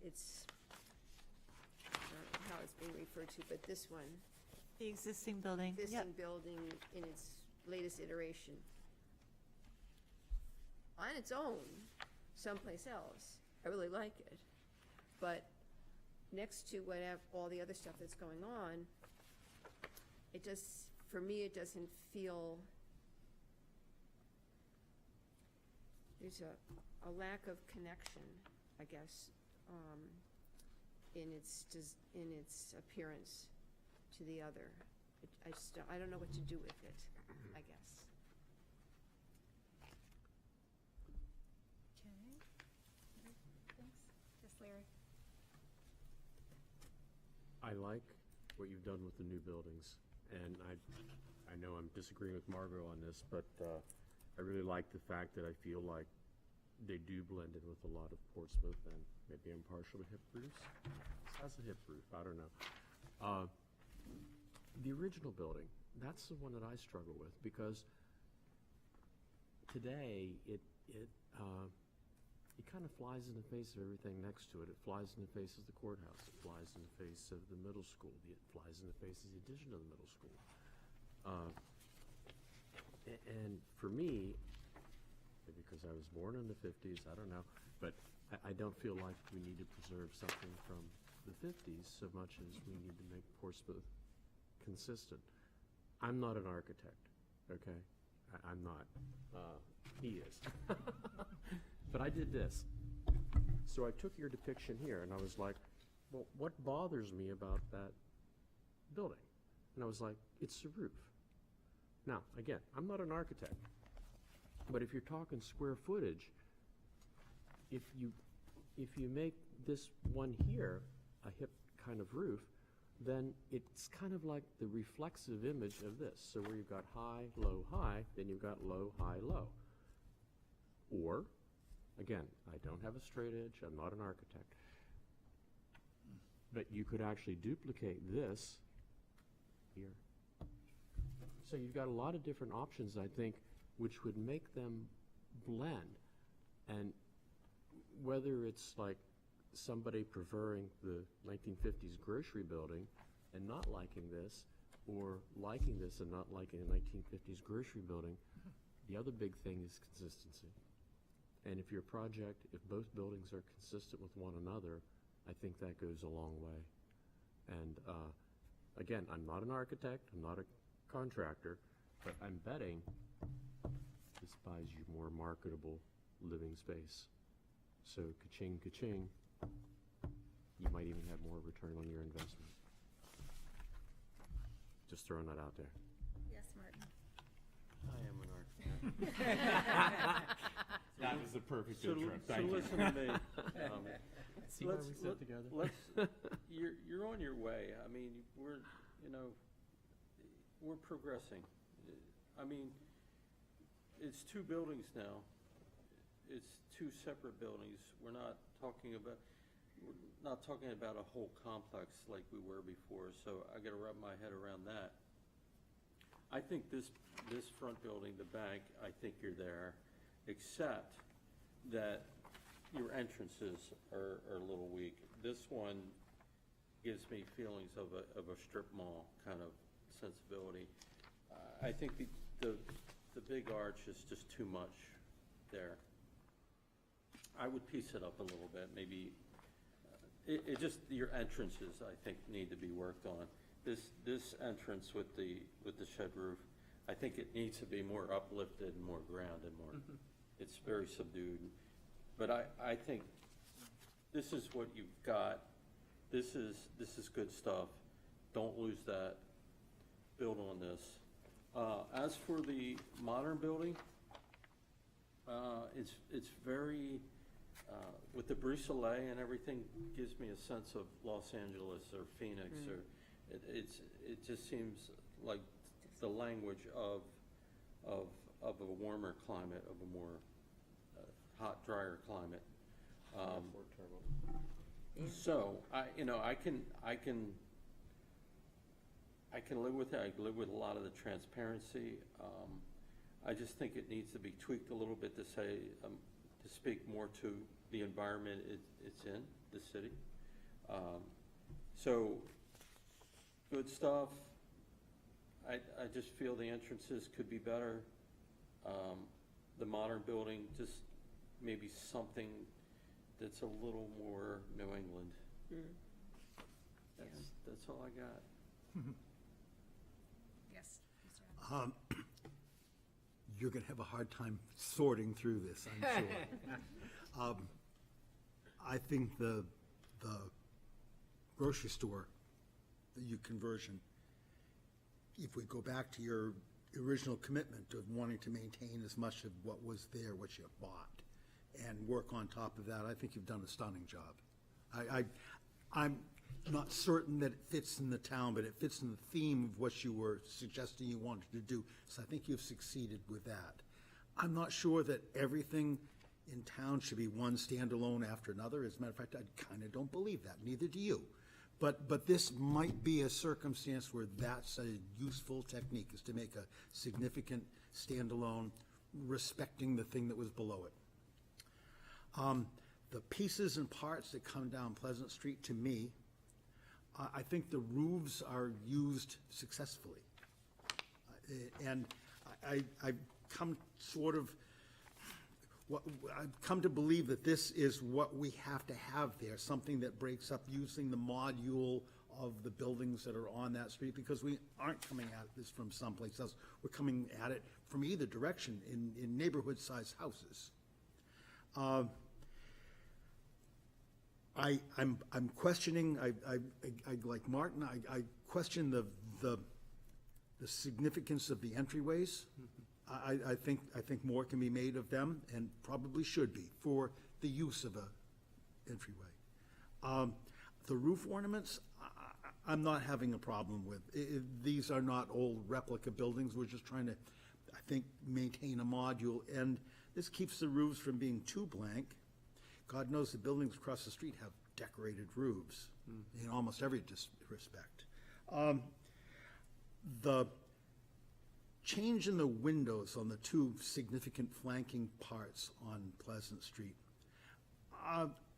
Speaker 14: it's, I don't know how it's being referred to, but this one.
Speaker 12: The existing building. Yep.
Speaker 14: Existing building in its latest iteration. On its own, someplace else, I really like it. But next to whatever, all the other stuff that's going on, it just, for me, it doesn't feel, there's a lack of connection, I guess, in its appearance to the other. I don't know what to do with it, I guess.
Speaker 1: Okay. Thanks. Yes, Larry.
Speaker 10: I like what you've done with the new buildings, and I know I'm disagreeing with Margot on this, but I really like the fact that I feel like they do blend in with a lot of Portsmouth, and maybe I'm partial to hip roofs. This has a hip roof, I don't know. The original building, that's the one that I struggle with, because today it kind of flies in the face of everything next to it. It flies in the face of the courthouse. It flies in the face of the middle school. It flies in the face of the addition of the middle school. And for me, maybe because I was born in the 50s, I don't know, but I don't feel like we need to preserve something from the 50s so much as we need to make Portsmouth consistent. I'm not an architect, okay? I'm not. He is. But I did this. So I took your depiction here, and I was like, well, what bothers me about that building? And I was like, it's the roof. Now, again, I'm not an architect, but if you're talking square footage, if you make this one here a hip kind of roof, then it's kind of like the reflexive image of this. So where you've got high, low, high, then you've got low, high, low. Or, again, I don't have a straight edge, I'm not an architect, but you could actually duplicate this here. So you've got a lot of different options, I think, which would make them blend. And whether it's like somebody preferring the 1950s grocery building and not liking this, or liking this and not liking the 1950s grocery building, the other big thing is consistency. And if your project, if both buildings are consistent with one another, I think that goes a long way. And again, I'm not an architect, I'm not a contractor, but I'm betting this buys you more marketable living space. So ka-ching, ka-ching, you might even have more return on your investment. Just throwing that out there.
Speaker 1: Yes, Martin.
Speaker 5: I am an architect.
Speaker 10: That was the perfect
Speaker 5: So
Speaker 10: intro.
Speaker 5: so
Speaker 10: Thank you.
Speaker 5: listen to me.
Speaker 10: See why we sit together?
Speaker 5: You're on your way. I mean, we're progressing. I mean, it's two buildings now. It's two separate buildings. We're not talking about a whole complex like we were before, so I gotta wrap my head around that. I think this front building, the bank, I think you're there, except that your entrances are a little weak. This one gives me feelings of a strip mall kind of sensibility. I think the big arch is just too much there. I would piece it up a little bit, maybe. It just, your entrances, I think, need to be worked on. This entrance with the shed roof, I think it needs to be more uplifted and more grounded, more. It's very subdued. But I think this is what you've got. This is good stuff. Don't lose that. Build on this. As for the modern building, it's very, with the Brise Soleil and everything, gives me a sense of Los Angeles or Phoenix, or it just seems like the language of a warmer climate, of a more hot, drier climate. So I can live with it. I can live with a lot of the transparency. I just think it needs to be tweaked a little bit to say, to speak more to the environment it's in, the city. So, good stuff. I just feel the entrances could be better. The modern building, just maybe something that's a little more New England. That's all I got.
Speaker 1: Yes.
Speaker 6: You're going to have a hard time sorting through this, I'm sure. I think the grocery store, the conversion, if we go back to your original commitment of wanting to maintain as much of what was there, what you bought, and work on top of that, I think you've done a stunning job. I'm not certain that it fits in the town, but it fits in the theme of what you were suggesting you wanted to do, so I think you've succeeded with that. I'm not sure that everything in town should be one standalone after another. As a matter of fact, I kind of don't believe that, neither do you. But this might be a circumstance where that's a useful technique, is to make a significant standalone, respecting the thing that was below it. The pieces and parts that come down Pleasant Street, to me, I think the roofs are used successfully. And I've come to believe that this is what we have to have there, something that breaks up using the module of the buildings that are on that street, because we aren't coming at this from someplace else. We're coming at it from either direction in neighborhood-sized houses. I'm questioning, I like Martin, I question the the significance of the entryways. I think more can be made of them, and probably should be, for the use of a entryway. The roof ornaments, I'm not having a problem with. These are not old replica buildings. We're just trying to, I think, maintain a module, and this keeps the roofs from being too blank. God knows the buildings across the street have decorated roofs in almost every respect. The change in the windows on the two significant flanking parts on Pleasant Street,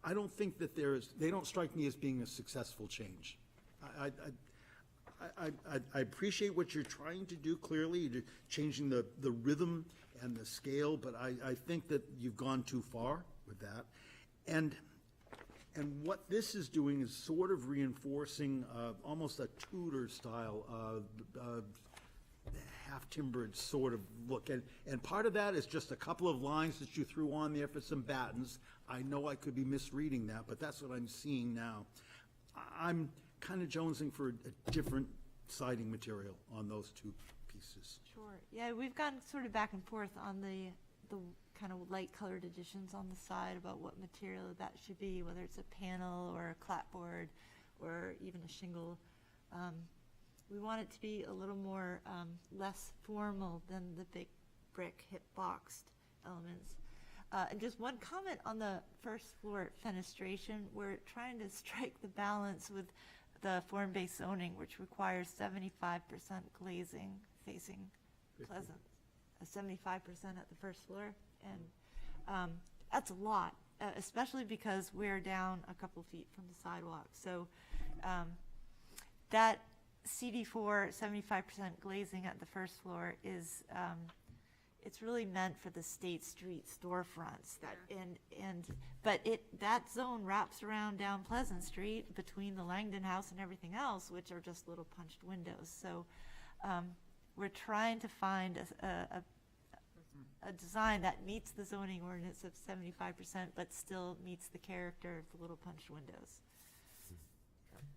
Speaker 6: I don't think that they don't strike me as being a successful change. I appreciate what you're trying to do, clearly, you're changing the rhythm and the scale, but I think that you've gone too far with that. And what this is doing is sort of reinforcing almost a Tudor style half-timbered sort of look. And part of that is just a couple of lines that you threw on there for some battens. I know I could be misreading that, but that's what I'm seeing now. I'm kind of jonesing for a different siding material on those two pieces.
Speaker 12: Sure. Yeah, we've gone sort of back and forth on the kind of light colored additions on the side about what material that should be, whether it's a panel or a clapboard or even a shingle. We want it to be a little more less formal than the big brick hip boxed elements. And just one comment on the first floor fenestration. We're trying to strike the balance with the form-based zoning, which requires 75% glazing facing Pleasant, 75% at the first floor. And that's a lot, especially because we're down a couple feet from the sidewalk. So that CD4 75% glazing at the first floor is it's really meant for the State Street storefronts. But that zone wraps around down Pleasant Street between the Langdon House and everything else, which are just little punched windows. So we're trying to find a design that meets the zoning ordinance of 75%, but still meets the character of the little punched windows.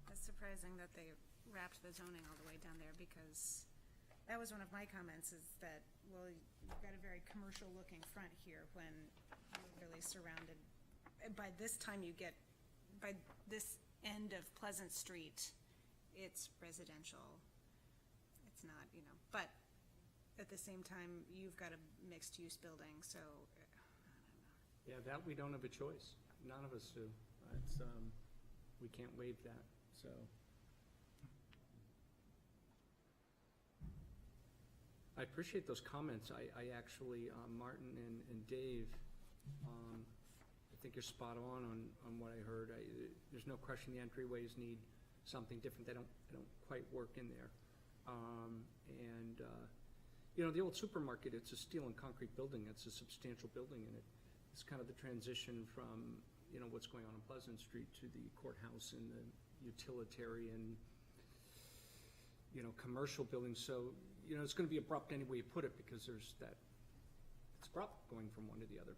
Speaker 1: That's surprising that they wrapped the zoning all the way down there, because that was one of my comments, is that, well, you've got a very commercial looking front here when you're really surrounded. By this time by this end of Pleasant Street, it's residential. It's not, but at the same time, you've got a mixed use building, so I don't know.
Speaker 13: Yeah, that we don't have a choice. None of us do. It's, we can't waive that, so. I appreciate those comments. I actually, Martin and Dave, I think you're spot on what I heard. There's no question the entryways need something different. They don't quite work in there. The old supermarket, it's a steel and concrete building. It's a substantial building, and it's kind of the transition from, what's going on Pleasant Street to the courthouse and the utilitarian, commercial buildings. So, it's going to be abrupt any way you put it, because it's abrupt going from one to the other.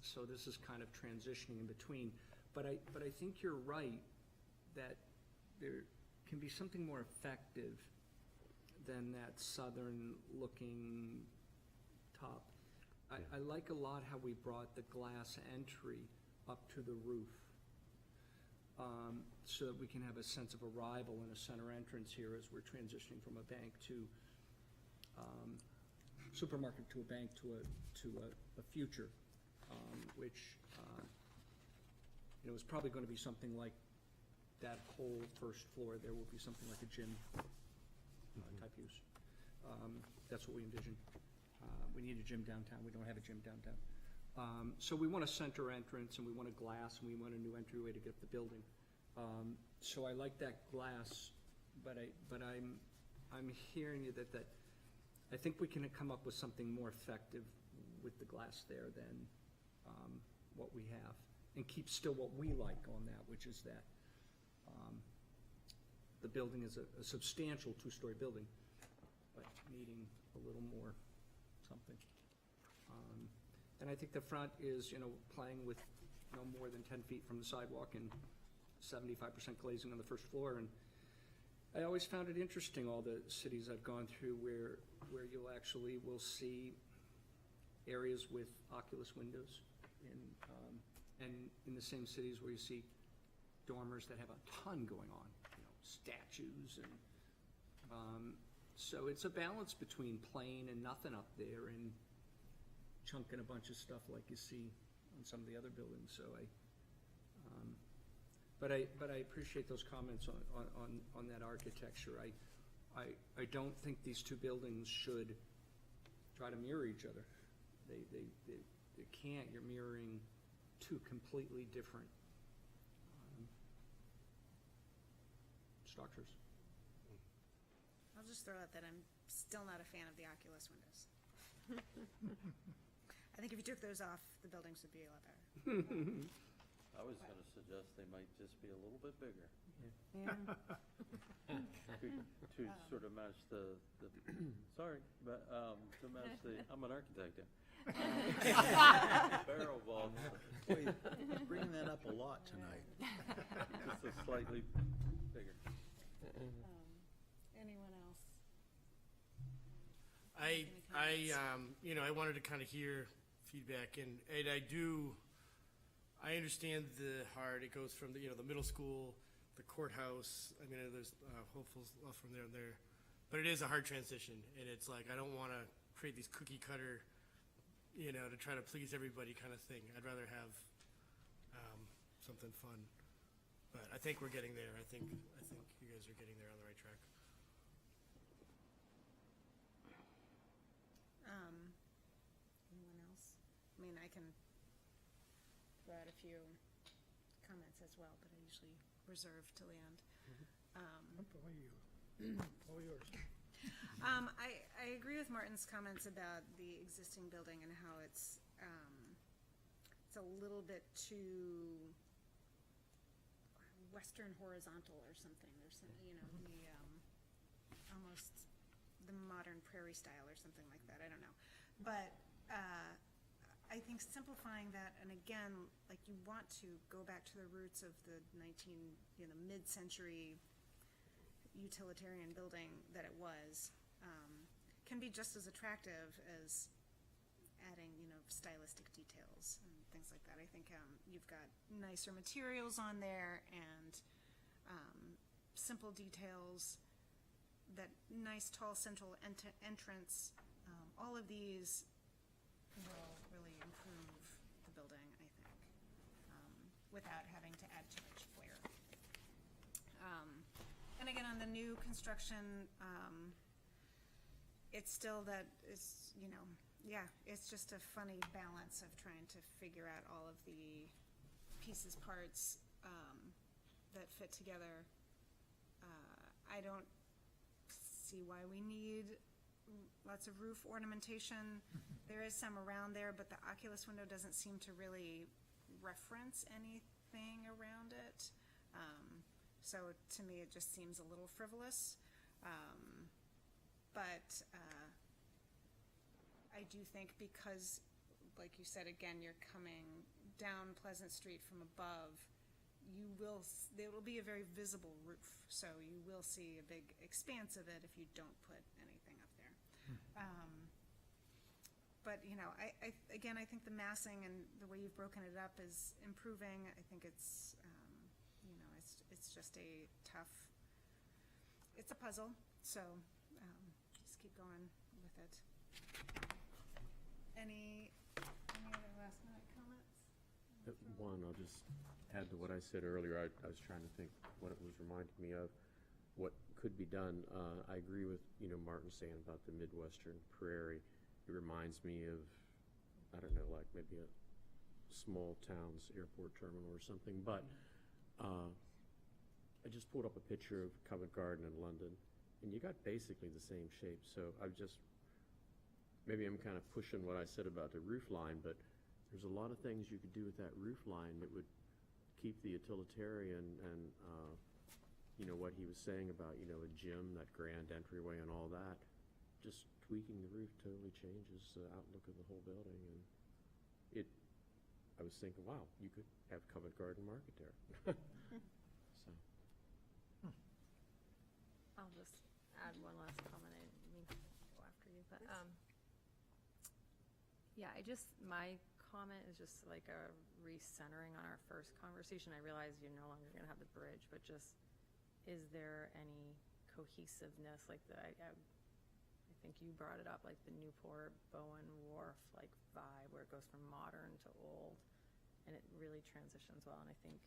Speaker 13: So this is kind of transitioning in between. But I think you're right that there can be something more effective than that southern-looking top. I like a lot how we brought the glass entry up to the roof, so that we can have a sense of arrival and a center entrance here as we're transitioning from a bank to supermarket to a bank to a future, which is probably going to be something like that whole first floor. There will be something like a gym type use. That's what we envision. We need a gym downtown. We don't have a gym downtown. So we want a center entrance, and we want a glass, and we want a new entryway to get up the building. So I like that glass, but I'm hearing you that I think we can come up with something more effective with the glass there than what we have, and keep still what we like on that, which is that the building is a substantial two-story building, but needing a little more something. And I think the front is, playing with no more than 10 feet from the sidewalk and 75% glazing on the first floor. And I always found it interesting, all the cities I've gone through where will see areas with Oculus windows and in the same cities where you see dormers that have a ton going on, statues and, so it's a balance between plain and nothing up there and chunking a bunch of stuff like you see on some of the other buildings, so but I appreciate those comments on that architecture. I don't think these two buildings should try to mirror each other. They can't. You're mirroring two completely different structures.
Speaker 1: I'll just throw out that I'm still not a fan of the Oculus windows. I think if you took those off, the buildings would be a lot better.
Speaker 5: I was going to suggest they might just be a little bit bigger.
Speaker 1: Yeah.
Speaker 5: To sort of match the sorry, but to match the, I'm an architect there. Barrel vaults.
Speaker 6: Boy, you're bringing that up a lot tonight.
Speaker 5: Just a slightly bigger.
Speaker 1: Anyone else?
Speaker 4: I wanted to kind of hear feedback, and I understand the heart. It goes from the middle school, the courthouse. I mean, there's hopefuls from there and there, but it is a hard transition, and it's like I don't want to create these cookie cutter, to try to please everybody kind of thing. I'd rather have something fun, but I think we're getting there. I think you guys are getting there on the right track.
Speaker 1: Anyone else? I mean, I can throw out a few comments as well, but I usually reserve till the end.
Speaker 7: All yours.
Speaker 1: I agree with Martin's comments about the existing building and how it's a little bit too Western horizontal or something. There's some, almost the modern prairie style or something like that. I don't know, but I think simplifying that, and again, like you want to go back to the roots of the mid-century utilitarian building that it was, can be just as attractive as adding, stylistic details and things like that. I think you've got nicer materials on there and simple details, that nice tall central entrance. All of these will really improve the building, I think, without having to add too much flair. And again, on the new construction, it's still it's just a funny balance of trying to figure out all of the pieces, parts that fit together. I don't see why we need lots of roof ornamentation. There is some around there, but the Oculus window doesn't seem to really reference anything around it. So to me, it just seems a little frivolous. But I do think because, like you said, again, you're coming down Pleasant Street from above, there will be a very visible roof. So you will see a big expanse of it if you don't put anything up there. But, I think the massing and the way you've broken it up is improving. I think it's just it's a puzzle. So just keep going with it. Any other last minute comments?
Speaker 10: One, I'll just add to what I said earlier. I was trying to think what it was reminding me of, what could be done. I agree with, Martin saying about the Midwestern prairie. It reminds me of, I don't know, like maybe a small town's airport terminal or something. But I just pulled up a picture of Covent Garden in London, and you got basically the same shape. So maybe I'm kind of pushing what I said about the roof line, but there's a lot of things you could do with that roof line that would keep the utilitarian and, what he was saying about, a gym, that grand entryway and all that. Just tweaking the roof totally changes the outlook of the whole building. And I was thinking, wow, you could have Covent Garden Market there. So.
Speaker 9: I'll just add one last comment. I didn't mean to go after you, but, yeah, my comment is just like a recentering on our first conversation. I realize you're no longer gonna have the bridge, but just, is there any cohesiveness, like I think you brought it up, like the Newport Bowen Wharf, like vibe, where it goes from modern to old, and it really transitions well, and I think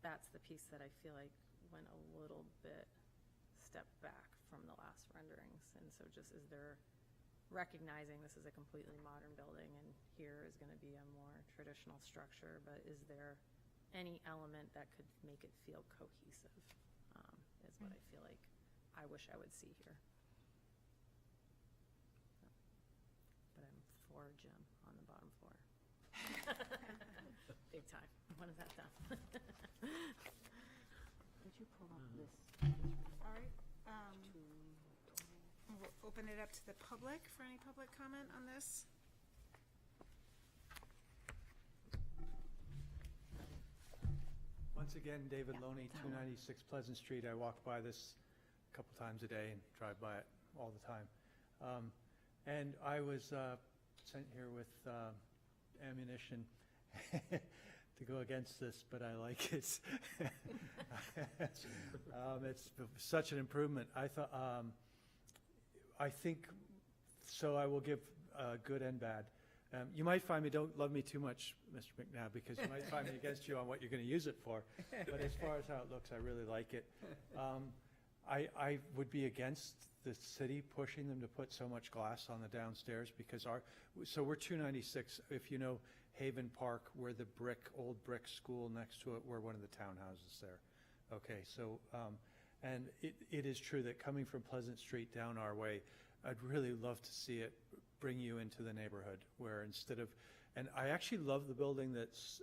Speaker 9: that's the piece that I feel like went a little bit step back from the last renderings, and so just is there, recognizing this is a completely modern building and here is going to be a more traditional structure, but is there any element that could make it feel cohesive, is what I feel like I wish I would see here. But I'm for Jim on the bottom floor. Big time. When is that done?
Speaker 3: Did you pull up this?
Speaker 1: All right. We'll open it up to the public for any public comment on this.
Speaker 16: Once again, David Loney, 296 Pleasant Street. I walk by this a couple times a day and drive by it all the time. And I was sent here with ammunition to go against this, but I like it. It's such an improvement. I think, so I will give good and bad. You might find me don't love me too much, Mr. McNabb, because you might find me against you on what you're going to use it for. But as far as how it looks, I really like it. I would be against the city pushing them to put so much glass on the downstairs, because so we're 296. If you know Haven Park, we're the old brick school next to it. We're one of the townhouses there. Okay, so, and it is true that coming from Pleasant Street down our way, I'd really love to see it bring you into the neighborhood, where instead of, and I actually love the building that's,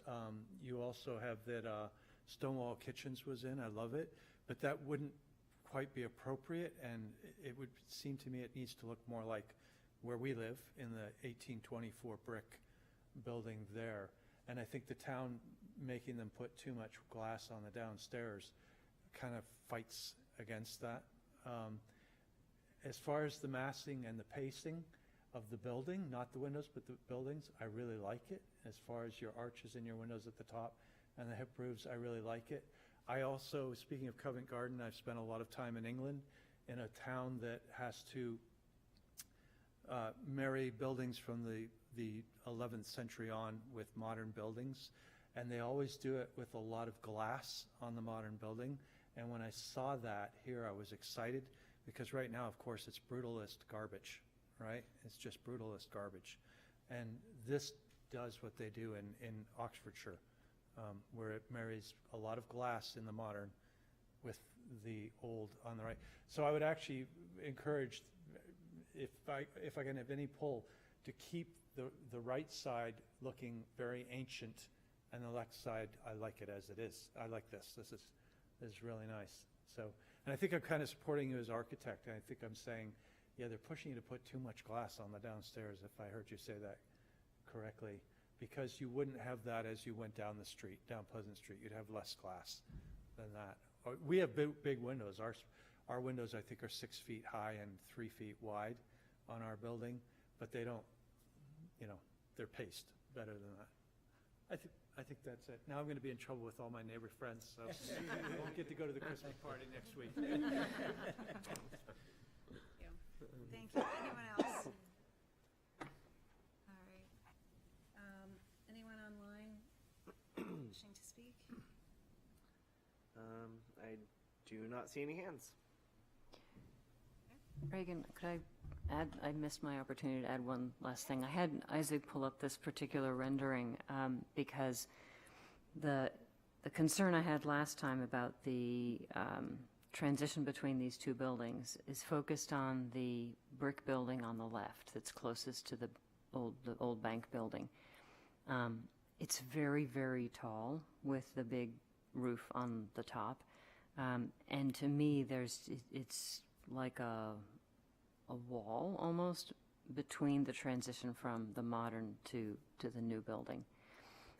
Speaker 16: you also have that Stonewall Kitchens was in. I love it, but that wouldn't quite be appropriate, and it would seem to me it needs to look more like where we live in the 1824 brick building there. And I think the town making them put too much glass on the downstairs kind of fights against that. As far as the massing and the pacing of the building, not the windows, but the buildings, I really like it. As far as your arches and your windows at the top and the hip roofs, I really like it. I also, speaking of Covent Garden, I've spent a lot of time in England, in a town that has to marry buildings from the 11th century on with modern buildings, and they always do it with a lot of glass on the modern building. And when I saw that here, I was excited, because right now, of course, it's brutalist garbage, right? It's just brutalist garbage. And this does what they do in Oxfordshire, where it marries a lot of glass in the modern with the old on the right. So I would actually encourage, if I can have any pull, to keep the right side looking very ancient, and the left side, I like it as it is. I like this. This is really nice. So, and I think I'm kind of supporting you as architect, and I think I'm saying, yeah, they're pushing you to put too much glass on the downstairs, if I heard you say that correctly, because you wouldn't have that as you went down the street, down Pleasant Street. You'd have less glass than that. We have big windows. Our windows, I think, are 6 feet high and 3 feet wide on our building, but they don't, they're paced better than that. I think that's it. Now I'm going to be in trouble with all my neighbor friends, so I won't get to go to the Christmas party next week.
Speaker 1: Thank you. Anyone else? All right. Anyone online wishing to speak?
Speaker 2: I do not see any hands.
Speaker 3: Reagan, could I add, I missed my opportunity to add one last thing. I had Isaac pull up this particular rendering because the concern I had last time about the transition between these two buildings is focused on the brick building on the left that's closest to the old bank building. It's very, very tall with the big roof on the top. And to me, it's like a wall almost between the transition from the modern to the new building.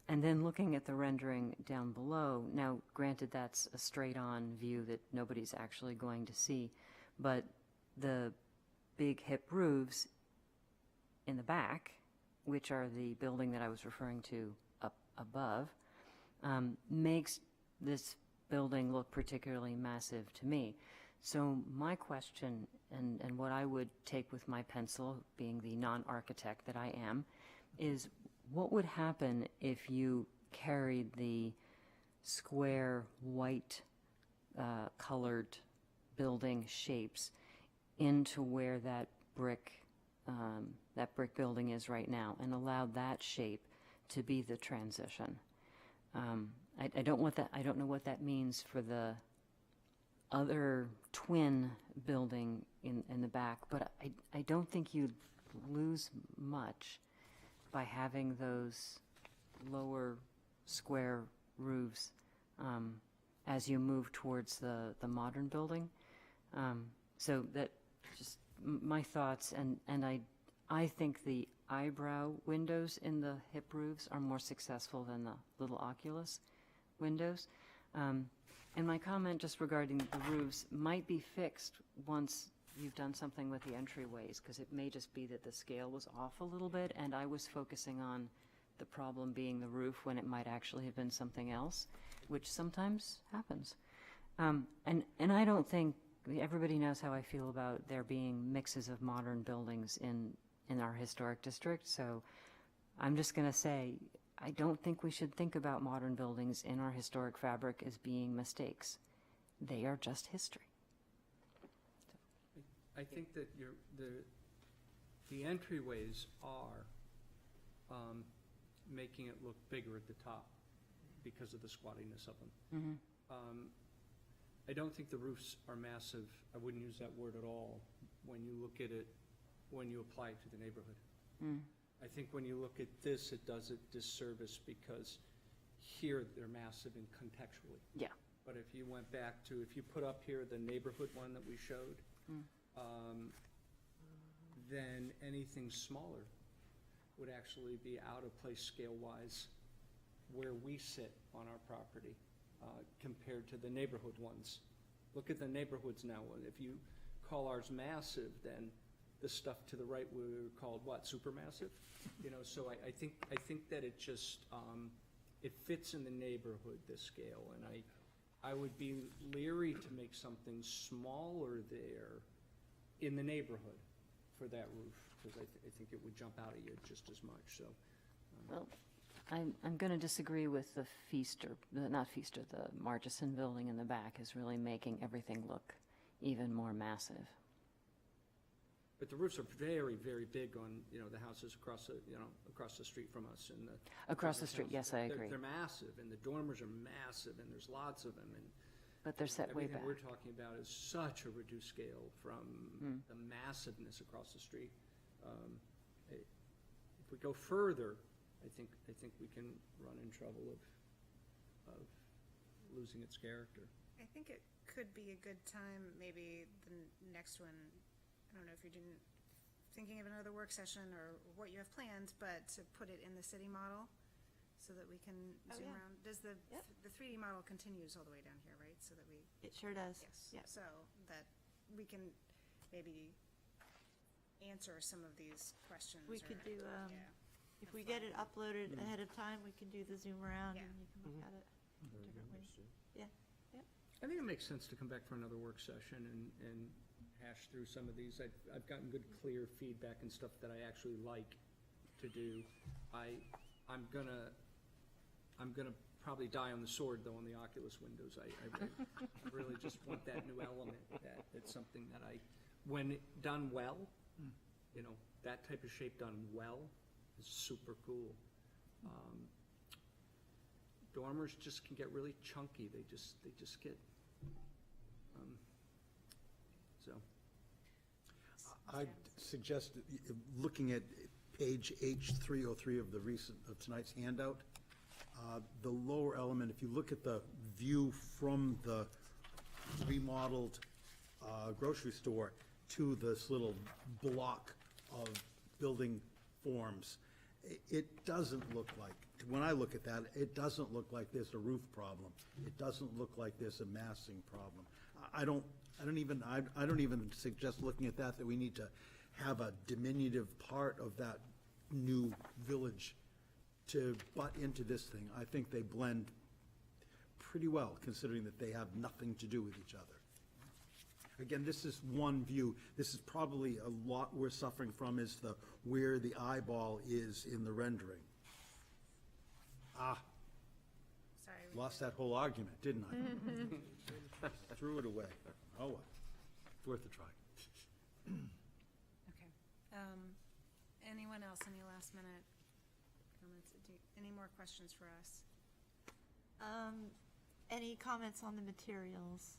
Speaker 3: And then looking at the rendering down below, now granted that's a straight-on view that nobody's actually going to see, but the big hip roofs in the back, which are the building that I was referring to up above, makes this building look particularly massive to me. So my question, and what I would take with my pencil, being the non-architect that I am, is what would happen if you carried the square white colored building shapes into where that brick building is right now and allowed that shape to be the transition? I don't want that. I don't know what that means for the other twin building in the back, but I don't think you'd lose much by having those lower square roofs as you move towards the modern building. So that just my thoughts, and I think the eyebrow windows in the hip roofs are more successful than the little Oculus windows. And my comment just regarding the roofs might be fixed once you've done something with the entryways, because it may just be that the scale was off a little bit, and I was focusing on the problem being the roof when it might actually have been something else, which sometimes happens. And I don't think, everybody knows how I feel about there being mixes of modern buildings in our historic district, so I'm just going to say, I don't think we should think about modern buildings in our historic fabric as being mistakes. They are just history.
Speaker 13: I think that the entryways are making it look bigger at the top because of the squattiness of them. I don't think the roofs are massive. I wouldn't use that word at all when you look at it, when you apply it to the neighborhood. I think when you look at this, it does it disservice because here they're massive and contextually.
Speaker 3: Yeah.
Speaker 13: But if you went back to, if you put up here the neighborhood one that we showed, then anything smaller would actually be out of place scale-wise where we sit on our property compared to the neighborhood ones. Look at the neighborhoods now. If you call ours massive, then the stuff to the right were called what? Supermassive? You know, so I think that it just it fits in the neighborhood, this scale, and I would be leery to make something smaller there in the neighborhood for that roof, because I think it would jump out at you just as much. So,
Speaker 3: Well, I'm going to disagree with the the Marchison building in the back is really making everything look even more massive.
Speaker 13: but the roofs are very, very big on, you know, the houses across the street from us and the.
Speaker 3: Across the street, yes, I
Speaker 13: They're-
Speaker 3: agree.
Speaker 13: They're massive, and the dormers are massive, and there's lots of them, and.
Speaker 3: But they're set way back.
Speaker 13: Everything we're talking about is such a reduced scale from the massiveness across the street. If we go further, I think we can run in trouble of losing its character.
Speaker 1: I think it could be a good time, maybe the next one, I don't know if you're thinking of another work session or what you have planned, but to put it in the city model so that we can zoom
Speaker 12: yeah.
Speaker 1: around. Does the 3D model continues all the way down here, right? So that we,
Speaker 12: It sure does.
Speaker 1: yes,
Speaker 12: Yep.
Speaker 1: so that we can maybe answer some of these questions.
Speaker 12: We
Speaker 1: or-
Speaker 12: could do,
Speaker 1: yeah,
Speaker 12: if we get it uploaded
Speaker 13: Mm-hmm.
Speaker 12: ahead of time, we can do the zoom around
Speaker 1: Yeah.
Speaker 12: and you can look at it differently. Yeah, yeah.
Speaker 13: I think it makes sense to come back for another work session and hash through some of these. I've gotten good, clear feedback and stuff that I actually like to do. I'm gonna probably die on the sword, though, on the Oculus windows. I really just want that new element. That's something that when done well, you know, that type of shape done well is super cool. Dormers just can get really chunky. They just get, so.
Speaker 6: I'd suggest looking at page H303 of of tonight's handout, the lower element, if you look at the view from the remodeled grocery store to this little block of building forms, it doesn't look like when I look at that, it doesn't look like there's a roof problem. It doesn't look like there's a massing problem. I don't even suggest looking at that we need to have a diminutive part of that new village to butt into this thing. I think they blend pretty well, considering that they have nothing to do with each other. Again, this is one view. This is probably a lot we're suffering from is where the eyeball is in the rendering.
Speaker 1: Sorry.
Speaker 6: Lost that whole argument, didn't I? Threw it away. Oh, well, it's worth a try.
Speaker 1: Okay. Anyone else, any last minute comments? Any more questions for us?
Speaker 12: Any comments on the materials?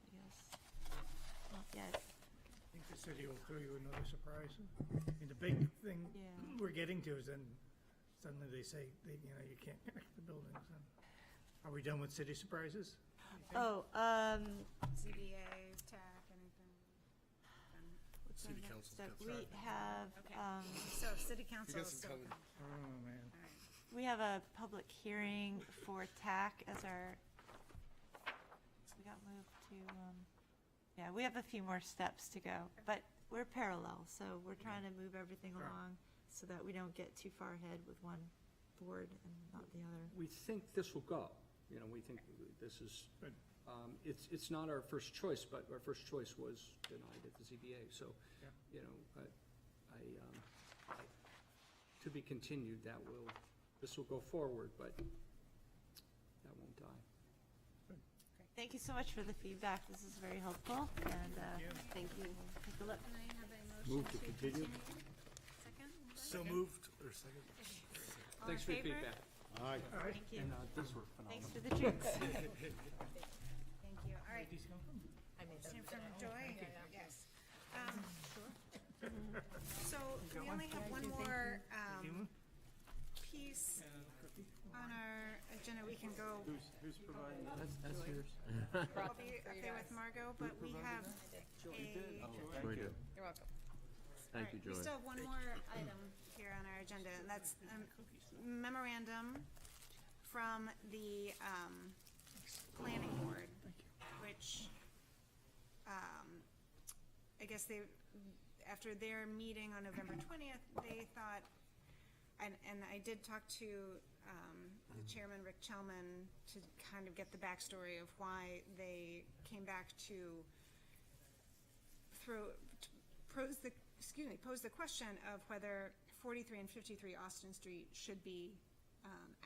Speaker 12: I guess not yet.
Speaker 7: I think the city will throw you another surprise. I mean, the big thing
Speaker 12: Yeah.
Speaker 7: we're getting to is then suddenly they say, you can't connect the buildings. And are we done with city surprises?
Speaker 12: Oh,
Speaker 1: ZBA, TAC, anything?
Speaker 12: what's our
Speaker 4: City
Speaker 12: next
Speaker 4: council's
Speaker 12: step?
Speaker 4: got
Speaker 12: We
Speaker 4: started.
Speaker 12: have,
Speaker 1: So city council is still.
Speaker 4: coming.
Speaker 7: Oh, man.
Speaker 12: we have a public hearing for TAC as our, we got moved to, yeah, we have a few more steps to go, but we're parallel, so we're trying to move everything along so that we don't get too far ahead with one board and not the other.
Speaker 13: We think this will go. You know, we think this is, it's not our first choice, but our first choice was denied at the ZBA. So, you know, to be continued, this will go forward, but that won't die.
Speaker 12: Thank you so much for the feedback. This is very helpful, and
Speaker 14: Thank you.
Speaker 12: take a look.
Speaker 1: Can I have a motion
Speaker 6: Move to continue.
Speaker 1: Second?
Speaker 4: So moved, or second?
Speaker 1: All
Speaker 13: Thanks
Speaker 1: in
Speaker 13: for your
Speaker 1: favor?
Speaker 13: feedback.
Speaker 6: Aye.
Speaker 12: Thank you.
Speaker 13: And these were phenomenal.
Speaker 12: Thanks for the drinks.
Speaker 1: Thank you. All right.
Speaker 7: These come from?
Speaker 9: I made
Speaker 1: Came from Joy? Yes. So we only have one more piece on our agenda. We can go.
Speaker 5: Who's providing that?
Speaker 10: That's yours.
Speaker 1: I'll be okay with Margot, but we have a.
Speaker 10: Joy did.
Speaker 9: You're welcome.
Speaker 10: Thank you,
Speaker 1: We
Speaker 10: Joy.
Speaker 1: still have one more item here on our agenda, and that's memorandum from the planning board, which I guess they, after their meeting on November 20th, they thought, and I did talk to the chairman, Rick Chelman, to kind of get the backstory of why they came back to pose the question of whether 43 and 53 Austin Street should be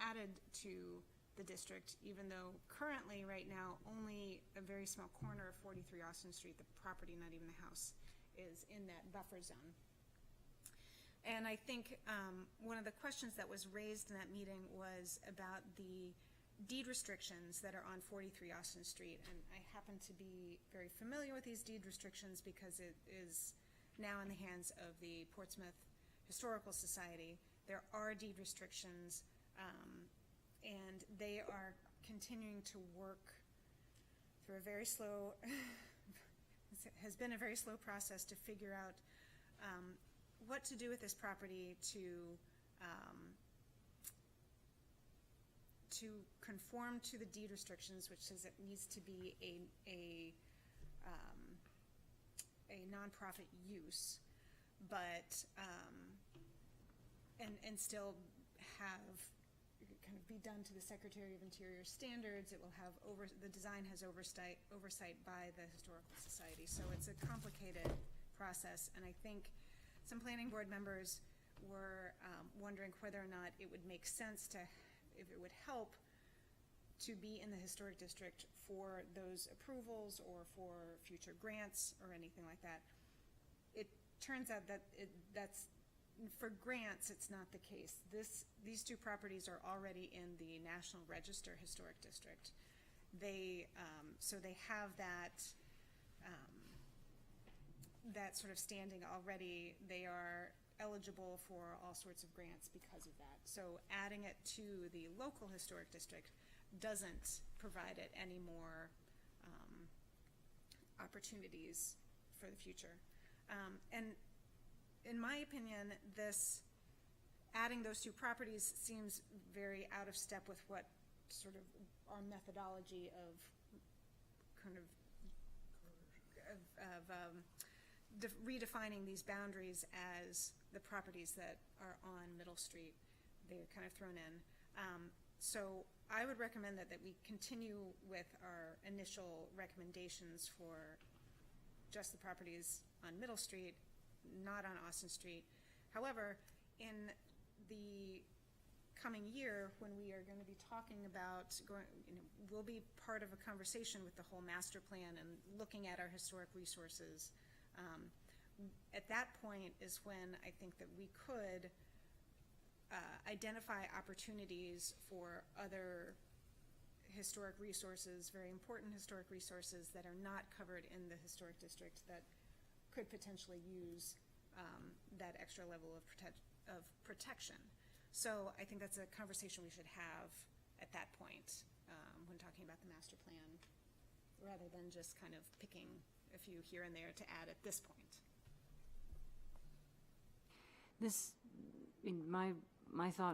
Speaker 1: added to the district, even though currently, right now, only a very small corner of 43 Austin Street, the property, not even the house, is in that buffer zone. And I think one of the questions that was raised in that meeting was about the deed restrictions that are on 43 Austin Street. And I happen to be very familiar with these deed restrictions because it is now in the hands of the Portsmouth Historical Society. There are deed restrictions, and they are continuing to work through a very slow, has been a very slow process to figure out what to do with this property to conform to the deed restrictions, which says it needs to be a nonprofit use, but and still have kind of be done to the Secretary of Interior standards. It will have the design has oversight by the Historical Society, so it's a complicated process. And I think some planning board members were wondering whether or not it would make sense if it would help to be in the historic district for those approvals or for future grants or anything like that. It turns out that that's for grants, it's not the case. These two properties are already in the National Register Historic District. So they have that sort of standing already. They are eligible for all sorts of grants because of that. So adding it to the local historic district doesn't provide it any more opportunities for the future. And in my opinion, this adding those two properties seems very out of step with what sort of our methodology of kind of redefining these boundaries as the properties that are on Middle Street. They're kind of thrown in. So I would recommend that we continue with our initial recommendations for just the properties on Middle Street, not on Austin Street. However, in the coming year, when we are going to be talking about we'll be part of a conversation with the whole master plan and looking at our historic resources. At that point is when I think that we could identify opportunities for other historic resources, very important historic resources that are not covered in the historic district that could potentially use that extra level of protection. So I think that's a conversation we should have at that point when talking about the master plan, rather than just kind of picking a few here and there to add at this point.
Speaker 3: This, my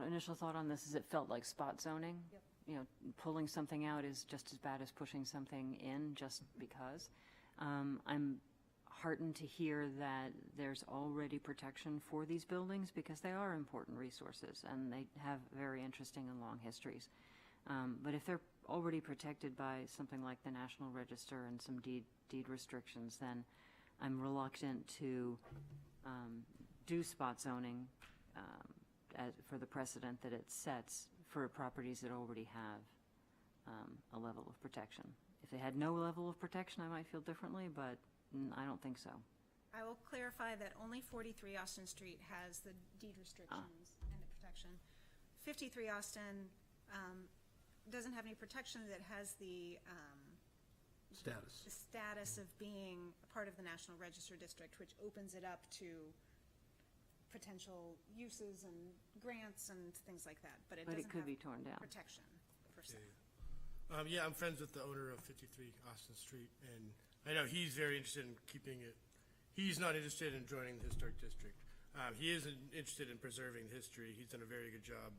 Speaker 3: initial thought on this is it felt like spot zoning.
Speaker 1: Yep.
Speaker 3: You know, pulling something out is just as bad as pushing something in just because. I'm heartened to hear that there's already protection for these buildings because they are important resources and they have very interesting and long histories. But if they're already protected by something like the National Register and some deed restrictions, then I'm reluctant to do spot zoning for the precedent that it sets for properties that already have a level of protection. If they had no level of protection, I might feel differently, but I don't think so.
Speaker 1: I will clarify that only 43 Austin Street has the deed restrictions and the protection. 53 Austin doesn't have any protection. That has the status of being a part of the National Register District, which opens it up to potential uses and grants and things like that. But it doesn't
Speaker 3: could
Speaker 1: have
Speaker 3: be torn down.
Speaker 1: protection per se.
Speaker 4: Yeah, I'm friends with the owner of 53 Austin Street, and I know he's very interested in keeping it. He's not interested in joining the historic district. He is interested in preserving history. He's done a very good job.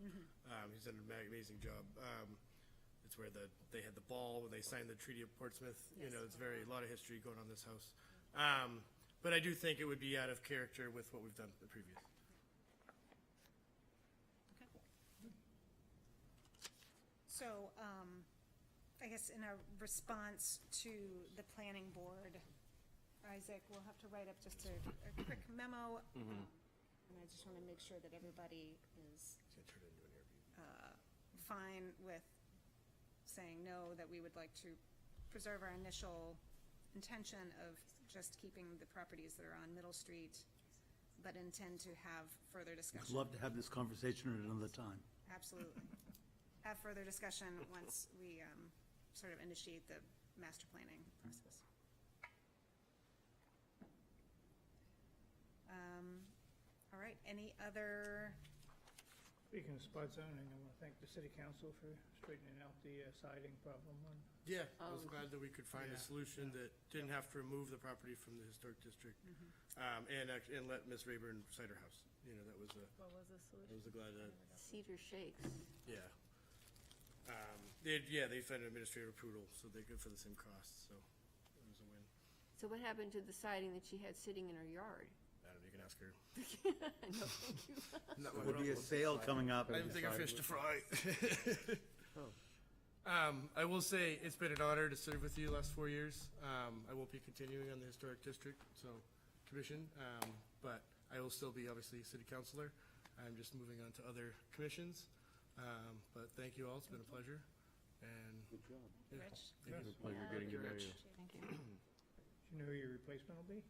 Speaker 4: He's done an amazing job. It's where they had the ball when they signed the Treaty of Portsmouth.
Speaker 1: Yes.
Speaker 4: You know, it's a lot of history going on in this house. But I do think it would be out of character with what we've done the previous.
Speaker 1: So, I guess in a response to the planning board, Isaac, we'll have to write up just a quick memo. And I just want to make sure that everybody is fine with saying no, that we would like to preserve our initial intention of just keeping the properties that are on Middle Street, but intend to have further discussion.
Speaker 6: I'd love to have this conversation at another time.
Speaker 1: Absolutely. Have further discussion once we sort of initiate the master planning process. All right, any other?
Speaker 7: Speaking of spot zoning, I want to thank the city council for straightening out the siding problem one.
Speaker 4: Yeah, I was glad that we could find a solution that didn't have to remove the property from the historic district, and let Miss Rayburn cite her house. You know, that was a.
Speaker 9: What was the solution?
Speaker 4: I was glad that.
Speaker 14: Cedar Shakes.
Speaker 4: Yeah. They found an administrative approval, so they go for the same cost. So it was a win.
Speaker 14: So what happened to the siding that she had sitting in her yard?
Speaker 4: I don't know, you can ask her.
Speaker 14: No, thank you.
Speaker 4: Not my
Speaker 6: There'll be a
Speaker 4: problem.
Speaker 6: sale coming up.
Speaker 4: I have bigger fish to fry. I will say it's been an honor to serve with you the last 4 years. I won't be continuing on the historic district commission, but I will still be obviously city councilor. I'm just moving on to other commissions. But thank you all. It's been a pleasure. And
Speaker 10: Good job.
Speaker 1: Rich?
Speaker 4: Thank you.
Speaker 5: Pleasure getting to know you.
Speaker 3: Thank you.
Speaker 7: Do you know who your replacement will be?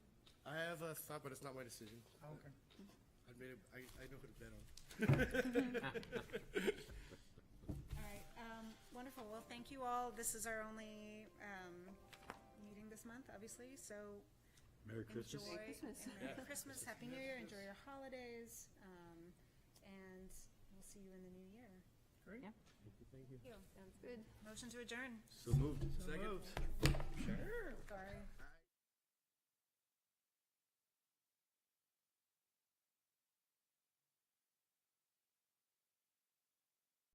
Speaker 4: I have a thought, but it's not my decision.
Speaker 7: Oh, okay.
Speaker 4: I know who to bet on.
Speaker 1: All right, wonderful. Well, thank you all. This is our only meeting this month, obviously, so
Speaker 6: Merry Christmas.
Speaker 1: enjoy.
Speaker 14: Merry Christmas.
Speaker 1: and Merry Christmas, Happy New Year, enjoy your holidays, and we'll see you in the new year.
Speaker 7: Great.
Speaker 3: Yeah.
Speaker 14: Sounds good.
Speaker 1: Motion to adjourn.
Speaker 6: So moved.
Speaker 4: Second.
Speaker 7: Sure.